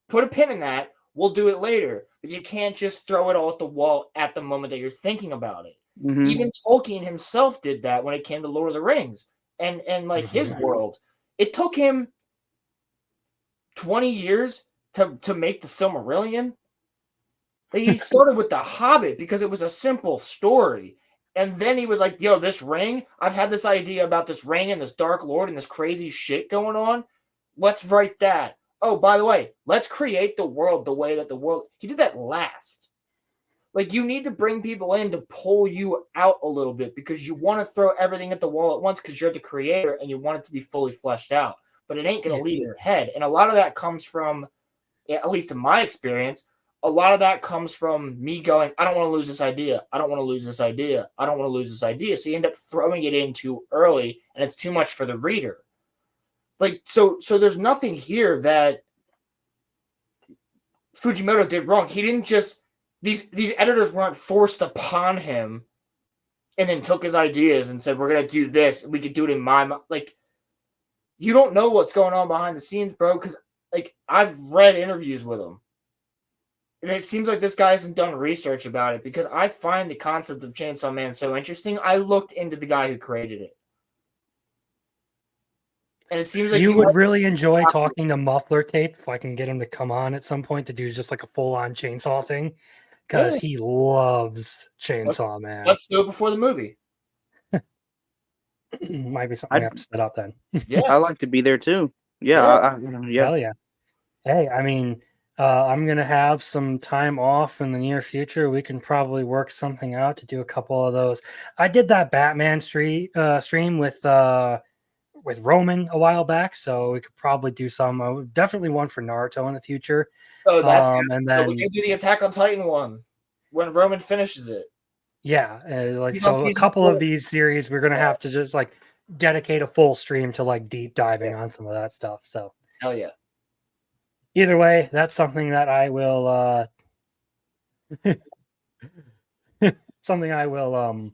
put a pin in that, we'll do it later. But you can't just throw it all at the wall at the moment that you're thinking about it. Mm-hmm. Even Tolkien himself did that when it came to Lord of the Rings and like his world. It took him 20 years to make the Silmarillion. He started with The Hobbit because it was a simple story. And then he was like, yo, this ring, I've had this idea about this ring and this Dark Lord and this crazy shit going on. Let's write that. Oh, by the way, let's create the world the way that the world... He did that last. Like, you need to bring people in to pull you out a little bit because you want to throw everything at the wall at once because you're the creator and you want it to be fully fleshed out. But it ain't going to leave your head. And a lot of that comes from, at least in my experience, a lot of that comes from me going, I don't want to lose this idea. I don't want to lose this idea. I don't want to lose this idea. So you end up throwing it in too early and it's too much for the reader. Like, so there's nothing here that Fujimoto did wrong. He didn't just, these editors weren't forced upon him and then took his ideas and said, we're going to do this. We could do it in my mind. Like, you don't know what's going on behind the scenes, bro. Because, like, I've read interviews with him. And it seems like this guy hasn't done research about it because I find the concept of Chainsaw Man so interesting. I looked into the guy who created it. And it seems like you would really enjoy talking to Muffler Tape if I can get him to come on at some point to do just like a full-on chainsaw thing. Because he loves Chainsaw Man. Let's do it before the movie. Might be something we have to set up then. Yeah, I like to be there too. Yeah, yeah. Hell yeah. Hey, I mean, I'm gonna have some time off in the near future. We can probably work something out to do a couple of those. I did that Batman stream with Roman a while back, so we could probably do some. Definitely one for Naruto in the future. Oh, that's and then we can do the Attack on Titan one when Roman finishes it. Yeah, so a couple of these series we're gonna have to just like dedicate a full stream to like deep diving on some of that stuff. So hell yeah. Either way, that's something that I will something I will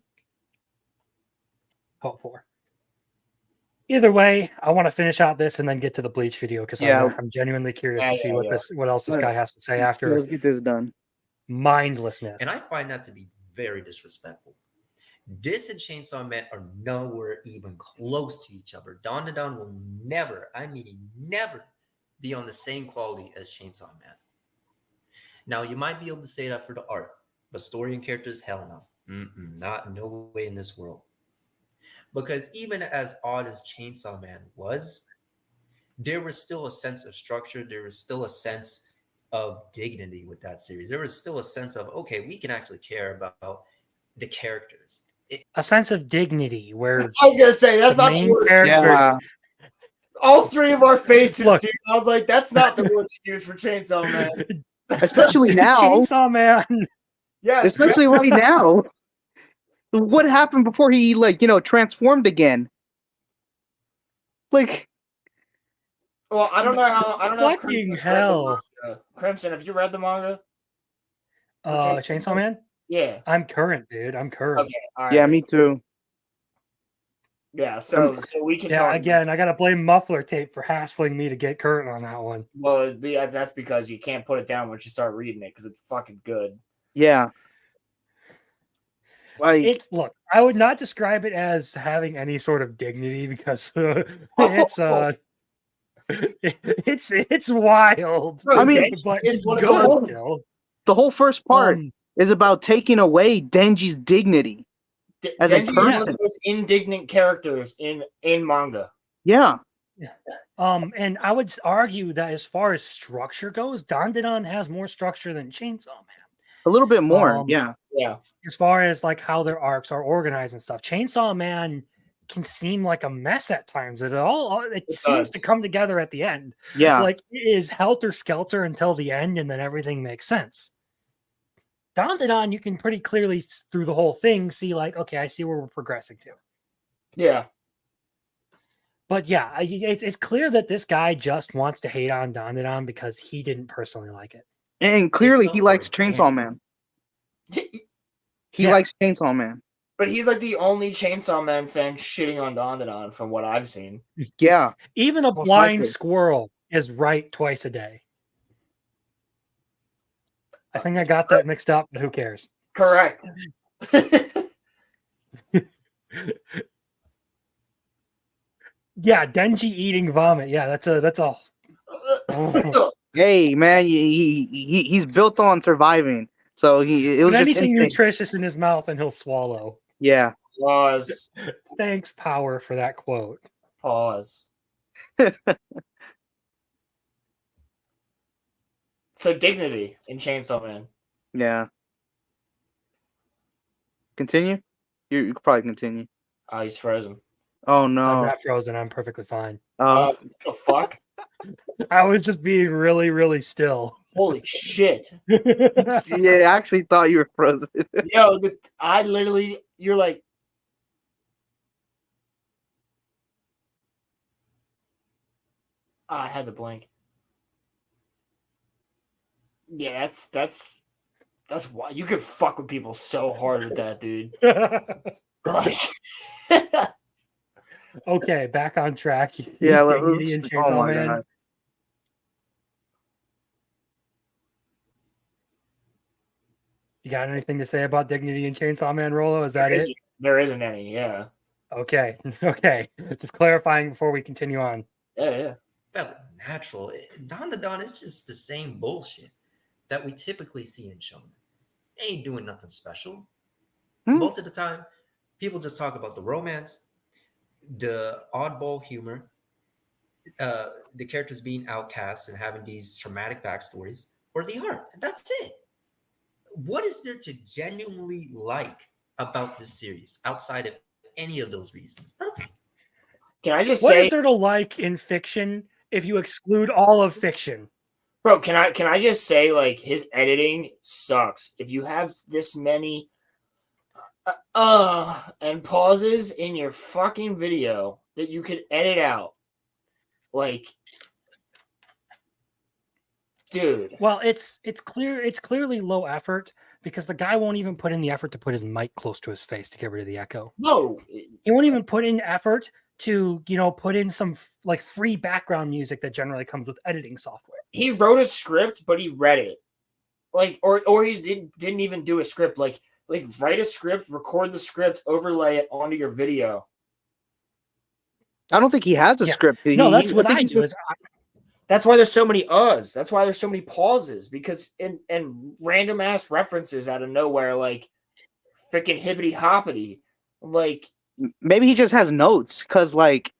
hope for. Either way, I want to finish out this and then get to the Bleach video because I'm genuinely curious to see what else this guy has to say after. Let's get this done. Mindlessness. And I find that to be very disrespectful. This and Chainsaw Man are nowhere even close to each other. Dandadan will never, I mean never, be on the same quality as Chainsaw Man. Now, you might be able to say that for the art, but story and characters, hell no. No way in this world. Because even as odd as Chainsaw Man was, there was still a sense of structure. There was still a sense of dignity with that series. There was still a sense of, okay, we can actually care about the characters. A sense of dignity where I was gonna say that's not the word. character. All three of our faces, Look. dude. I was like, that's not the word to use for Chainsaw Man. Especially now. Chainsaw Man. Yes. Especially right now. What happened before he transformed again? Like, well, I don't know how. I don't know. Fucking hell. Crimson, have you read the manga? Chainsaw Man? Yeah. I'm current, dude. I'm current. Okay. All right. yeah, me too. Yeah. So we can. Yeah, talk again, I gotta blame muffler tape for hassling me to get current on that one. Well, that's because you can't put it down once you start reading it because it's fucking good. Yeah. Like, Look, I would not describe it as having any sort of dignity because it's wild. I mean, but it's one of good those- still. the whole first part is about taking away Denji's dignity as a Denji is one of person. those indignant characters in manga. Yeah. And I would argue that as far as structure goes, Dandadan has more structure than Chainsaw Man. A little bit more. Yeah. Yeah. As far as like how their arcs are organized and stuff, Chainsaw Man can seem like a mess at times. It seems to come together at the end. Yeah. Like it is helter skelter until the end, and then everything makes sense. Dandadan, you can pretty clearly through the whole thing see like, okay, I see where we're progressing to. Yeah. But yeah, it's clear that this guy just wants to hate on Dandadan because he didn't personally like it. And clearly he likes Chainsaw Man. He likes Chainsaw Man. But he's like the only Chainsaw Man fan shitting on Dandadan from what I've seen. Yeah. Even a blind squirrel is right twice a day. I think I got that mixed up, but who cares? Correct. Yeah, Denji eating vomit. Yeah, that's a. Hey man, he's built on surviving. So it was Put just anything instinct. nutritious in his mouth and he'll swallow. Yeah. Pause. Thanks, Power, for that quote. Pause. So dignity in Chainsaw Man. Yeah. Continue? You could probably continue. Oh, he's frozen. Oh no. I'm not frozen. I'm perfectly fine. What the fuck? I was just being really, really still. Holy shit. Yeah, I actually thought you were frozen. Yo, I literally, you're like, I had to blink. Yeah, that's why you could fuck with people so hard with that, dude. Like, okay, back on track. Yeah, Dignity and Chainsaw Man. God. You got anything to say about Dignity and Chainsaw Man, Rolo? Is that it? There isn't any, yeah. Okay, okay. Just clarifying before we continue on. Yeah. Felt natural. Dandadan is just the same bullshit that we typically see in shonen. They ain't doing nothing special. Most of the time, people just talk about the romance, the oddball humor, the characters being outcasts and having these traumatic backstories, or the art. And that's it. What is there to genuinely like about this series outside of any of those reasons? Nothing. Can I just What say, is there to like in fiction if you exclude all of fiction? bro? Can I just say, like, his editing sucks. If you have this many and pauses in your fucking video that you could edit out, like, dude. Well, it's clearly low effort because the guy won't even put in the effort to put his mic close to his face to get rid of the echo. No, he won't even put in effort to, put in some like free background music that generally comes with editing software. He wrote a script, but he read it. Like, or he didn't even do a script. Like write a script, record the script, overlay it onto your video. I don't think he has a script. No, that's what I do. That's why there's so many uhs. That's why there's so many pauses, because and random ass references out of nowhere, like freaking hippity hoppity. Like maybe he just has notes, because like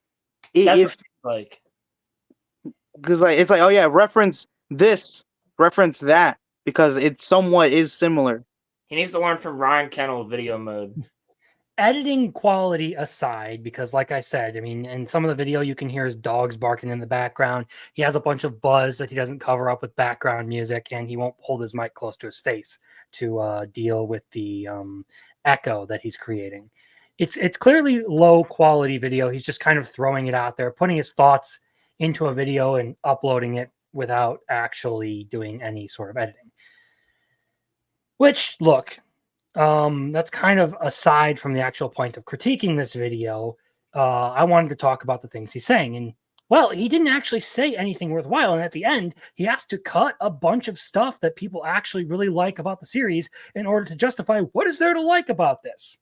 it's like oh yeah, reference this, reference that, because it somewhat is similar. He needs to learn from Ryan Kennel video mode. Editing quality aside, because like I said, I mean, in some of the video you can hear his dogs barking in the background. He has a bunch of buzz that he doesn't cover up with background music, and he won't hold his mic close to his face to deal with the echo that he's creating. It's clearly low quality video. He's just kind of throwing it out there, putting his thoughts into a video and uploading it without actually doing any sort of editing. Which, look, that's kind of aside from the actual point of critiquing this video. I wanted to talk about the things he's saying. And, well, he didn't actually say anything worthwhile. And at the end, he has to cut a bunch of stuff that people actually really like about the series in order to justify what is there to like about this.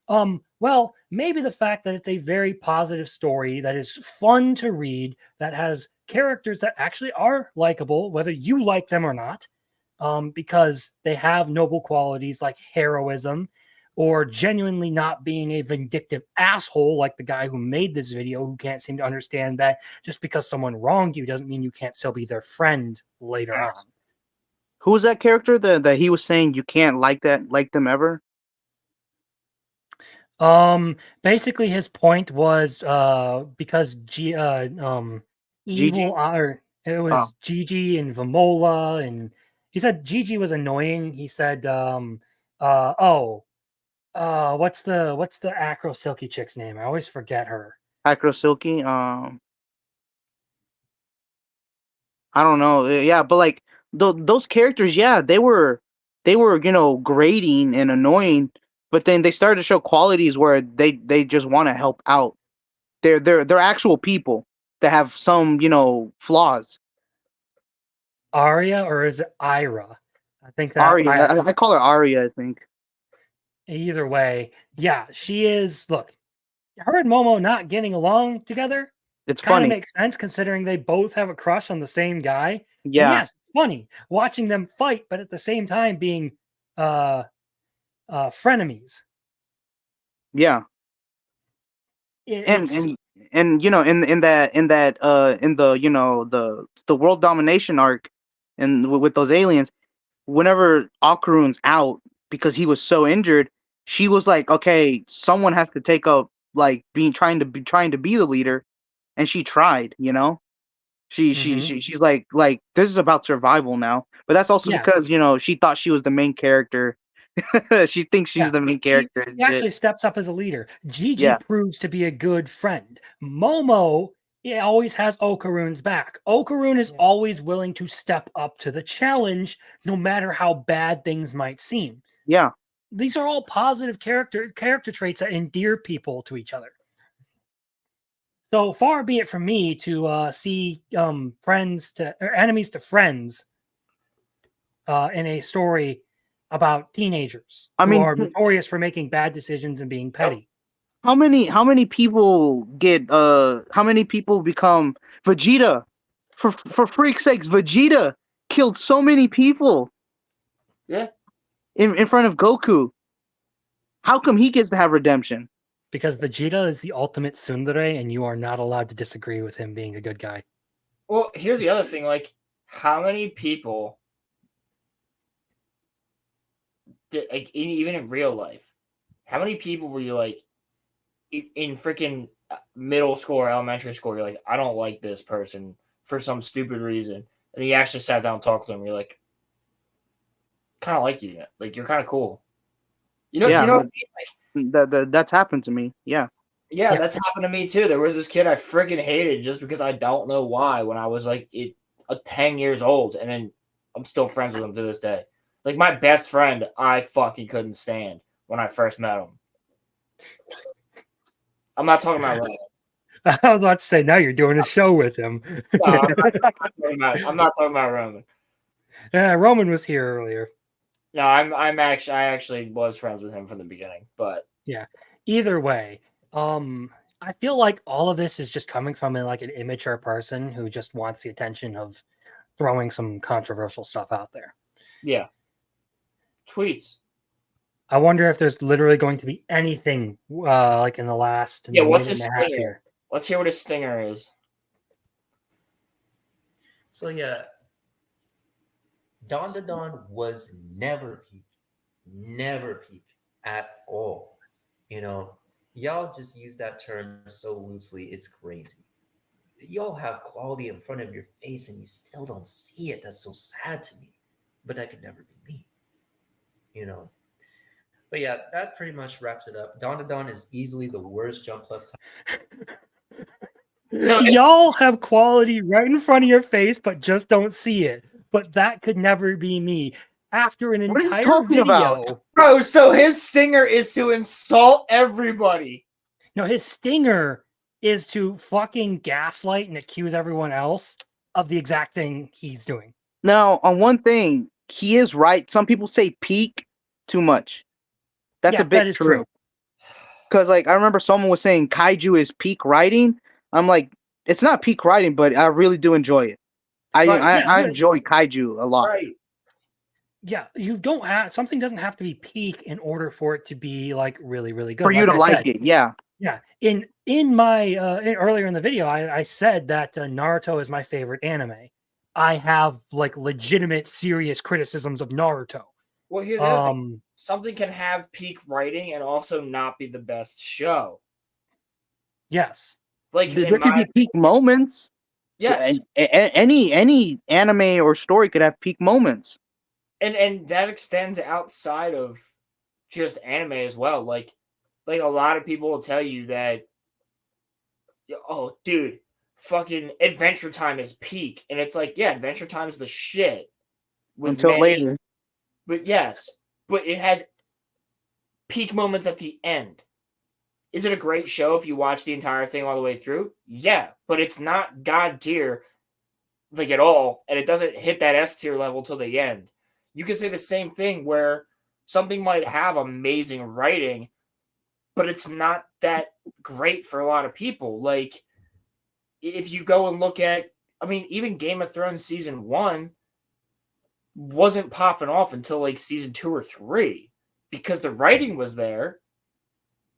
Well, maybe the fact that it's a very positive story that is fun to read, that has characters that actually are likable, whether you like them or not. Because they have noble qualities like heroism, or genuinely not being a vindictive asshole like the guy who made this video, who can't seem to understand that just because someone wronged you doesn't mean you can't still be their friend later on. Who was that character that he was saying you can't like them ever? Basically his point was because evil it was Gigi and Vamola, and he said Gigi was annoying. He said, what's the Acro Silky chick's name? I always forget her. Acro Silky? I don't know. Yeah, but like those characters, yeah, they were grating and annoying, but then they started to show qualities where they just want to help out. They're actual people that have some, flaws. Arya, or is it Ira? I think that Arya. I call her Arya, I think. Either way, yeah, she is. Look, her and Momo not getting along together. It's kind funny. of makes sense considering they both have a crush on the same guy. Yeah. And yes, it's funny watching them fight, but at the same time being frenemies. Yeah. And in the world domination arc, and with those aliens, whenever Okarune's out because he was so injured, she was like, okay, someone has to take up like trying to be the leader, and she tried, she's like this is about survival now. But that's also because she thought she was the main character. She thinks she's the main character. She actually steps up as a leader. Gigi proves to be a good friend. Momo always has Okarune's back. Okarune is always willing to step up to the challenge, no matter how bad things might seem. Yeah. These are all positive character traits that endear people to each other. So far be it from me to see enemies to friends in a story about teenagers who are notorious for making bad decisions and being petty. How many people become Vegeta? For freak's sakes, Vegeta killed so many people. Yeah. In front of Goku. How come he gets to have redemption? Because Vegeta is the ultimate tsundere, and you are not allowed to disagree with him being a good guy. Well, here's the other thing. Like, how many people, even in real life, how many people were you like, in freaking middle school or elementary school, you're like, I don't like this person for some stupid reason. And you actually sat down and talked to them. You're like, kind of like you. Like, you're kind of cool. You know what I mean? Like, that's happened to me. Yeah, that's happened to me too. There was this kid I freaking hated just because I don't know why when I was like 10 years old, and then I'm still friends with him to this day. Like my best friend, I fucking couldn't stand when I first met him. I'm not talking about Roman. I was about to say, now you're doing a show with him. No, I'm not talking about Roman. Yeah, Roman was here earlier. No, I actually was friends with him from the beginning, but yeah. Either way, I feel like all of this is just coming from like an immature person who just wants the attention of throwing some controversial stuff out there. Yeah. Tweets. I wonder if there's literally going to be anything like in the last what's minute his and a half stinger? here. Let's hear what his stinger is. So yeah, Dandadan was never peak at all. You know, y'all just use that term so loosely, it's crazy. Y'all have quality in front of your face and you still don't see it. That's so sad to me. But that could never be me. You know. But yeah, that pretty much wraps it up. Dandadan is easily the worst Jump Plus. So y'all have quality right in front of your face, but just don't see it. But that could never be me. After an entire video, bro. So his stinger is to insult everybody. No, his stinger is to fucking gaslight and accuse everyone else of the exact thing he's doing. Now, on one thing, he is right. Some people say peak too much. That's a bit that is true. Because, like, I remember someone was saying kaiju is peak writing. I'm like, it's not peak writing, but I really do enjoy it. I enjoy kaiju a lot. Right. Yeah, you don't have something doesn't have to be peak in order for it to be like really, really good. For you to like it, yeah. Yeah. In my earlier in the video, I said that Naruto is my favorite anime. I have like legitimate, serious criticisms of Naruto. Well, here's the other thing. Something can have peak writing and also not be the best show. Yes. Like there could be peak moments. Yes. So, any anime or story could have peak moments. And that extends outside of just anime as well. Like a lot of people will tell you that, oh, dude, fucking Adventure Time is peak. And it's like, yeah, Adventure Time is the shit. Until later. But yes, but it has peak moments at the end. Is it a great show if you watch the entire thing all the way through? Yeah, but it's not God tier like at all, and it doesn't hit that S tier level till the end. You could say the same thing where something might have amazing writing, but it's not that great for a lot of people. Like, if you go and look at, I mean, even Game of Thrones season 1 wasn't popping off until like season 2 or 3 because the writing was there,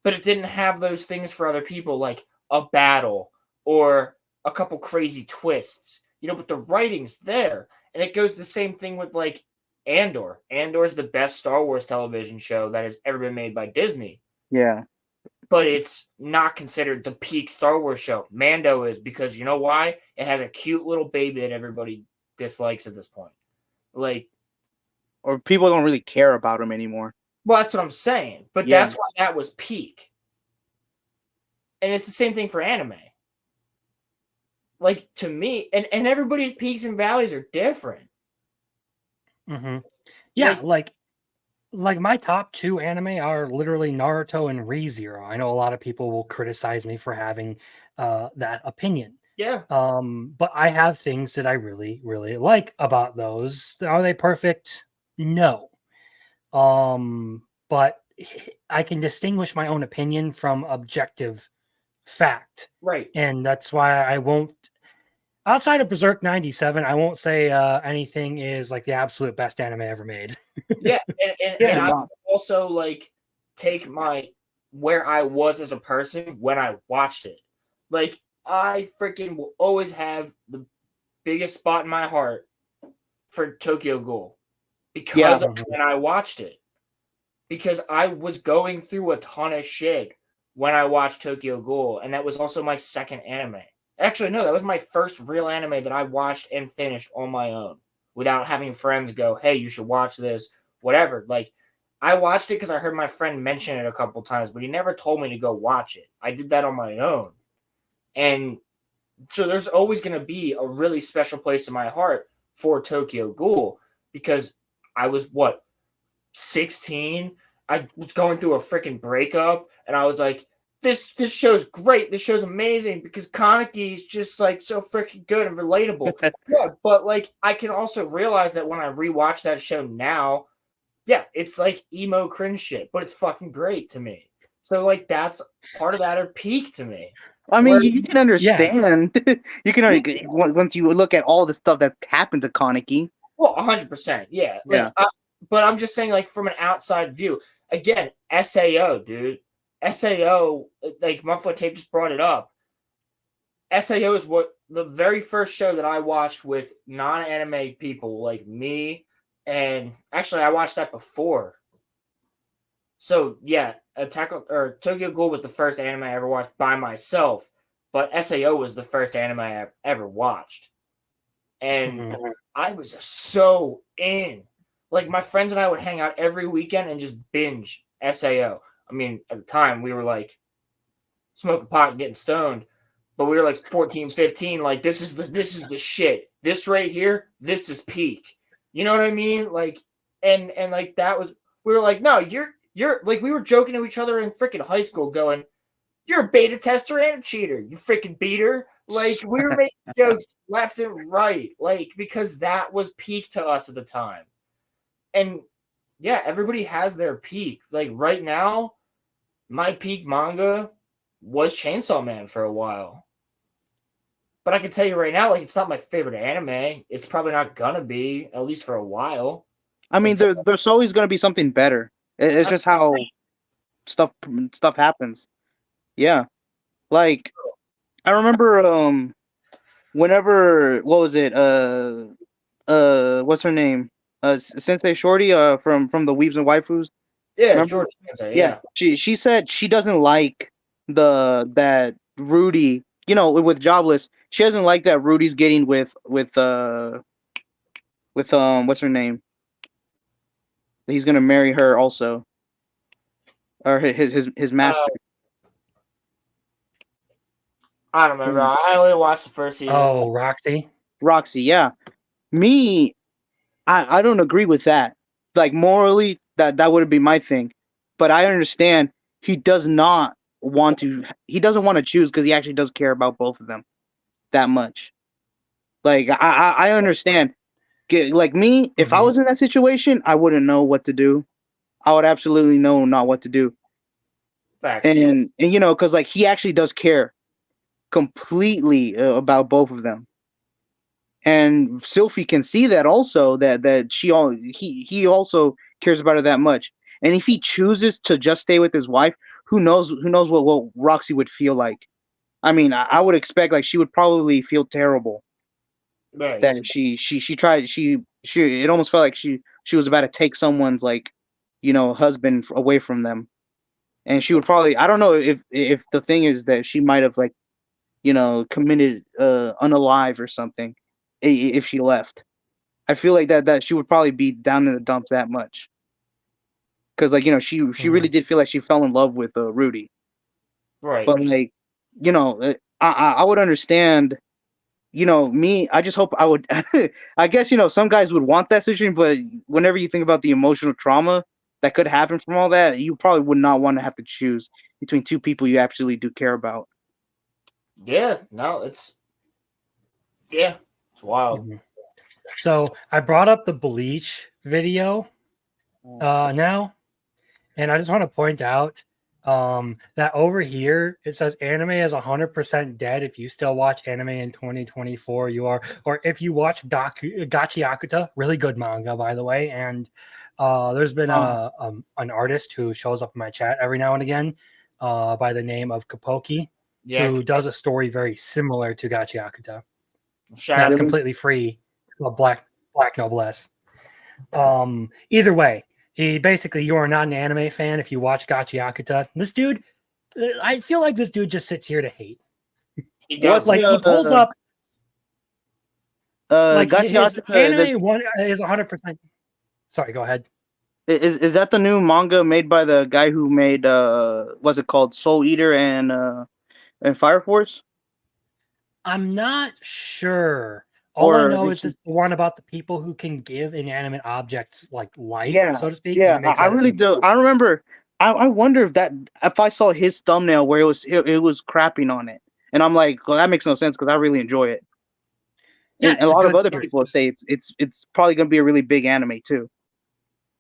but it didn't have those things for other people like a battle or a couple crazy twists, you know, but the writing's there. And it goes the same thing with like Andor. Andor is the best Star Wars television show that has ever been made by Disney. Yeah. But it's not considered the peak Star Wars show. Mando is, because you know why? It has a cute little baby that everybody dislikes at this point. Like, or people don't really care about him anymore. Well, that's what I'm saying. But that's why that was peak. And it's the same thing for anime. Like, to me, and everybody's peaks and valleys are different. Mm-hmm. Yeah, like my top 2 anime are literally Naruto and ReZero. I know a lot of people will criticize me for having that opinion. Yeah. But I have things that I really, really like about those. Are they perfect? No. But I can distinguish my own opinion from objective fact. Right. And that's why I won't, outside of Berserk 97, I won't say anything is like the absolute best anime ever made. Yeah. And I also like take where I was as a person when I watched it. Like, I freaking will always have the biggest spot in my heart for Tokyo Ghoul because of when I watched it. Because I was going through a ton of shit when I watched Tokyo Ghoul, and that was also my second anime. Actually, no, that was my first real anime that I watched and finished on my own without having friends go, hey, you should watch this, whatever. Like, I watched it because I heard my friend mention it a couple times, but he never told me to go watch it. I did that on my own. And so there's always going to be a really special place in my heart for Tokyo Ghoul because I was what 16. I was going through a freaking breakup, and I was like, this show's great. This show's amazing because Kaneki is just like so freaking good and relatable. Yeah, but like I can also realize that when I rewatch that show now, yeah, it's like emo cringe shit, but it's fucking great to me. So like that's part of that or peak to me. I mean, Whereas- you can understand. You can once you look at all the stuff that happened to Kaneki. Well, 100%, yeah. Like, but I'm just saying, like from an outside view. Again, SAO, dude. SAO, like Muffler Tape just brought it up. SAO is what the very first show that I watched with non-anime people like me, and actually I watched that before. So yeah, Tokyo Ghoul was the first anime I ever watched by myself, but SAO was the first anime I've ever watched, and I was so in. Like my friends and I would hang out every weekend and just binge SAO. I mean, at the time we were like smoking pot and getting stoned, but we were like 14, 15. Like this is the shit. This right here, this is peak. You know what I mean? Like, and like that was, we were like, no, you're like, we were joking to each other in freaking high school going, you're a beta tester and a cheater, you freaking beater. Like we were making jokes left and right, like because that was peak to us at the time. And yeah, everybody has their peak. Like right now, my peak manga was Chainsaw Man for a while. But I can tell you right now, like it's not my favorite anime. It's probably not gonna be, at least for a while. I mean, there's always going to be something better. It's just how stuff happens. Yeah, like I remember whenever what was it what's her name Sensei Shorty from the Weebs and Waifus. Yeah, George Sensei. Yeah. She said she doesn't like that Rudy, with Jobless. She doesn't like that Rudy's getting with what's her name? He's gonna marry her also, or his master. I don't remember. I only watched the first season. Oh, Roxy. Roxy, yeah. Me, I don't agree with that. Like morally, that would be my thing. But I understand he doesn't want to choose because he actually does care about both of them that much. Like I understand. Like me, if I was in that situation, I wouldn't know what to do. I would absolutely know not what to do. Facts. And because like he actually does care completely about both of them. And Sylphie can see that also, that he also cares about her that much. And if he chooses to just stay with his wife, who knows what Roxy would feel like. I mean, I would expect like she would probably feel terrible. Right. That she tried, it almost felt like she was about to take someone's like, husband away from them. And she would probably, I don't know if the thing is that she might have like, committed unalive or something if she left. I feel like that she would probably be down in the dumps that much. Because like, she really did feel like she fell in love with Rudy. Right. But like, I would understand, me, I just hope I would, I guess, some guys would want that situation, but whenever you think about the emotional trauma that could happen from all that, you probably would not want to have to choose between two people you actually do care about. Yeah, no, it's wild. So I brought up the Bleach video now, and I just want to point out that over here it says anime is 100% dead. If you still watch anime in 2024, you are, or if you watch Gachi Akuta, really good manga by the way. And there's been an artist who shows up in my chat every now and again by the name of Kapoki, who does a story very similar to Gachi Akuta. That's completely free. It's called Black Noblesse. Either way, you are not an anime fan if you watch Gachi Akuta. This dude, I feel like this dude just sits here to hate. He does. Like he pulls up. Like his Akuta, anime one is 100%. Sorry, go ahead. Is that the new manga made by the guy who made what's it called, Soul Eater and Fire Force? I'm not sure. All I Or know is it's the one about the people who can give inanimate objects like life, yeah, so to speak. yeah, That makes I that really do. I remember. I wonder if I saw his thumbnail where it was crapping on it, and I'm like, well, that makes no sense because I really enjoy it. Yeah, And a it's a lot of good other series. people say it's probably gonna be a really big anime too.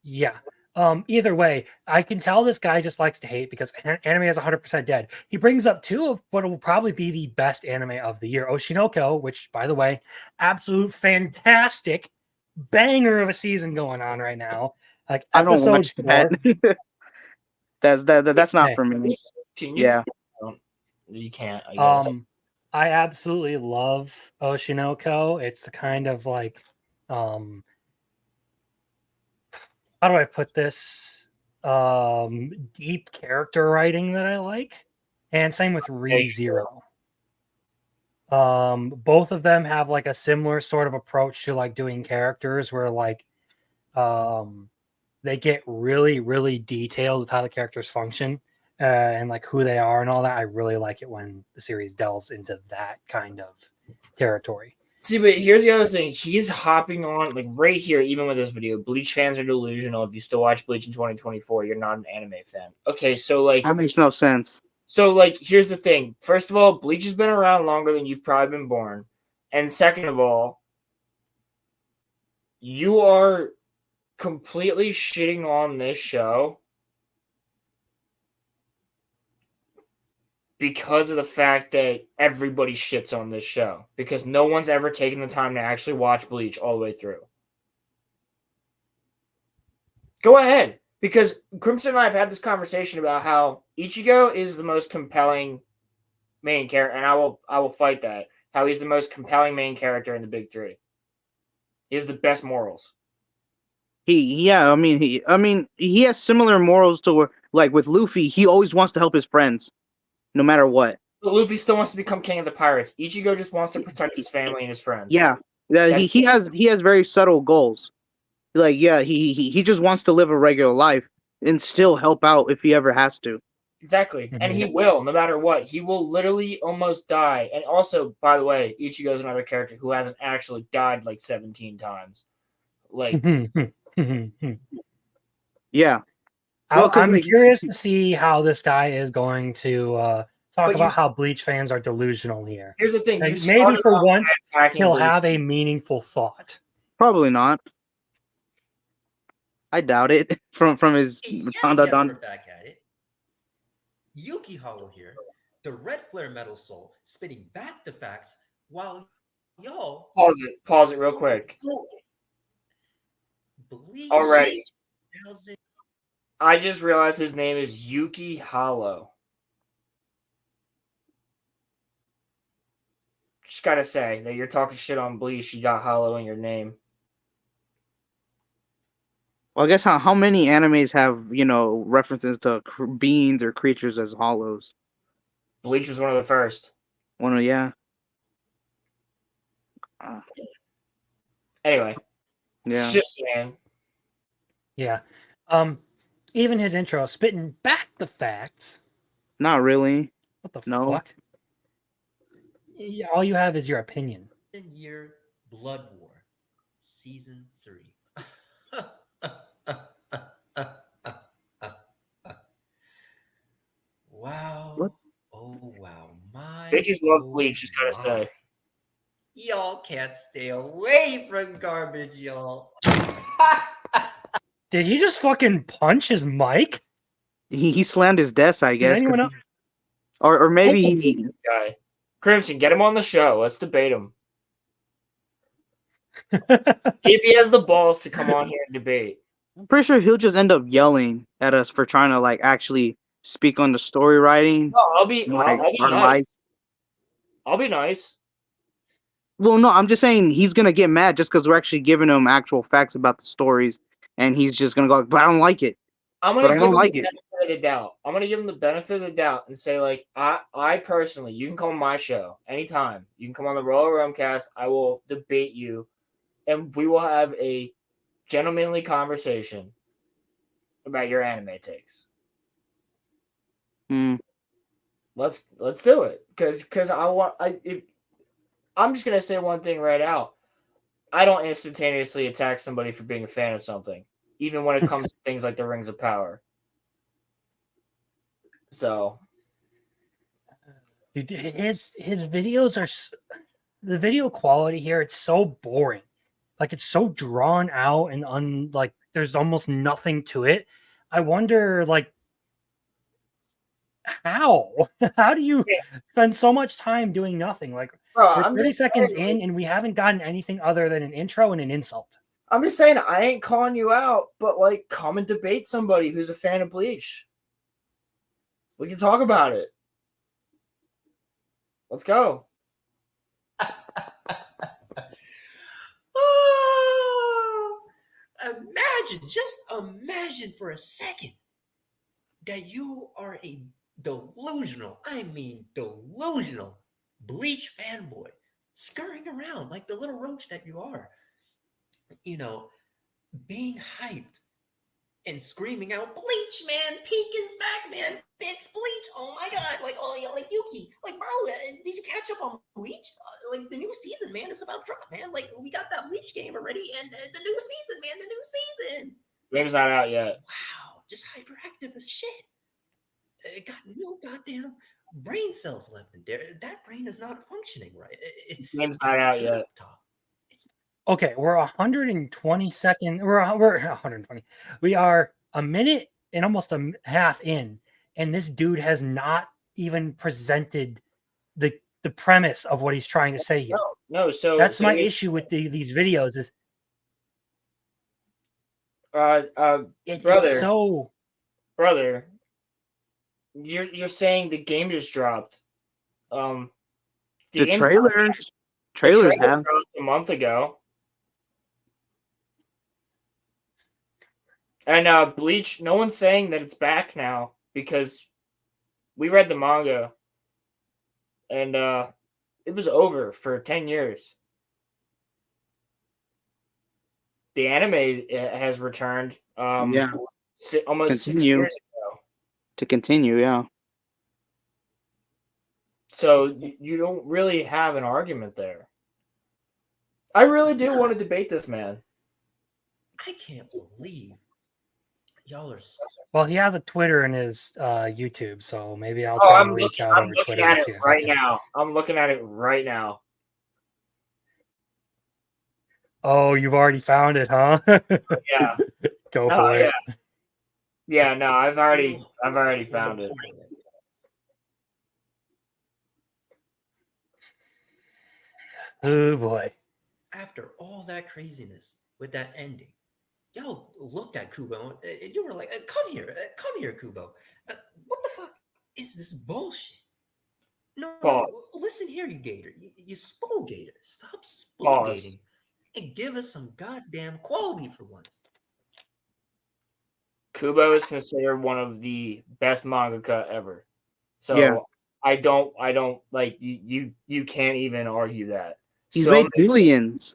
Yeah. Either way, I can tell this guy just likes to hate because anime is 100% dead. He brings up two of what will probably be the best anime of the year, Oshinoko, which, by the way, absolute fantastic banger of a season going on right now. Like I don't episode watch that. 4. That's not Hey, for me. Can you? Yeah. You can't. I guess. I absolutely love Oshinoko. It's the kind of like how do I put this? Deep character writing that I like. And same with ReZero. Both of them have like a similar sort of approach to like doing characters where like they get really, really detailed with how the characters function and like who they are and all that. I really like it when the series delves into that kind of territory. See, but here's the other thing. He's hopping on, like, right here, even with this video. Bleach fans are delusional. If you still watch Bleach in 2024, you're not an anime fan. Okay, so, like... That makes no sense. So, like, here's the thing. First of all, Bleach has been around longer than you've probably been born. And second of all, you are completely shitting on this show because of the fact that everybody shits on this show. Because no one's ever taken the time to actually watch Bleach all the way through. Go ahead. Because Crimson and I have had this conversation about how Ichigo is the most compelling main character, and I will fight that. How he's the most compelling main character in the big three. He has the best morals. He has similar morals to where, like with Luffy, he always wants to help his friends, no matter what. But Luffy still wants to become king of the pirates. Ichigo just wants to protect his family and his friends. Yeah, he has very subtle goals. Like he just wants to live a regular life and still help out if he ever has to. Exactly. And he will, no matter what. He will literally almost die. And also, by the way, Ichigo's another character who hasn't actually died like 17 times. Like yeah. I'm curious to see how this guy is going to talk about how Bleach fans are delusional here. Here's the thing. Like, maybe for once he'll Bleach. have a meaningful thought. Probably not. I doubt it from his Dandadan. We're back at it. Yuki Hollow here, the red flare metal soul, spitting back the facts while y'all pause it real quick. All right. I just realized his name is Yuki Hollow. Just gotta say that you're talking shit on Bleach. You got Hollow in your name. Well, I guess how many animes have references to beings or creatures as hollows? Bleach was one of the first. Yeah. Anyway. Yeah. Just saying. Yeah. Even his intro, spitting back the facts. Not really. What the fuck? Yeah, all you have is your opinion. Year Blood War, Season 3. Wow. What? Oh, wow. Bitches love Bleach, just gotta say. Y'all can't stay away from garbage, y'all. Did he just fucking punch his mic? He slammed his desk, I guess. Anyone else? Or maybe he... Guy. Crimson, get him on the show. Let's debate him. If he has the balls to come on here and debate. I'm pretty sure he'll just end up yelling at us for trying to actually speak on the story writing. No, I'll be nice. I'll be nice. Well, no, I'm just saying he's gonna get mad just because we're actually giving him actual facts about the stories, and he's just gonna go, "But I don't like it." I'm gonna give him the benefit of the doubt. I'm gonna give him the benefit of the doubt and say, I personally, you can come on my show anytime. You can come on the Roller Rumcast. I will debate you, and we will have a gentlemanly conversation about your anime takes. Let's do it, because I'm just gonna say one thing right out. I don't instantaneously attack somebody for being a fan of something, even when it comes to things like the Rings of Power. So, Dude, his videos are the video quality here. It's so boring, like it's so drawn out and like there's almost nothing to it. I wonder, like, how how do you spend so much time doing nothing? Like, bro, we're I'm 30 just seconds saying, in and we haven't gotten anything other than an intro and an insult. I'm just saying I ain't calling you out, but like, come and debate somebody who's a fan of Bleach. We can talk about it. Let's go. Oh, just imagine for a second that you are a delusional, Bleach fanboy, scurrying around like the little roach that you are, being hyped and screaming out, "Bleach, man! Peak is back, man! It's Bleach! Oh my god! Like, oh yeah, like Yuki, like bro, did you catch up on Bleach? Like the new season, man, is about to drop, man. Like we got that Bleach game already, and the new season, man, the new season. Game's not out yet. Wow, just hyperactive as shit. It got no goddamn brain cells left in there. That brain is not functioning right. Game's not out yet. Okay, we're 120 seconds. We're 120. We are a minute and almost a half in, and this dude has not even presented the premise of what he's trying to say here. No. So that's my issue with these videos. Is brother, it's so brother, you're saying the game just dropped. The trailers have dropped a month ago. And Bleach, no one's saying that it's back now because we read the manga and it was over for 10 years. The anime has returned almost 6 years ago. To continue, yeah. So you don't really have an argument there. I really do want to debate this man. I can't believe y'all are. Well, he has a Twitter and his YouTube, so maybe I'll try and reach out over Twitter. I'm looking at it right now. I'm looking at it right now. Oh, you've already found it, huh? Yeah. Go for it. Yeah, no, I've already found it. Oh boy. After all that craziness with that ending, y'all looked at Kubo and you were like, come here, Kubo. What the fuck is this bullshit? No, listen here, you Gator. You spoil Gator. Stop spoil gating and give us some goddamn quality for once. Kubo is considered one of the best mangaka ever. So yeah. I don't like you can't even argue that. He's made billions.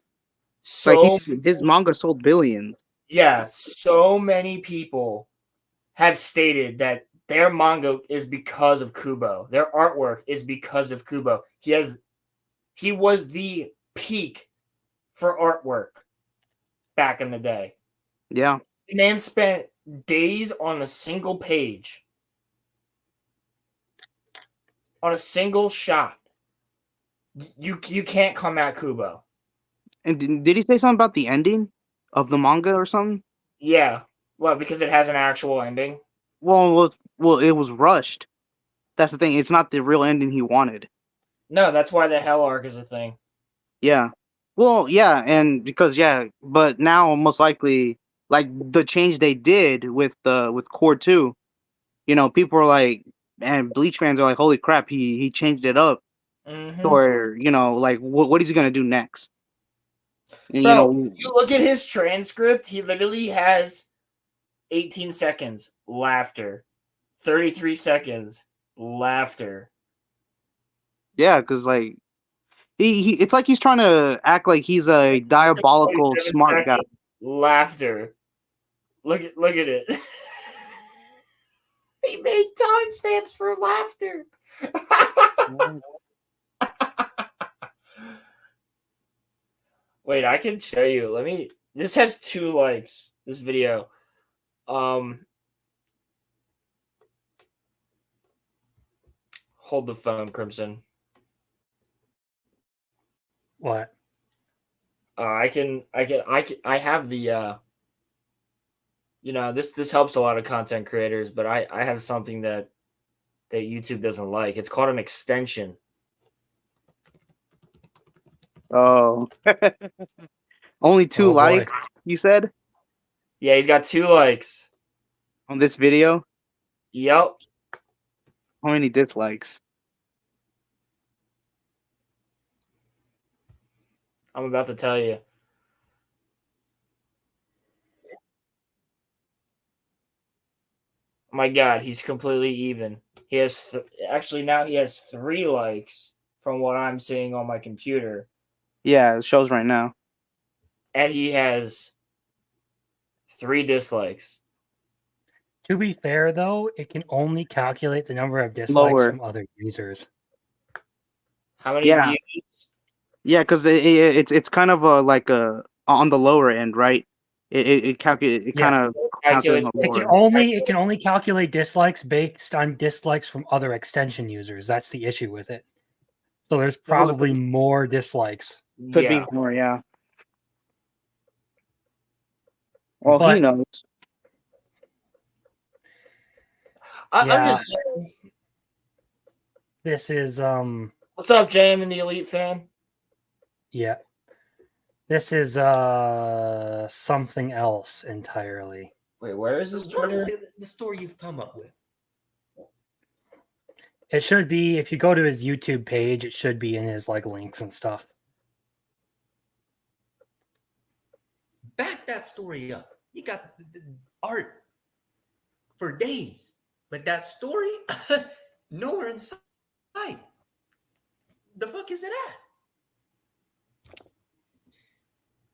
Like his manga sold billions. Yeah, so many people have stated that their manga is because of Kubo. Their artwork is because of Kubo. He was the peak for artwork back in the day. Yeah. The man spent days on a single page. On a single shot. You can't come at Kubo. And did he say something about the ending of the manga or something? Yeah. Well, because it has an actual ending. Well, it was rushed. That's the thing. It's not the real ending he wanted. No, that's why the Hell arc is a thing. Yeah. Well, yeah, and because but now most likely, like the change they did with Core 2, people are like, and Bleach fans are like, holy crap, he changed it up. Mm-hmm. Or like what is he gonna do next? And, Bro, you look at his transcript, he literally has 18 seconds laughter, 33 seconds laughter. Yeah, because like he it's like he's trying to act like he's a diabolical smart guy. Laughter. Look at it. He made timestamps for laughter. Wait, I can show you. Let me. This has 2 likes. This video. Hold the phone, Crimson. What? I have the. This helps a lot of content creators, but I have something that YouTube doesn't like. It's called an extension. Oh. Only 2 likes, you said? Yeah, he's got 2 likes. On this video? Yep. How many dislikes? I'm about to tell you. Oh my God, he's completely even. He has actually now he has 3 likes from what I'm seeing on my computer. Yeah, it shows right now. And he has 3 dislikes. To be fair, though, it can only calculate the number of dislikes Lower. from other users. How many Yeah. views? Yeah, because it's kind of on the lower end, right? It calculates. It kind of calculates on the lower. It can only calculate dislikes based on dislikes from other extension users. That's the issue with it. So there's probably more dislikes. Could be more, yeah. Well, But- he knows. I'm Yeah. just saying. This is What's up, JM and the Elite fan? yeah. This is something else entirely. Wait, where is this Twitter? The story you've come up with. It should be, if you go to his YouTube page, it should be in his like links and stuff. Back that story up. You got the art for days, but that story nowhere in sight. The fuck is it at?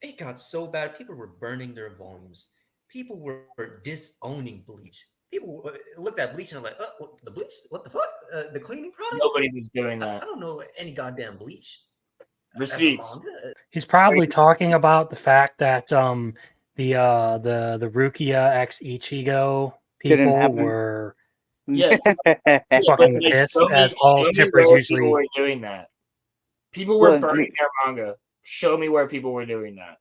It got so bad. People were burning their volumes. People were disowning Bleach. People looked at Bleach and were like, what, the Bleach? What the fuck? The cleaning product? Nobody was doing I that. don't know any goddamn Bleach. Receipts. He's probably talking about the fact that the Rukia x Ichigo Didn't people happen. were Yeah. fucking pissed, as all shippers usually. People were doing that. People were Look, burning their manga. Show me where people were doing that.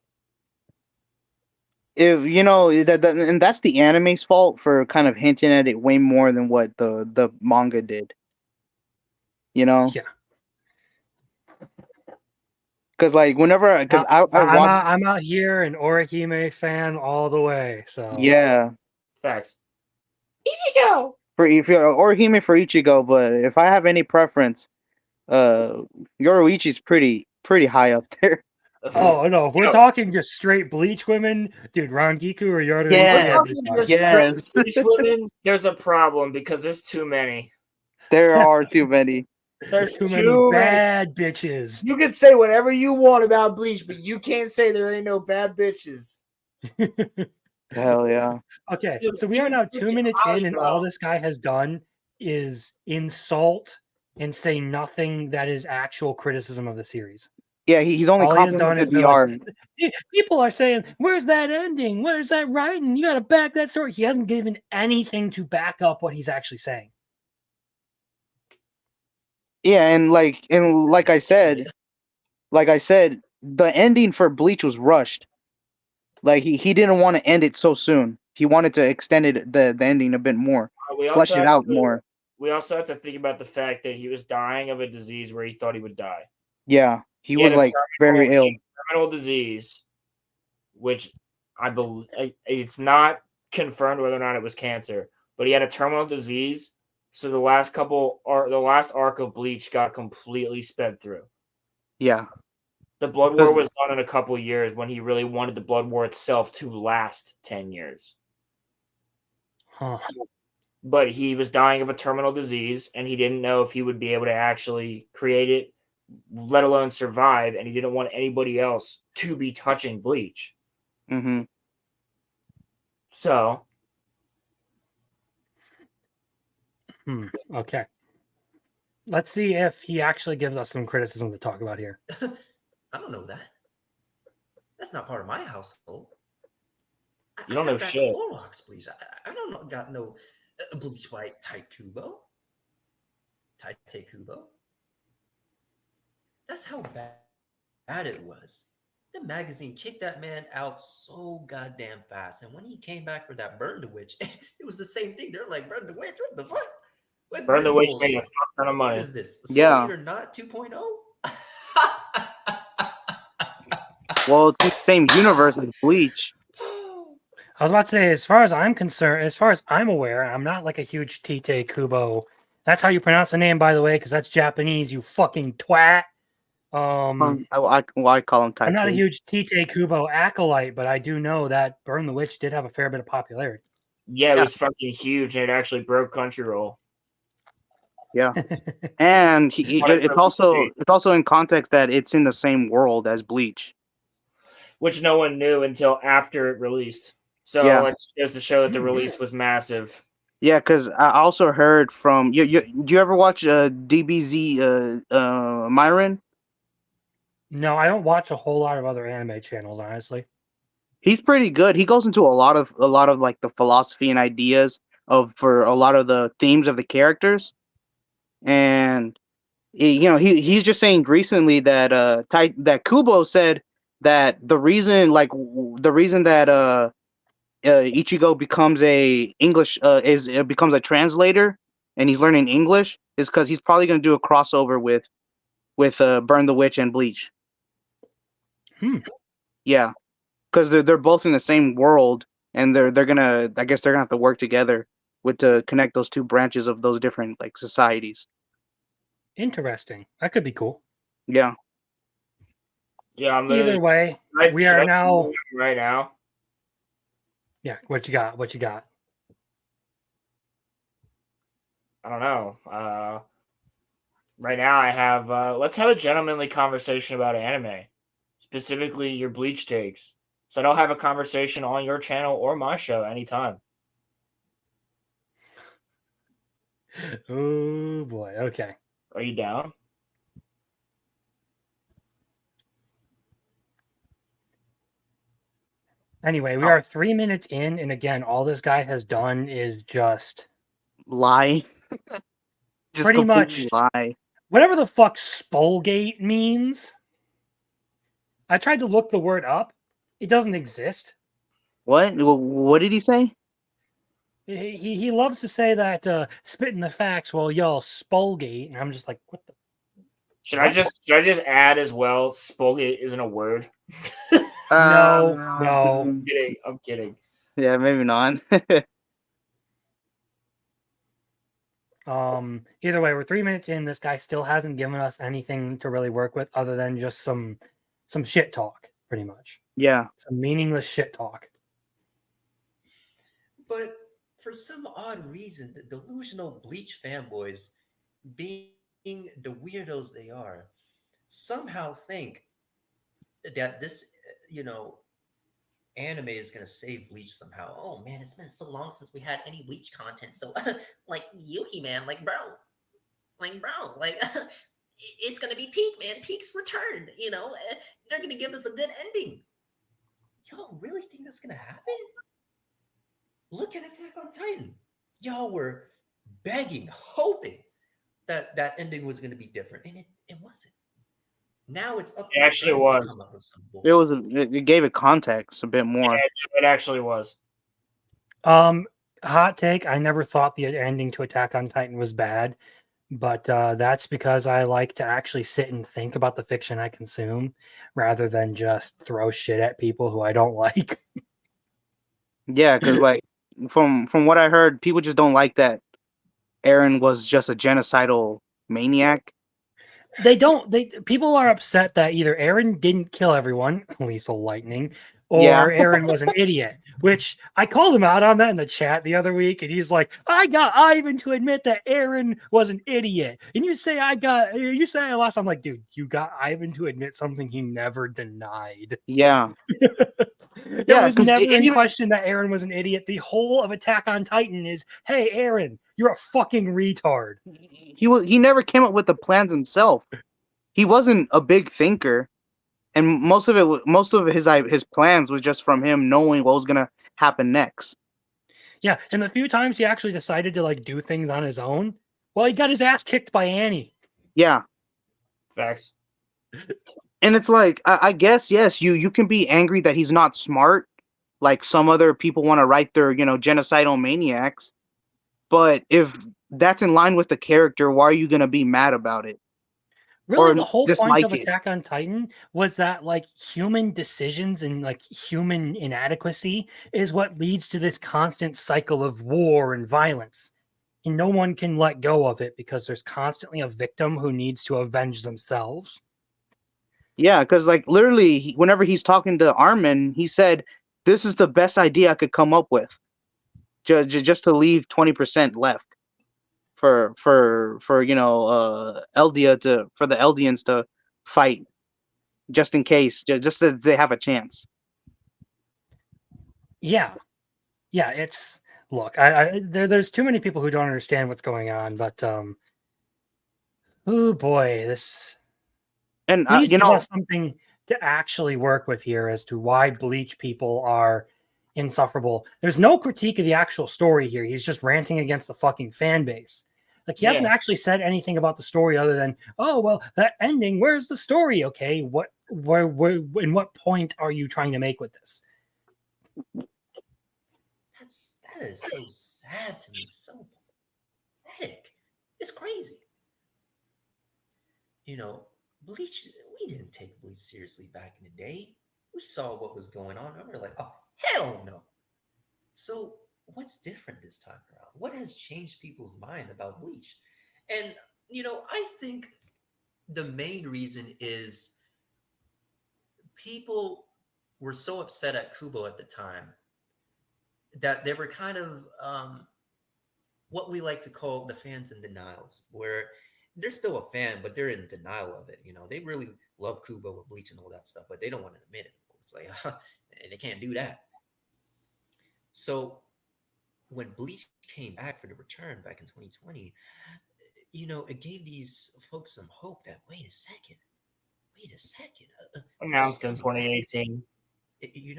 If you know and that's the anime's fault for kind of hinting at it way more than what the manga did. You know? Yeah. Because like whenever, because I'm out here an Orihime fan all the way. So yeah, facts. Ichigo for if you're Orihime for Ichigo, but if I have any preference, Yoruichi's pretty high up there. Oh no, if we're talking just straight Bleach women, dude. Rangiku or Yoruichi? Yes. Bleach women, there's a problem because there's too many. There are too many. There's too many bad bitches. You can say whatever you want about Bleach, but you can't say there ain't no bad bitches. Hell yeah. Okay, so we are now 2 minutes in, and all this guy has done is insult and say nothing that is actual criticism of the series. Yeah, he's only all he has done complimented is the been art. like, people are saying, "Where's that ending? Where's that writing? You got to back that story." He hasn't given anything to back up what he's actually saying. Yeah, and like I said, the ending for Bleach was rushed. Like he didn't want to end it so soon. He wanted to extend it the ending a bit more, flesh it out more. We also have to think about the fact that he was dying of a disease where he thought he would die. Yeah, he was like very ill. Terminal disease, which I believe it's not confirmed whether or not it was cancer, but he had a terminal disease. So the last arc of Bleach got completely sped through. Yeah. The Blood War was done in a couple years when he really wanted the Blood War itself to last 10 years. Huh. But he was dying of a terminal disease, and he didn't know if he would be able to actually create it, let alone survive, and he didn't want anybody else to be touching Bleach. Mm-hmm. So... Okay. Let's see if he actually gives us some criticism to talk about here. I don't know that. not part of my household. You don't know got that shit. Clorox bleach. I don't got no bleach white Tite Kubo. Tite Kubo. That's how bad it was. The magazine kicked that man out so goddamn fast. And when he came back for that Burn the Witch, it was the same thing. They're like, Burn the Witch? What the fuck? What's Burn this the Witch bullshit? made a fuck ton of What money. is this? Yeah. Soul Eater Not 2.0? Well, it's the same universe as Bleach. I was about to say, as far as I'm concerned, as far as I'm aware, I'm not like a huge Tite Kubo. That's how you pronounce the name, by the way, because that's Japanese, you fucking twat. I call him Tite. I'm not a huge Tite Kubo acolyte, but I do know that Burn the Witch did have a fair bit of popularity. Yeah, it was fucking huge, and it actually broke Crunchyroll. Yeah, and it's also in context that it's in the same world as Bleach, which no one knew until after it released. So Yeah. it's just to show that the release was massive. Yeah, because I also heard from you. Do you ever watch DBZ Myron? No, I don't watch a whole lot of other anime channels, honestly. He's pretty good. He goes into a lot of like the philosophy and ideas for a lot of the themes of the characters, and he's just saying recently that that Kubo said that the reason that Ichigo becomes becomes a translator and he's learning English is because he's probably going to do a crossover with Burn the Witch and Bleach. Yeah, because they're both in the same world and they're gonna have to work together to connect those two branches of those different like societies. Interesting. That could be cool. Yeah. Yeah. Either way, we are now right now. Yeah, what you got? What you got? I don't know. Right now I have let's have a gentlemanly conversation about anime. Specifically your Bleach takes. So don't have a conversation on your channel or my show anytime. Oh boy, okay. Are you down? Anyway, we are 3 minutes in, and again, all this guy has done is just lie. Just pretty much lie. Whatever the fuck Spolgate means. I tried to look the word up. It doesn't exist. What? What did he say? He loves to say that spitting the facts while y'all Spolgate, and I'm just like, what the? Should I just add as well? Spolgate isn't a word. No. I'm kidding. Yeah, maybe not. Either way, we're 3 minutes in. This guy still hasn't given us anything to really work with other than just some shit talk, pretty much. Yeah. Some meaningless shit talk. But for some odd reason, the delusional Bleach fanboys, being the weirdos they are, somehow think that this, anime is going to save Bleach somehow. Oh man, it's been so long since we had any Bleach content. So, like, Yuki, man, bro, it's going to be Peak, man. Peak's return, they're going to give us a good ending. Y'all really think that's going to happen? Look at Attack on Titan. Y'all were begging, hoping that that ending was going to be different, and it wasn't. Now it's up to it actually was. It gave it context a bit more. It actually was. Hot take. I never thought the ending to Attack on Titan was bad, but that's because I like to actually sit and think about the fiction I consume rather than just throw shit at people who I don't like. Yeah, because like from what I heard, people just don't like that Eren was just a genocidal maniac. People are upset that either Eren didn't kill everyone, lethal lightning, or Eren was an idiot, which I called him out on that in the chat the other week. And he's like, I got Ivan to admit that Eren was an idiot. And you say I lost. I'm like, dude, you got Ivan to admit something he never denied. Yeah. It was never in question that Eren was an idiot. The whole of Attack on Titan is, hey, Eren, you're a fucking retard. He never came up with the plans himself. He wasn't a big thinker. and most of his plans was just from him knowing what was gonna happen next. Yeah, and the few times he actually decided to like do things on his own, well, he got his ass kicked by Annie. Yeah, Facts. and it's like I guess yes, you can be angry that he's not smart, like some other people want to write their genocidal maniacs, but if that's in line with the character, why are you gonna be mad about it? Really, Or the whole point dislike of it? Attack on Titan was that like human decisions and like human inadequacy is what leads to this constant cycle of war and violence. And no one can let go of it because there's constantly a victim who needs to avenge themselves. Yeah, because like literally, whenever he's talking to Armin, he said, "This is the best idea I could come up with, just to leave 20% left for Eldia for the Eldians to fight, just in case, just that they have a chance." Yeah, it's look, there's too many people who don't understand what's going on, but oh boy, this And please give us something to actually work with here as to why Bleach people are insufferable. There's no critique of the actual story here. He's just ranting against the fucking fan base. Like he hasn't actually said anything about the story other than, oh well, that ending. Where's the story? Okay, where, in what point are you trying to make with this? That is so sad to me. So pathetic. It's crazy. Bleach. We didn't take Bleach seriously back in the day. We saw what was going on, and we were like, oh hell no. So what's different this time around? What has changed people's mind about Bleach? And I think the main reason is people were so upset at Kubo at the time that they were kind of what we like to call the fans in denials, where they're still a fan, but they're in denial of it. They really love Kubo with Bleach and all that stuff, but they don't want to admit it. It's like, and they can't do that. So when Bleach came back for the return back in 2020, it gave these folks some hope that, wait a second. Announced in 2018.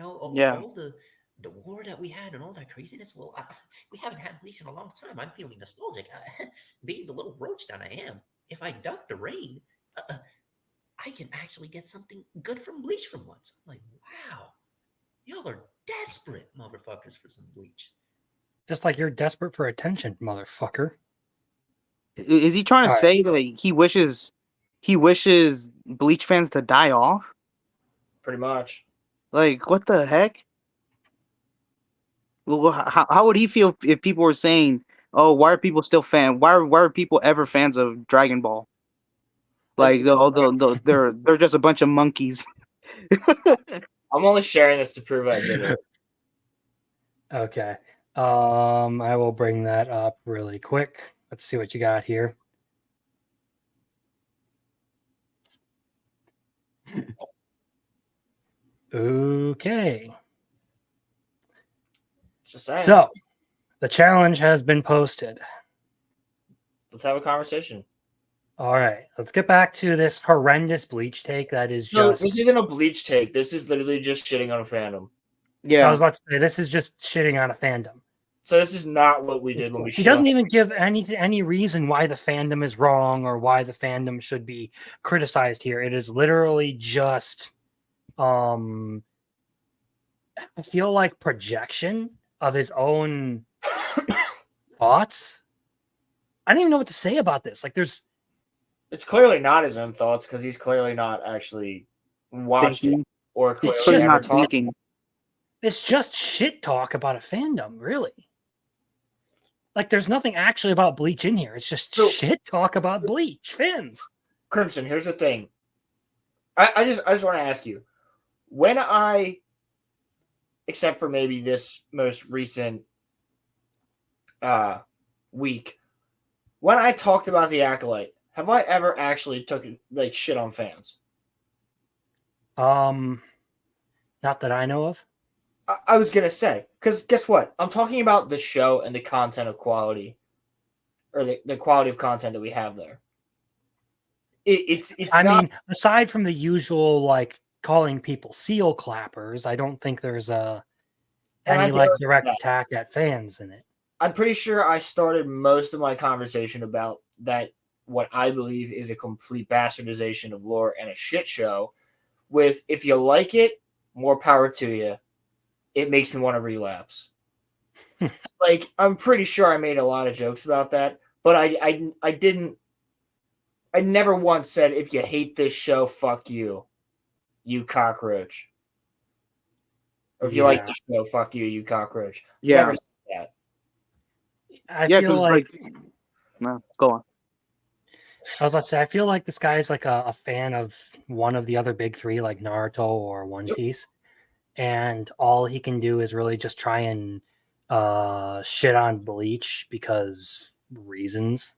All the war that we had and all that craziness. Well, we haven't had Bleach in a long time. I'm feeling nostalgic. Being the little roach that I am, if I duck the rain, I can actually get something good from Bleach for once. I'm like, wow, y'all are desperate motherfuckers for some Bleach. Just like you're desperate for attention, motherfucker. Is he trying to say that he wishes Bleach fans to die off? Pretty much. Like, what the heck? Well, how would he feel if people were saying, "Oh, why are people still Why are people ever fans of Dragon Ball?" Like, they're just a bunch of monkeys. I'm only sharing this to prove I did it. Okay. I will bring that up really quick. Let's see what you got here. Okay. So, the challenge has been posted. Let's have a conversation. All right, let's get back to this horrendous Bleach take. That is just. No, this isn't a Bleach take. This is literally just shitting on a fandom. Yeah, I was about to say this is just shitting on a fandom. So this is not what we did when we. He doesn't even give any reason why the fandom is wrong or why the fandom should be criticized here. It is literally just, I feel like projection of his own thoughts. I don't even know what to say about this. Like, it's clearly not his own thoughts because he's clearly not actually watched it or clearly not talking. It's just shit talk about a fandom, really. Like, there's nothing actually about Bleach in here. It's just shit talk about Bleach fans. Crimson, here's the thing. I just want to ask you, when except for maybe this most recent week, when I talked about the Acolyte, have I ever actually took like shit on fans? Not that I know of. I was gonna say, because guess what? I'm talking about the show and the content of quality, or the quality of content that we have there. It's. I mean, aside from the usual like calling people seal clappers. I don't think there's And any I'd be like honest with direct that. attack at fans in it. I'm pretty sure I started most of my conversation about that, what I believe is a complete bastardization of lore and a shit show, with if you like it, more power to you. It makes me want to relapse. Like, I'm pretty sure I made a lot of jokes about that, but I didn't. I never once said, if you hate this show, fuck you, you cockroach. Or if you like this show, fuck you, you cockroach. Yeah. Never said that. I Yeah, feel 'cause, like no, go on. I was about to say, I feel like this guy is like a fan of one of the other big three, like Naruto or One Piece, and all he can do is really just try and shit on Bleach because reasons.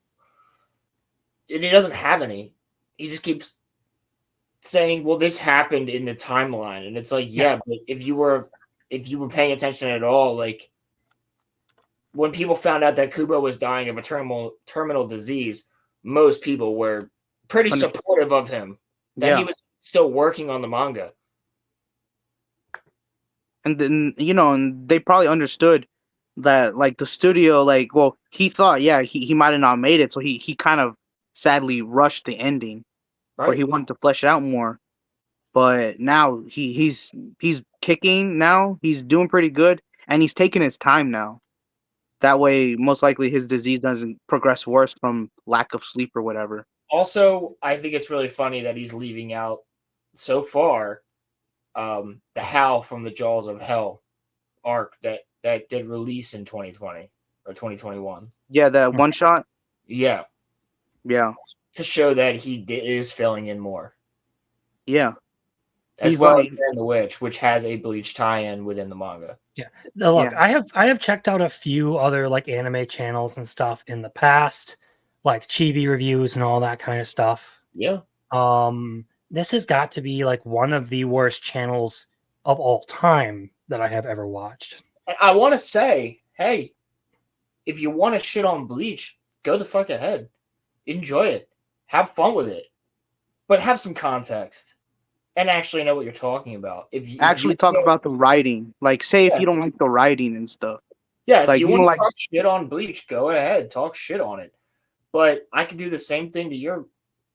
And he doesn't have any. He just keeps saying, well, this happened in the timeline. And it's like, yeah, but if you were paying attention at all, like when people found out that Kubo was dying of a terminal disease, most people were pretty supportive of him, that he was still working on the manga. And then, and they probably understood that, like, the studio, like, well, he thought, he might have not made it, so he kind of sadly rushed the ending, or he wanted to flesh it out more. But now he's kicking now. He's doing pretty good, and he's taking his time now. That way, most likely, his disease doesn't progress worse from lack of sleep or whatever. Also, I think it's really funny that he's leaving out so far the Howl from the Jaws of Hell arc that did release in 2020 or 2021. Yeah, that one shot. Yeah. Yeah. To show that he is filling in more. Yeah. As He's well like- as Bear in the Witch, which has a Bleach tie-in within the manga. Yeah. Now, look, I have checked out a few other like anime channels and stuff in the past, like chibi reviews and all that kind of stuff. Yeah. This has got to be like one of the worst channels of all time that I have ever watched. I want to say, hey, if you want to shit on Bleach, go the fuck ahead. Enjoy it. Have fun with it. But have some context. And actually know what you're talking about. If you talk about the writing. Like, say if you don't like the writing and stuff. Yeah, if like, you want to like, talk shit on Bleach, go ahead. Talk shit on it. But I could do the same thing to your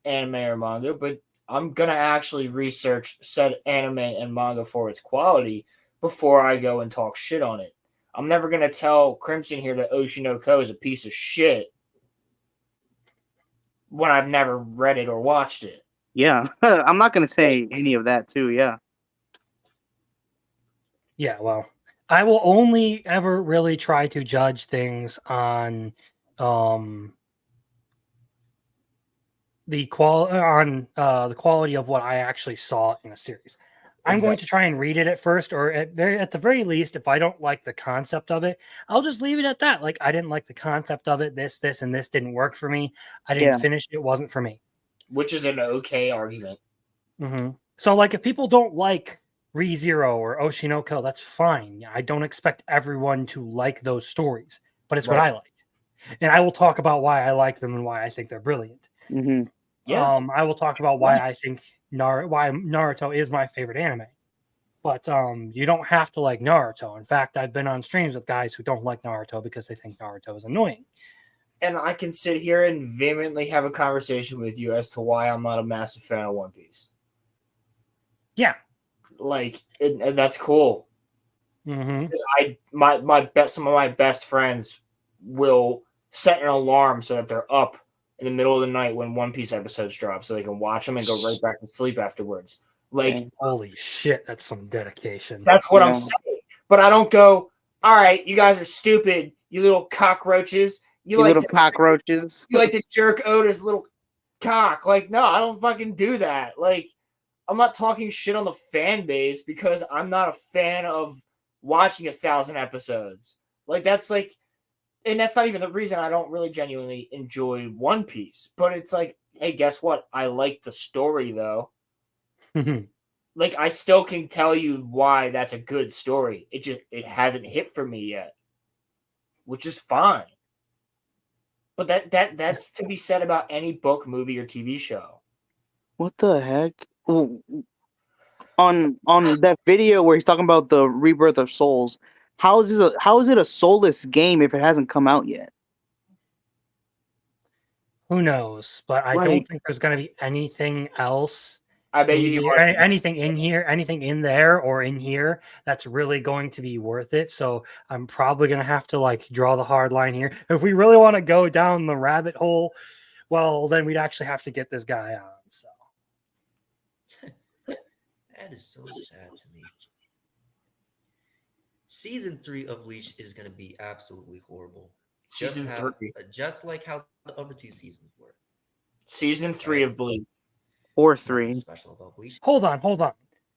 anime or manga, but I'm going to actually research said anime and manga for its quality before I go and talk shit on it. I'm never going to tell Crimson here that Oshinoko is a piece of shit when I've never read it or watched it. Yeah, I'm not going to say any of that too, yeah. Yeah, well, I will only ever really try to judge things on the quality of what I actually saw in a series. I'm going to try and read it at first, or at the very least, if I don't like the concept of it, I'll just leave it at that. Like, I didn't like the concept of it. This, and this didn't work for me. I didn't finish it. It wasn't for me. Which is an okay argument. Mm-hmm. So, like, if people don't like ReZero or Oshinoko, that's fine. I don't expect everyone to like those stories, but it's what I like. And I will talk about why I like them and why I think they're brilliant. Mm-hmm. Yeah. I will talk about why I think why Naruto is my favorite anime. But you don't have to like Naruto. In fact, I've been on streams with guys who don't like Naruto because they think Naruto is annoying. And I can sit here and vehemently have a conversation with you as to why I'm not a massive fan of One Piece. Yeah. Like, and that's cool. Mm-hmm. Some of my best friends will set an alarm so that they're up in the middle of the night when One Piece episodes drop, so they can watch them and go right back to sleep afterwards. Like, holy shit, that's some dedication. That's what I'm saying. But I don't go, all right, you guys are stupid, you little cockroaches. You like little cockroaches. You like to jerk Oda's little cock. Like, no, I don't fucking do that. Like, I'm not talking shit on the fan base because I'm not a fan of watching 1,000 episodes. Like, that's like, and that's not even the reason I don't really genuinely enjoy One Piece. But it's like, hey, guess what? I like the story, though. Like, I still can tell you why that's a good story. It hasn't hit for me yet, which is fine. But that's to be said about any book, movie, or TV show. What the heck? on that video where he's talking about the rebirth of souls. How is it a soulless game if it hasn't come out yet? Who knows? But I don't think there's going to be anything else. I bet in you here, are. anything in here, anything in there or in here that's really going to be worth it. So I'm probably going to have to like draw the hard line here. If we really want to go down the rabbit hole, well, then we'd actually have to get this guy on. So that is so sad to me. Season 3 of Bleach is going to be absolutely horrible. Season 3. Just like how the other 2 seasons were. Season 3 of Bleach. Or 3. Special about Bleach. Hold on.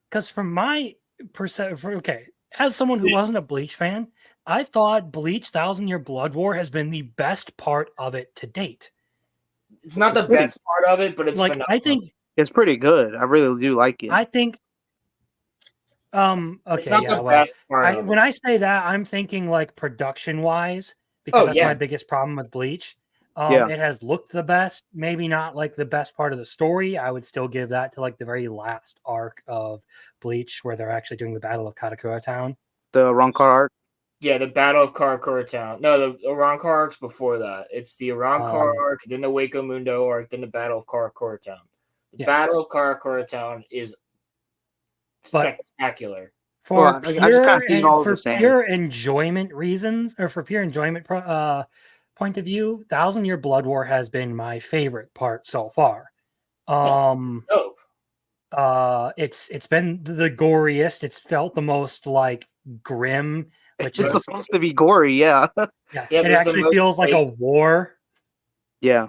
Because from my perception, okay, as someone who wasn't a Bleach fan, I thought Bleach 1,000-Year Blood War has been the best part of it to date. It's not the best part of it, but it's like phenomenal. I think it's pretty good. I really do like it. I think. Okay, it's not the best part. When I say that, I'm thinking like production wise, because that's my biggest problem with Bleach. It has looked the best, maybe not like the best part of the story. I would still give that to like the very last arc of Bleach, where they're actually doing the Battle of Karakura Town. The Rancor arc. Yeah, the Battle of Karakura Town. No, the Rancor arc's before that. It's the Rancor arc, then the Waco Mundo arc, then the Battle of Karakura Town. The Battle of Karakura Town is spectacular. For pure enjoyment reasons, or for pure enjoyment point of view, 1,000-Year Blood War has been my favorite part so far. It's been the goriest. It's felt the most like grim, which it's is supposed to be gory. Yeah. It actually feels like a war. Yeah.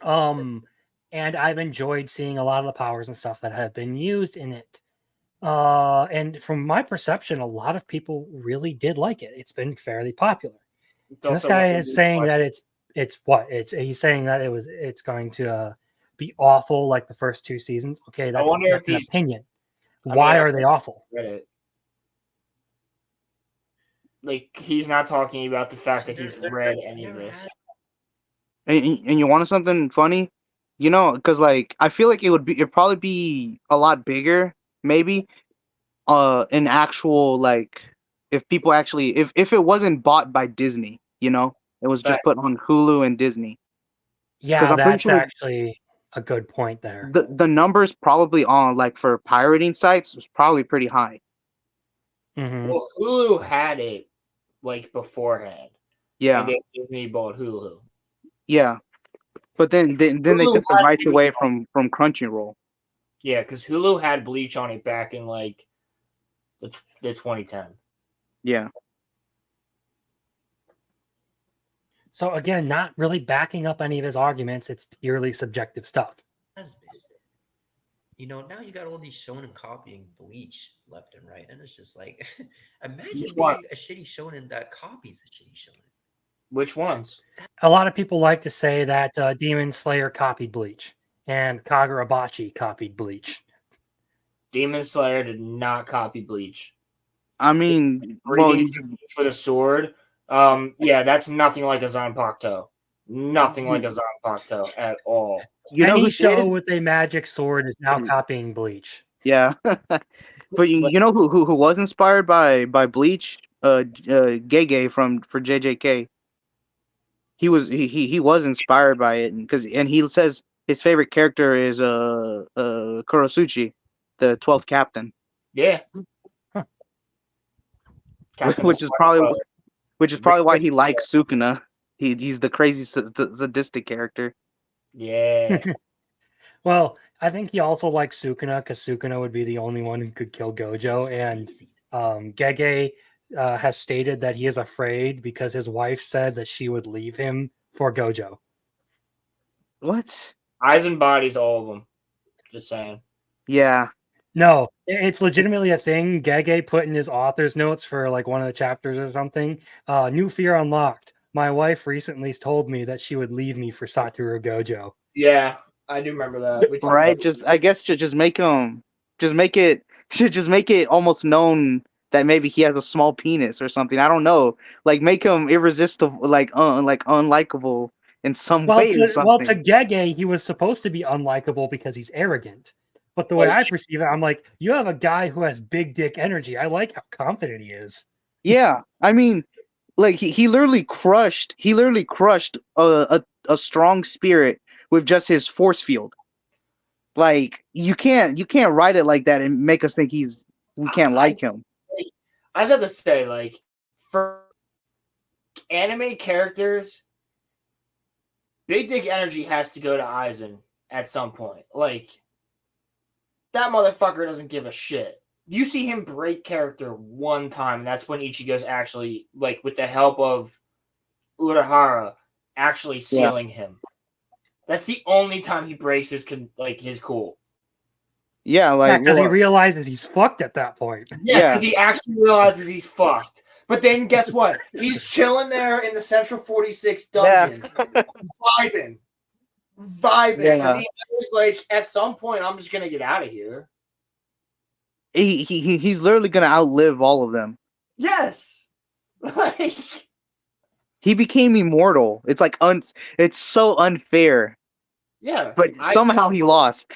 And I've enjoyed seeing a lot of the powers and stuff that have been used in it. And from my perception, a lot of people really did like it. It's been fairly popular. And this guy is saying that he's saying that it's going to be awful like the first 2 seasons. Okay, that's an opinion. Why are they awful? Reddit. Like, he's not talking about the fact that he's read any of this. And you wanted something funny? You know, because like I feel like it'd probably be a lot bigger, maybe, an actual like if people actually if it wasn't bought by Disney, you know, it was just put on Hulu and Disney. Yeah, that's actually a good point there. The numbers probably on like for pirating sites was probably pretty high. Mm-hmm. Well, Hulu had it like beforehand. Yeah. And then Disney bought Hulu. Yeah. But then they took the rights away from Crunchyroll. Yeah, because Hulu had Bleach on it back in like the 2010. Yeah. So again, not really backing up any of his arguments. It's purely subjective stuff. You know, now you got all these shonen copying Bleach left and right, and it's just like, imagine being a shitty shonen that copies a shitty shonen. Which ones? A lot of people like to say that Demon Slayer copied Bleach and Kagurabachi copied Bleach. Demon Slayer did not copy Bleach. I mean, for the sword, yeah, that's nothing like a Zanpakuto. Nothing like a Zanpakuto at all. Any show with a magic sword is now copying Bleach. Yeah, but you know who was inspired by Bleach? Gege for JJK. He was inspired by it and he says his favorite character is Kurosuchi, the 12th captain. Yeah. Huh. Which is probably why he likes Sukuna. He's the crazy sadistic character. Yeah. Well, I think he also likes Sukuna because Sukuna would be the only one who could kill Gojo, and Gege has stated that he is afraid because his wife said that she would leave him for Gojo. What? Eyes and bodies, all of them. Just saying. Yeah. No, it's legitimately a thing. Gege put in his author's notes for like one of the chapters or something. New fear unlocked. My wife recently told me that she would leave me for Satoru Gojo. Yeah, I do remember that. Right? I guess just make it almost known that maybe he has a small penis or something. I don't know. Like make him irresistible, like unlikable in some way. Well, to Gege, he was supposed to be unlikable because he's arrogant. But the way I perceive it, I'm like, you have a guy who has big dick energy. I like how confident he is. Yeah, I mean, like he literally crushed a strong spirit with just his force field. Like you can't write it like that and make us think we can't like him. I just have to say, like, for anime characters, big dick energy has to go to Aizen at some point. Like, that motherfucker doesn't give a shit. You see him break character one time, and that's when Ichigo's actually, like, with the help of Urahara, actually sealing him. That's the only time he breaks his cool. Yeah, like because he realizes he's fucked at that point. Yeah, because he actually realizes he's fucked. But then guess what? He's chilling there in the Central 46 dungeon, vibing. Because he was like, at some point, I'm just gonna get out of here. He's literally gonna outlive all of them. Yes, like he became immortal. It's like it's so unfair. Yeah, but somehow he lost.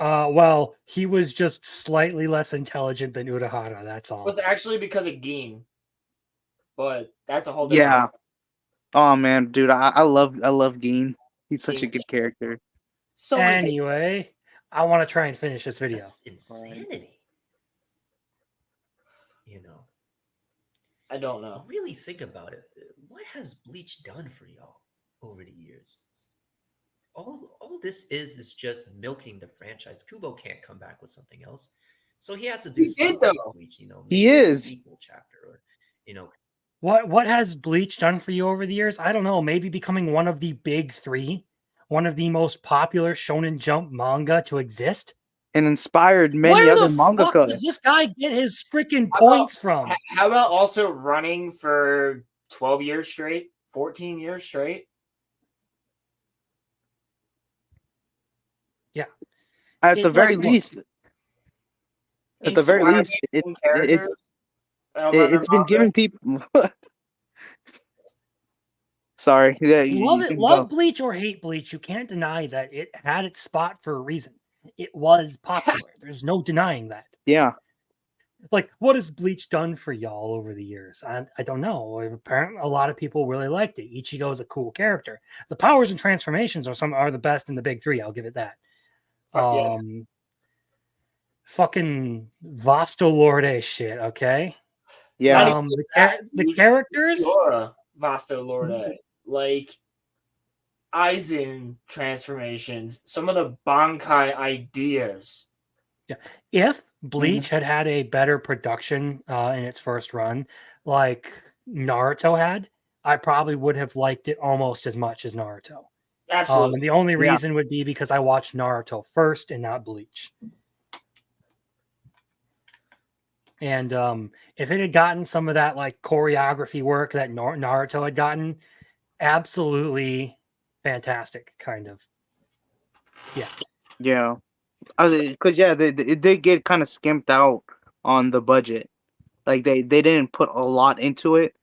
Well, he was just slightly less intelligent than Urahara. That's all. It was actually because of Gin, but that's a whole different. Oh man, dude, I love Gin. He's such a good character. So anyway, I want to try and finish this video. That's insanity. You know, I don't know. Really think about it. What has Bleach done for y'all over the years? All this is just milking the franchise. Kubo can't come back with something else, so he has to do something with Bleach. You know, he is a sequel chapter, or you know. What has Bleach done for you over the years? I don't know. Maybe becoming one of the big three, one of the most popular Shonen Jump manga to exist, and inspired many other mangaka. Where does this guy get his freaking points from? How about also running for 12 years straight, 14 years straight? Yeah. At the very least, it's been giving people. Sorry. Yeah, love Bleach or hate Bleach, you can't deny that it had its spot for a reason. It was popular. There's no denying that. Yeah. Like, what has Bleach done for y'all over the years? I don't know. Apparently, a lot of people really liked it. Ichigo is a cool character. The powers and transformations are the best in the big three. I'll give it that. Fucking Vasto Lorde shit. Okay. Yeah. The characters. Vasto Lorde, like Aizen transformations, some of the Bankai ideas. Yeah. If Bleach had a better production in its first run, like Naruto had, I probably would have liked it almost as much as Naruto. Absolutely. And the only reason would be because I watched Naruto first and not Bleach. And if it had gotten some of that like choreography work that Naruto had gotten, absolutely fantastic, kind of. Yeah. Yeah. Because it did get kind of skimped out on the budget. Like they didn't put a lot into it,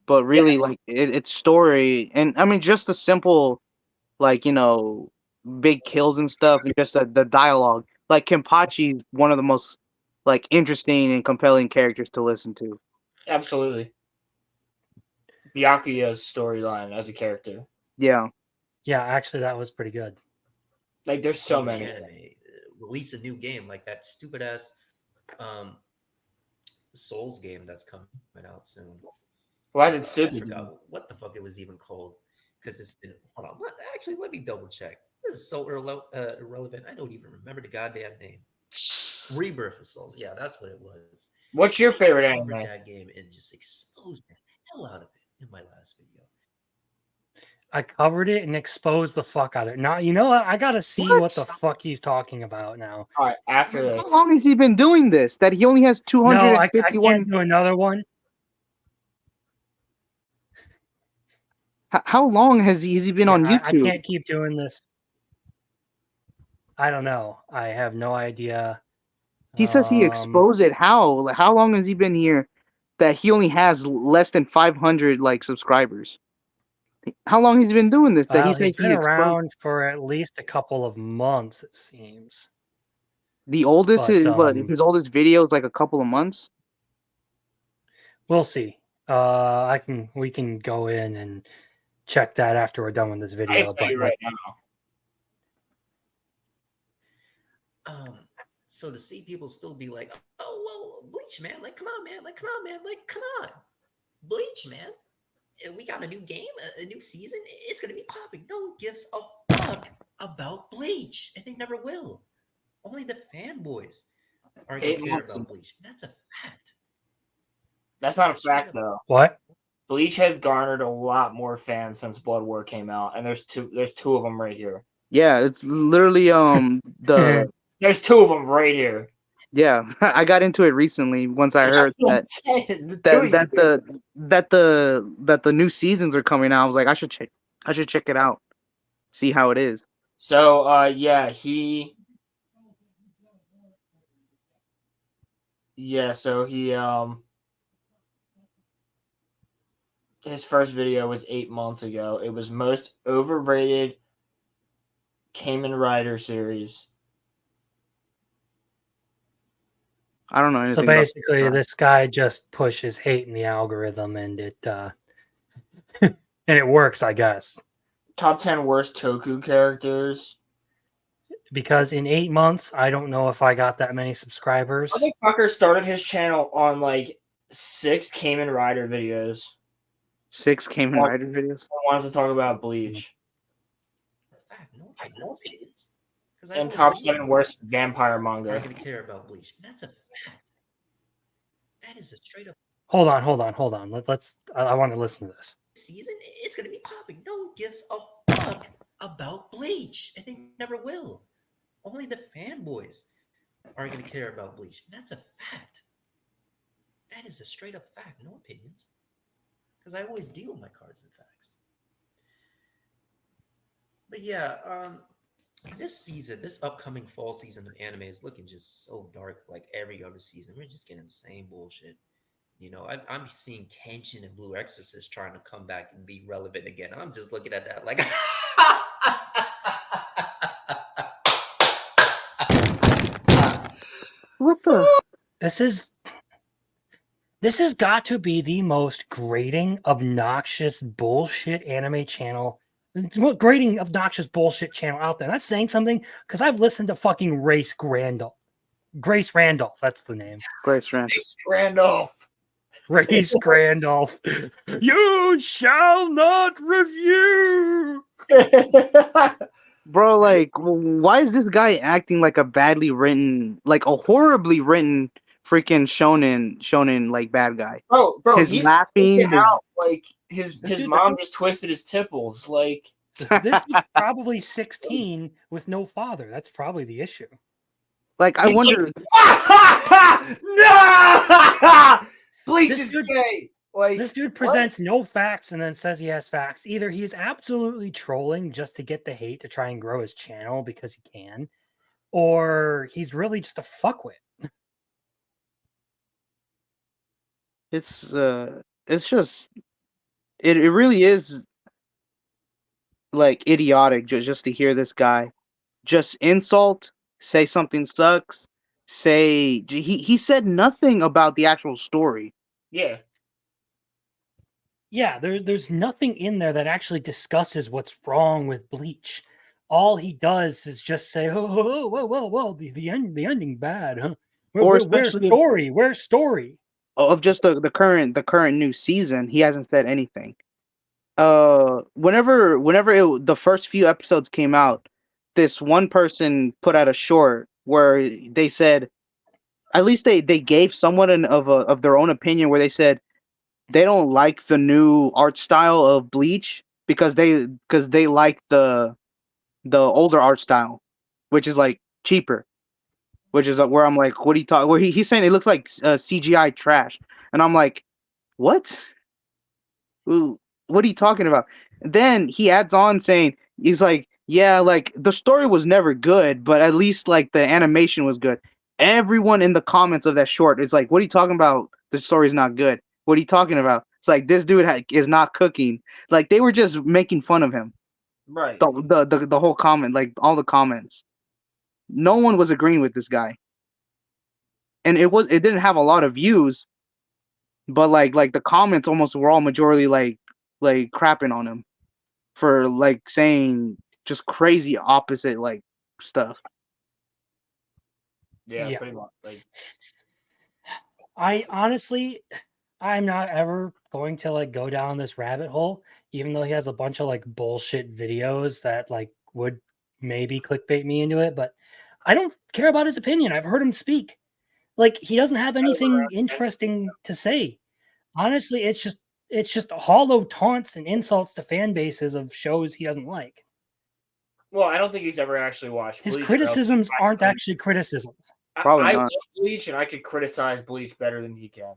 but really like its story, and I mean just the simple, like, you know, big kills and stuff, and just the dialogue. Like Kenpachi's one of the most like interesting and compelling characters to listen to. Absolutely. Byakuya's storyline as a character. Yeah. Yeah, actually that was pretty good. Like there's so many. Release a new game like that stupid ass Souls game that's coming out soon. Why is it stupid? I forgot what the fuck it was even called, because it's been. Hold on. Actually, let me double check. This is so irrelevant. I don't even remember the goddamn name. Rebirth of Souls. Yeah, that's what it was. What's your favorite anime? That game and just exposed the hell out of it in my last video. I covered it and exposed the fuck out of it. Now, you know what? I gotta see what the fuck he's talking about now. All right, after this. How long has he been doing this? That he only has 251. No, I can't do another one. How long has he been on YouTube? I can't keep doing this. I don't know. I have no idea. He says he exposed it. How long has he been here that he only has less than 500 like subscribers? How long he's been doing this? That Well, he's he's making been it around for at least a couple of months, it seems. the oldest. But His oldest video is like a couple of months. we'll see. We can go in and check that after we're done with this I video. can tell But you right now. So to see people still be like, oh, well, Bleach, man, like, come on, man, like, come on, man, like, come on. Bleach, man. We got a new game, a new season. It's going to be popping. No one gives a fuck about Bleach, and they never will. Only the fanboys are going to care about Bleach. That's a fact. That's not a fact, though. What? Bleach has garnered a lot more fans since Blood War came out, and there's two of them right here. Yeah, it's literally the. There's two of them right here. Yeah, I got into it recently once I heard that the new seasons are coming out. I was like, I should check it out, see how it is. So his first video was 8 months ago. It was most overrated Kamen Rider series. I don't know anything. So basically, this guy just pushes hate in the algorithm, and it and it works, I guess. Top 10 worst Toku characters. Because in 8 months, I don't know if I got that many subscribers. Motherfucker started his channel on like 6 Kamen Rider videos. 6 Kamen Rider videos? I wanted to talk about Bleach. And top 7 worst vampire manga. I'm going to care about Bleach. That's a fact. That is a straight up. Hold on. Let's. I want to listen to this. Season, it's going to be popping. No one gives a fuck about Bleach, and they never will. Only the fanboys are going to care about Bleach. That's a fact. That is a straight up fact. No opinions. Because I always deal with my cards and facts. But yeah, this season, this upcoming fall season of anime is looking just so dark like every other season. We're just getting the same bullshit. You know, I'm seeing Kenshin and Blue Exorcist trying to come back and be relevant again. I'm just looking at that like... What the? This has got to be the most grating, obnoxious bullshit anime channel. What grating, obnoxious bullshit channel out there? That's saying something because I've listened to fucking Grace Randolph. That's the name. Grace Randolph. Grace Randolph. You shall not review. Bro, like, why is this guy acting like a badly written, like a horribly written freaking shonen like bad guy? Bro, his he's laughing, out like his mom just twisted his tipples. Like this is probably 16 with no father. That's probably the issue. Like, I wonder. No! Bleach is gay. Like, this dude presents no facts and then says he has facts. Either he is absolutely trolling just to get the hate to try and grow his channel because he can, or he's really just a fuckwit. It's just it really is like idiotic just to hear this guy just insult, say something sucks, say he said nothing about the actual story. Yeah. Yeah, there's nothing in there that actually discusses what's wrong with Bleach. All he does is just say, "Oh, the ending bad, huh? Where's story? Of just the current new season, he hasn't said anything. Whenever the first few episodes came out, this one person put out a short where they said, at least they gave somewhat of their own opinion, where they said they don't like the new art style of Bleach because they like the older art style, which is like cheaper, which is where I'm like, what where he's saying it looks like CGI trash, and I'm like, what? Ooh, what are you talking about? And then he adds on saying, he's like, yeah, like the story was never good, but at least like the animation was good. Everyone in the comments of that short is like, what are you talking about? The story's not good. What are you talking about? It's like this dude is not cooking. Like they were just making fun of him. Right. The whole comment, like all the comments. No one was agreeing with this guy. And it didn't have a lot of views, but like the comments almost were all majority like crapping on him for like saying just crazy opposite like stuff. Yeah, pretty much. Like, I honestly, I'm not ever going to like go down this rabbit hole, even though he has a bunch of like bullshit videos that like would maybe clickbait me into it, but I don't care about his opinion. I've heard him speak. Like he doesn't have anything interesting to say. Honestly, it's just hollow taunts and insults to fan bases of shows he doesn't like. well, I don't think he's ever actually watched His Bleach. criticisms aren't actually criticisms. Probably I not. love Bleach, and I could criticize Bleach better than he can.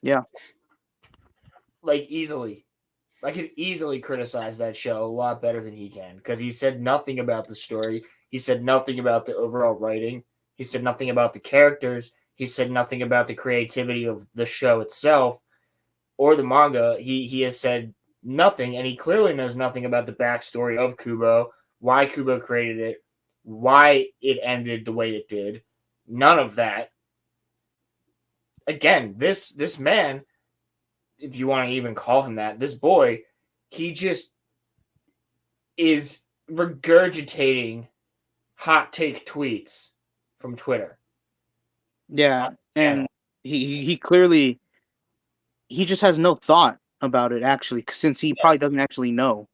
Yeah. Like, easily. I could easily criticize that show a lot better than he can, because he said nothing about the story. He said nothing about the overall writing. He said nothing about the characters. He said nothing about the creativity of the show itself or the manga. He has said nothing, and he clearly knows nothing about the backstory of Kubo, why Kubo created it, why it ended the way it did. None of that. Again, this man, if you want to even call him that, this boy, he just is regurgitating hot take tweets from Twitter. Yeah, and he clearly he just has no thought about it actually, since he probably doesn't actually know.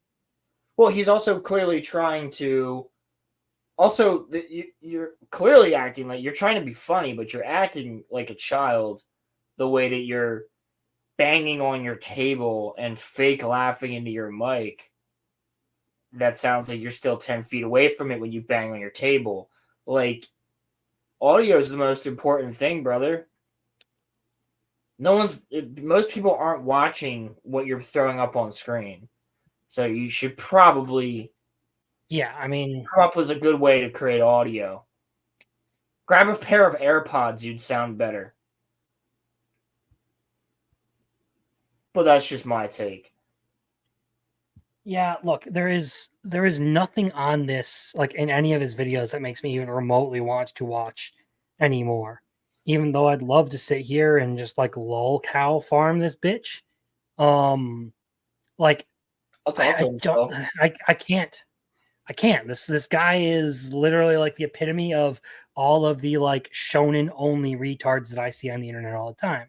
Well, he's also clearly trying to. Also, you're clearly acting like you're trying to be funny, but you're acting like a child. The way that you're banging on your table and fake laughing into your mic. That sounds like you're still 10 feet away from it when you bang on your table. Like, audio is the most important thing, brother. Most people aren't watching what you're throwing up on screen. So you should probably come up with a good way to create audio. Grab a pair of AirPods, you'd sound better. But that's just my take. Yeah, look, there is nothing on this, like in any of his videos, that makes me even remotely want to watch anymore. Even though I'd love to sit here and just like lol cow farm this bitch. Like I can't. I can't. This guy is literally like the epitome of all of the like shonen only retards that I see on the internet all the time,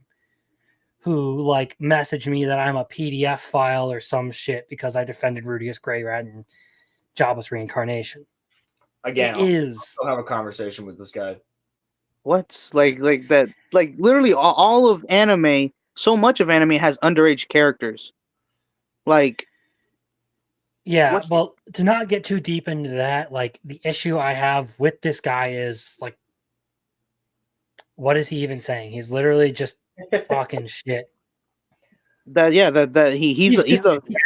who like message me that I'm a PDF file or some shit because I defended Rudius Greyrat and Jabba's reincarnation. Again, I'll have a conversation with this guy. What? Like that? Like literally all of anime. So much of anime has underage characters. Like. Yeah, well, to not get too deep into that, like the issue I have with this guy is like, what is he even saying? He's literally just talking shit. He's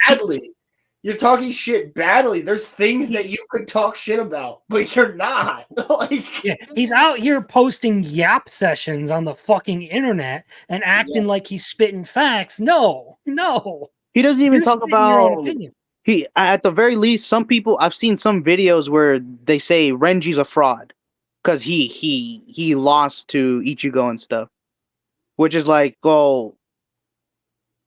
badly. You're talking shit badly. There's things that you could talk shit about, but you're not. Yeah, he's out here posting yap sessions on the fucking internet and acting like he's spitting facts. No. He doesn't even talk about. He, at the very least, some people, I've seen some videos where they say Renji's a fraud because he lost to Ichigo and stuff, which is like, well,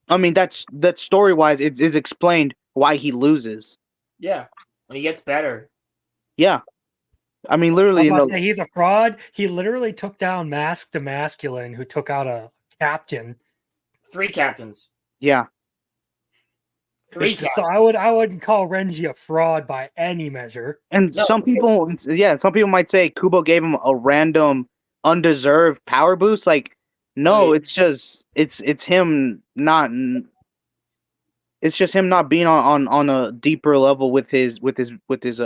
I mean that story wise, it's explained why he loses. Yeah, when he gets better. Yeah, I mean literally. He's a fraud. He literally took down Mask the Masculine, who took out a captain. 3 captains. Yeah. 3 captains. So I wouldn't call Renji a fraud by any measure. And some people might say Kubo gave him a random, undeserved power boost. Like, no, it's just it's him not. It's just him not being on a deeper level with his Shikai.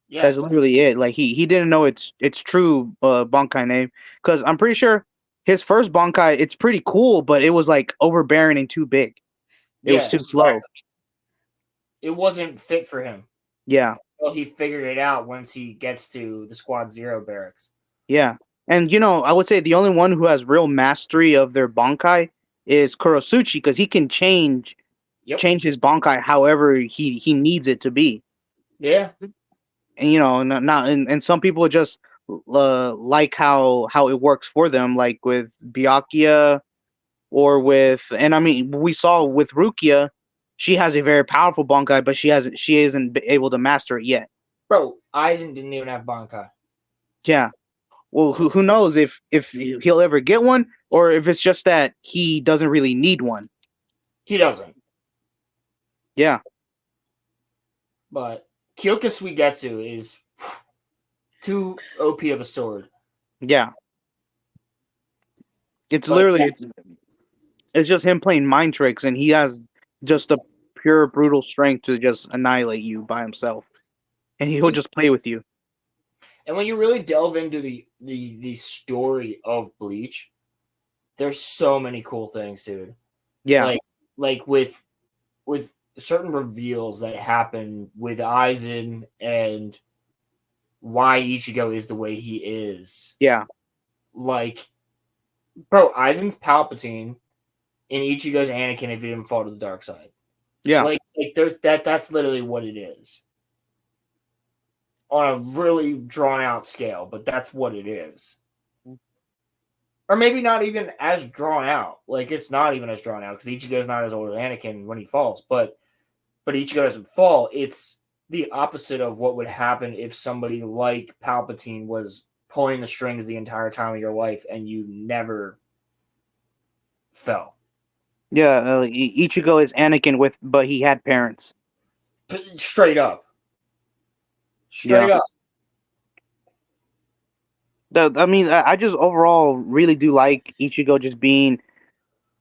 Yeah, that's literally it. Like he didn't know its true Bankai name, because I'm pretty sure his first Bankai, it's pretty cool, but it was like overbearing and too big. It was too slow. It wasn't fit for him. Yeah. Well, he figured it out once he gets to the Squad Zero barracks. Yeah. And I would say the only one who has real mastery of their Bankai is Kurosuchi because he can change his Bankai however he needs it to be. Yeah. And not and some people just like how it works for them, like with Byakuya or and I mean we saw with Rukia, she has a very powerful Bankai, but she isn't able to master it yet. Bro, Aizen didn't even have Bankai. Yeah. Well, who knows if he'll ever get one, or if it's just that he doesn't really need one. He doesn't. Yeah. But Kyoka Suigetsu is too OP of a sword. Yeah. It's literally it's just him playing mind tricks, and he has just the pure brutal strength to just annihilate you by himself, and he'll just play with you. And when you really delve into the story of Bleach, there's so many cool things, dude. Yeah. Like with certain reveals that happen with Aizen and why Ichigo is the way he is. Yeah. Like, bro, Aizen's Palpatine and Ichigo's Anakin if he didn't fall to the dark side. Yeah. Like there's that's literally what it is. On a really drawn out scale, but that's what it is. Or maybe not even as drawn out. Like, it's not even as drawn out because Ichigo's not as old as Anakin when he falls, but Ichigo doesn't fall. It's the opposite of what would happen if somebody like Palpatine was pulling the strings the entire time of your life and you never fell. Yeah, Ichigo is Anakin but he had parents. Straight up. Straight up. I mean, I just overall really do like Ichigo just being.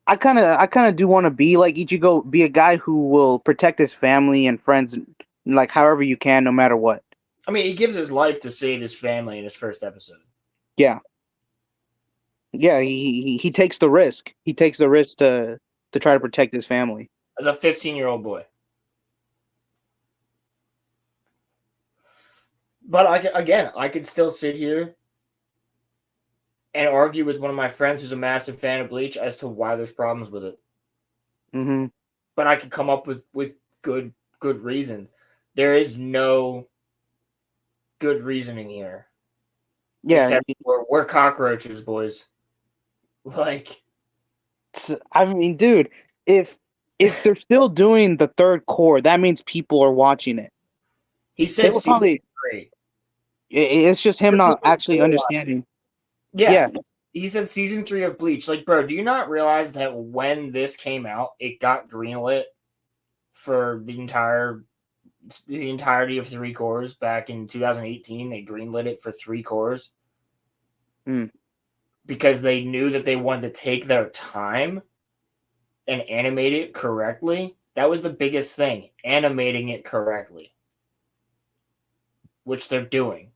I kind of do want to be like Ichigo, be a guy who will protect his family and friends, like however you can, no matter what. I mean, he gives his life to save his family in his first episode. Yeah. Yeah, he takes the risk. He takes the risk to try to protect his family. As a 15-year-old boy. But I could still sit here and argue with one of my friends who's a massive fan of Bleach as to why there's problems with it. Mm-hmm. But I could come up with good reasons. There is no good reasoning here. Yeah. Except we're cockroaches, boys. Like, I mean, dude, if they're still doing the third core, that means people are watching it. He said season 3. It's just him not actually understanding. Yeah. He said season 3 of Bleach. Like, bro, do you not realize that when this came out, it got greenlit for the entirety of 3 cores back in 2018? They greenlit it for 3 cores. Because they knew that they wanted to take their time and animate it correctly. That was the biggest thing, animating it correctly. Which they're doing.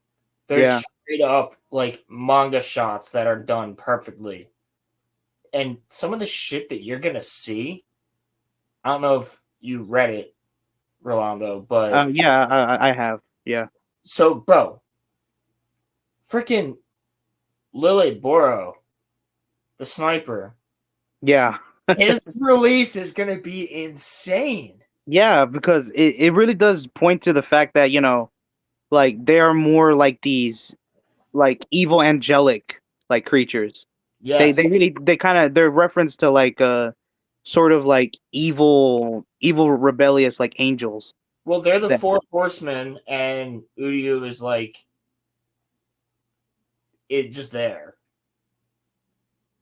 There's straight up like manga shots that are done perfectly. And some of the shit that you're gonna see, I don't know if you read it, Rolando, but yeah, I have. Yeah. So, bro, freaking Lily Boro, the sniper. Yeah. His release is gonna be insane. Yeah, because it really does point to the fact that, like they are more like these like evil angelic like creatures. Yes. They kind of they're reference to like sort of like evil rebellious like angels. Well, they're the 4 horsemen, and Uryu is like it just there.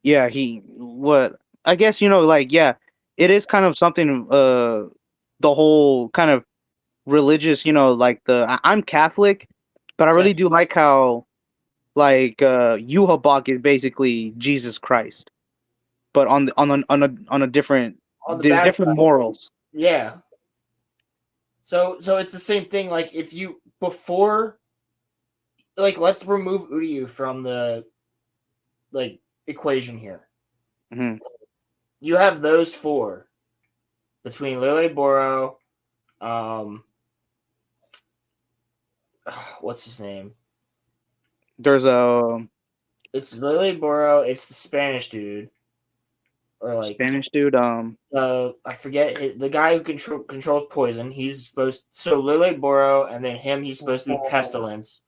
Yeah, I guess like it is kind of something the whole kind of religious, like I'm Catholic, but I really do like how like Yuhabak is basically Jesus Christ, but on a different different morals. Yeah. So it's the same thing. Like if you before, like let's remove Uryu from the like equation here. Mm-hmm. You have those 4 between Lily Boro, what's his name? There's a It's Lily Boro. It's the Spanish dude, or like Spanish dude. I forget the guy who controls poison. He's supposed Lily Boro, and then him. He's supposed to be Pestilence.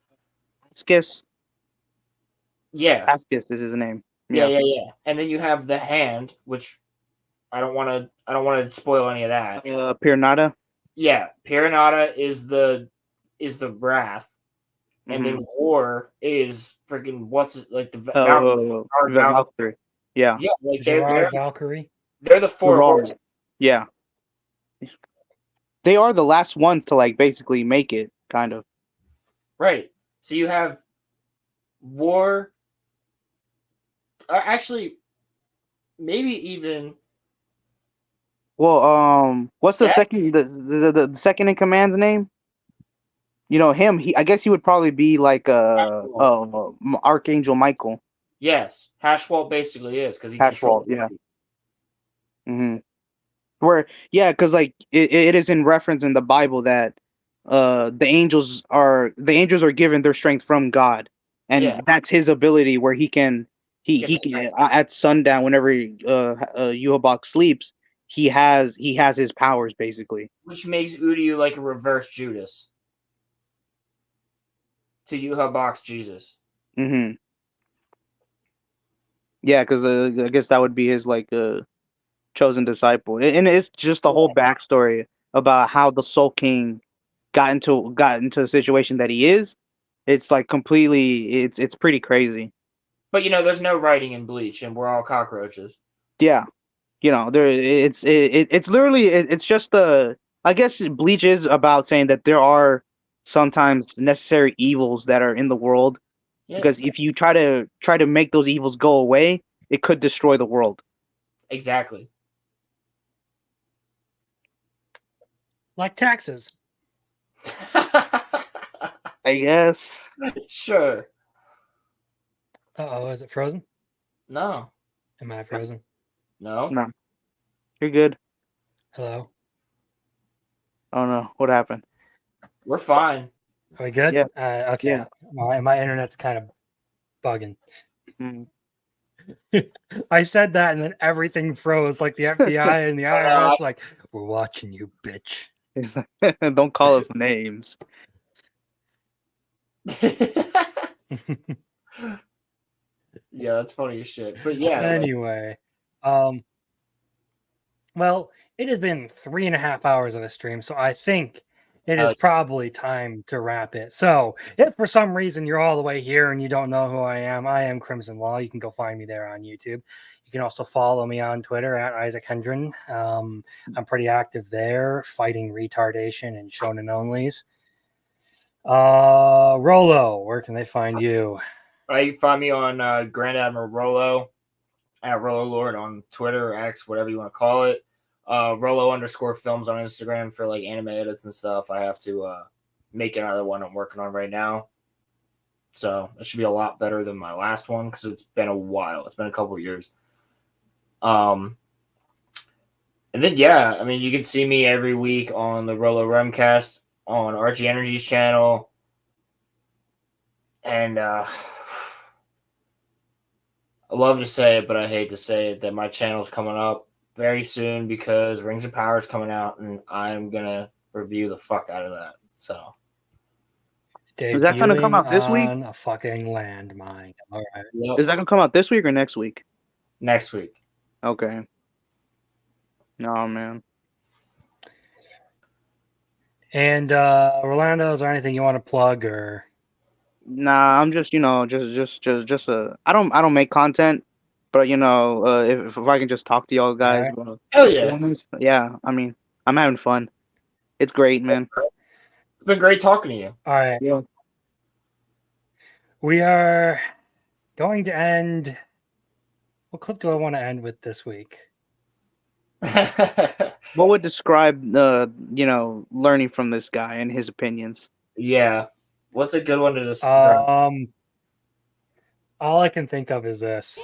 Skis. Yeah, Askis is his name. Yeah. And then you have the Hand, which I don't want to spoil any of that. Piranha. Yeah, Piranha is the Wrath, and then War is freaking the Valkyrie. Yeah. Yeah, like Gerard Valkyrie. They're the four horses. Yeah. They are the last ones to like basically make it, kind of. Right. So you have War. Actually, maybe even. Well, what's the second the second in command's name? You know him. I guess he would probably be like Archangel Michael. Yes, Hashwalt basically is because he Hashwalt. Yeah. Where because like it is in reference in the Bible that the angels are given their strength from God, and that's his ability where he can at sundown whenever Yuhabok sleeps he has his powers basically, which makes Udiu like a reverse Judas to Yuhabok's Jesus. Yeah, because I guess that would be his like chosen disciple, and it's just the whole backstory about how the Soul King got into the situation that he is. It's like completely, it's pretty crazy. But there's no writing in Bleach, and we're all cockroaches. Yeah, it's literally it's just I guess Bleach is about saying that there are sometimes necessary evils that are in the world. Yeah. Because if you try to make those evils go away, it could destroy the world. Exactly. Like taxes. I guess. Sure. Uh-oh, is it frozen? No. Am I frozen? No. No. You're good. Hello? Oh no, what happened? We're fine. Are we good? Yeah. Okay. Yeah. My internet's kind of bugging. I said that and then everything froze, like the FBI and the IRS, like, we're watching you, bitch. Don't call us names. Yeah, that's funny as shit. But yeah. Anyway, well, it has been 3.5 hours of a stream, so I think it is probably time to wrap it. So, if for some reason you're all the way here and you don't know who I am Crimson Law. You can go find me there on YouTube. You can also follow me on Twitter at Isaac Hendren. I'm pretty active there, fighting retardation and shonen onlys. Rolo, where can they find you? You can find me on Grand Admiral Rolo at Rolo Lord on Twitter or X, whatever you want to call it. Rolo_films on Instagram for like anime edits and stuff. I have to make another one I'm working on right now. So it should be a lot better than my last one because it's been a while. It's been a couple of years. And then I mean you can see me every week on the Rolo Remcast on Archie Energy's channel. And I love to say it, but I hate to say it, that my channel's coming up very soon because Rings of Power is coming out, and I'm gonna review the fuck out of that. So, is that gonna come out this week? A fucking landmine. All right. Yep. Is that gonna come out this week or next week? Next week. Okay. No, man. And Rolando, is there anything you want to plug or? Nah, I'm just just I don't make content, but if I can just talk to y'all guys. Right. Hell yeah. Yeah, I mean, I'm having fun. It's great, man. It's been great talking to you. All right. Yeah. We are going to end. What clip do I want to end with this week? What would describe learning from this guy and his opinions? Yeah. What's a good one to describe? All I can think of is this.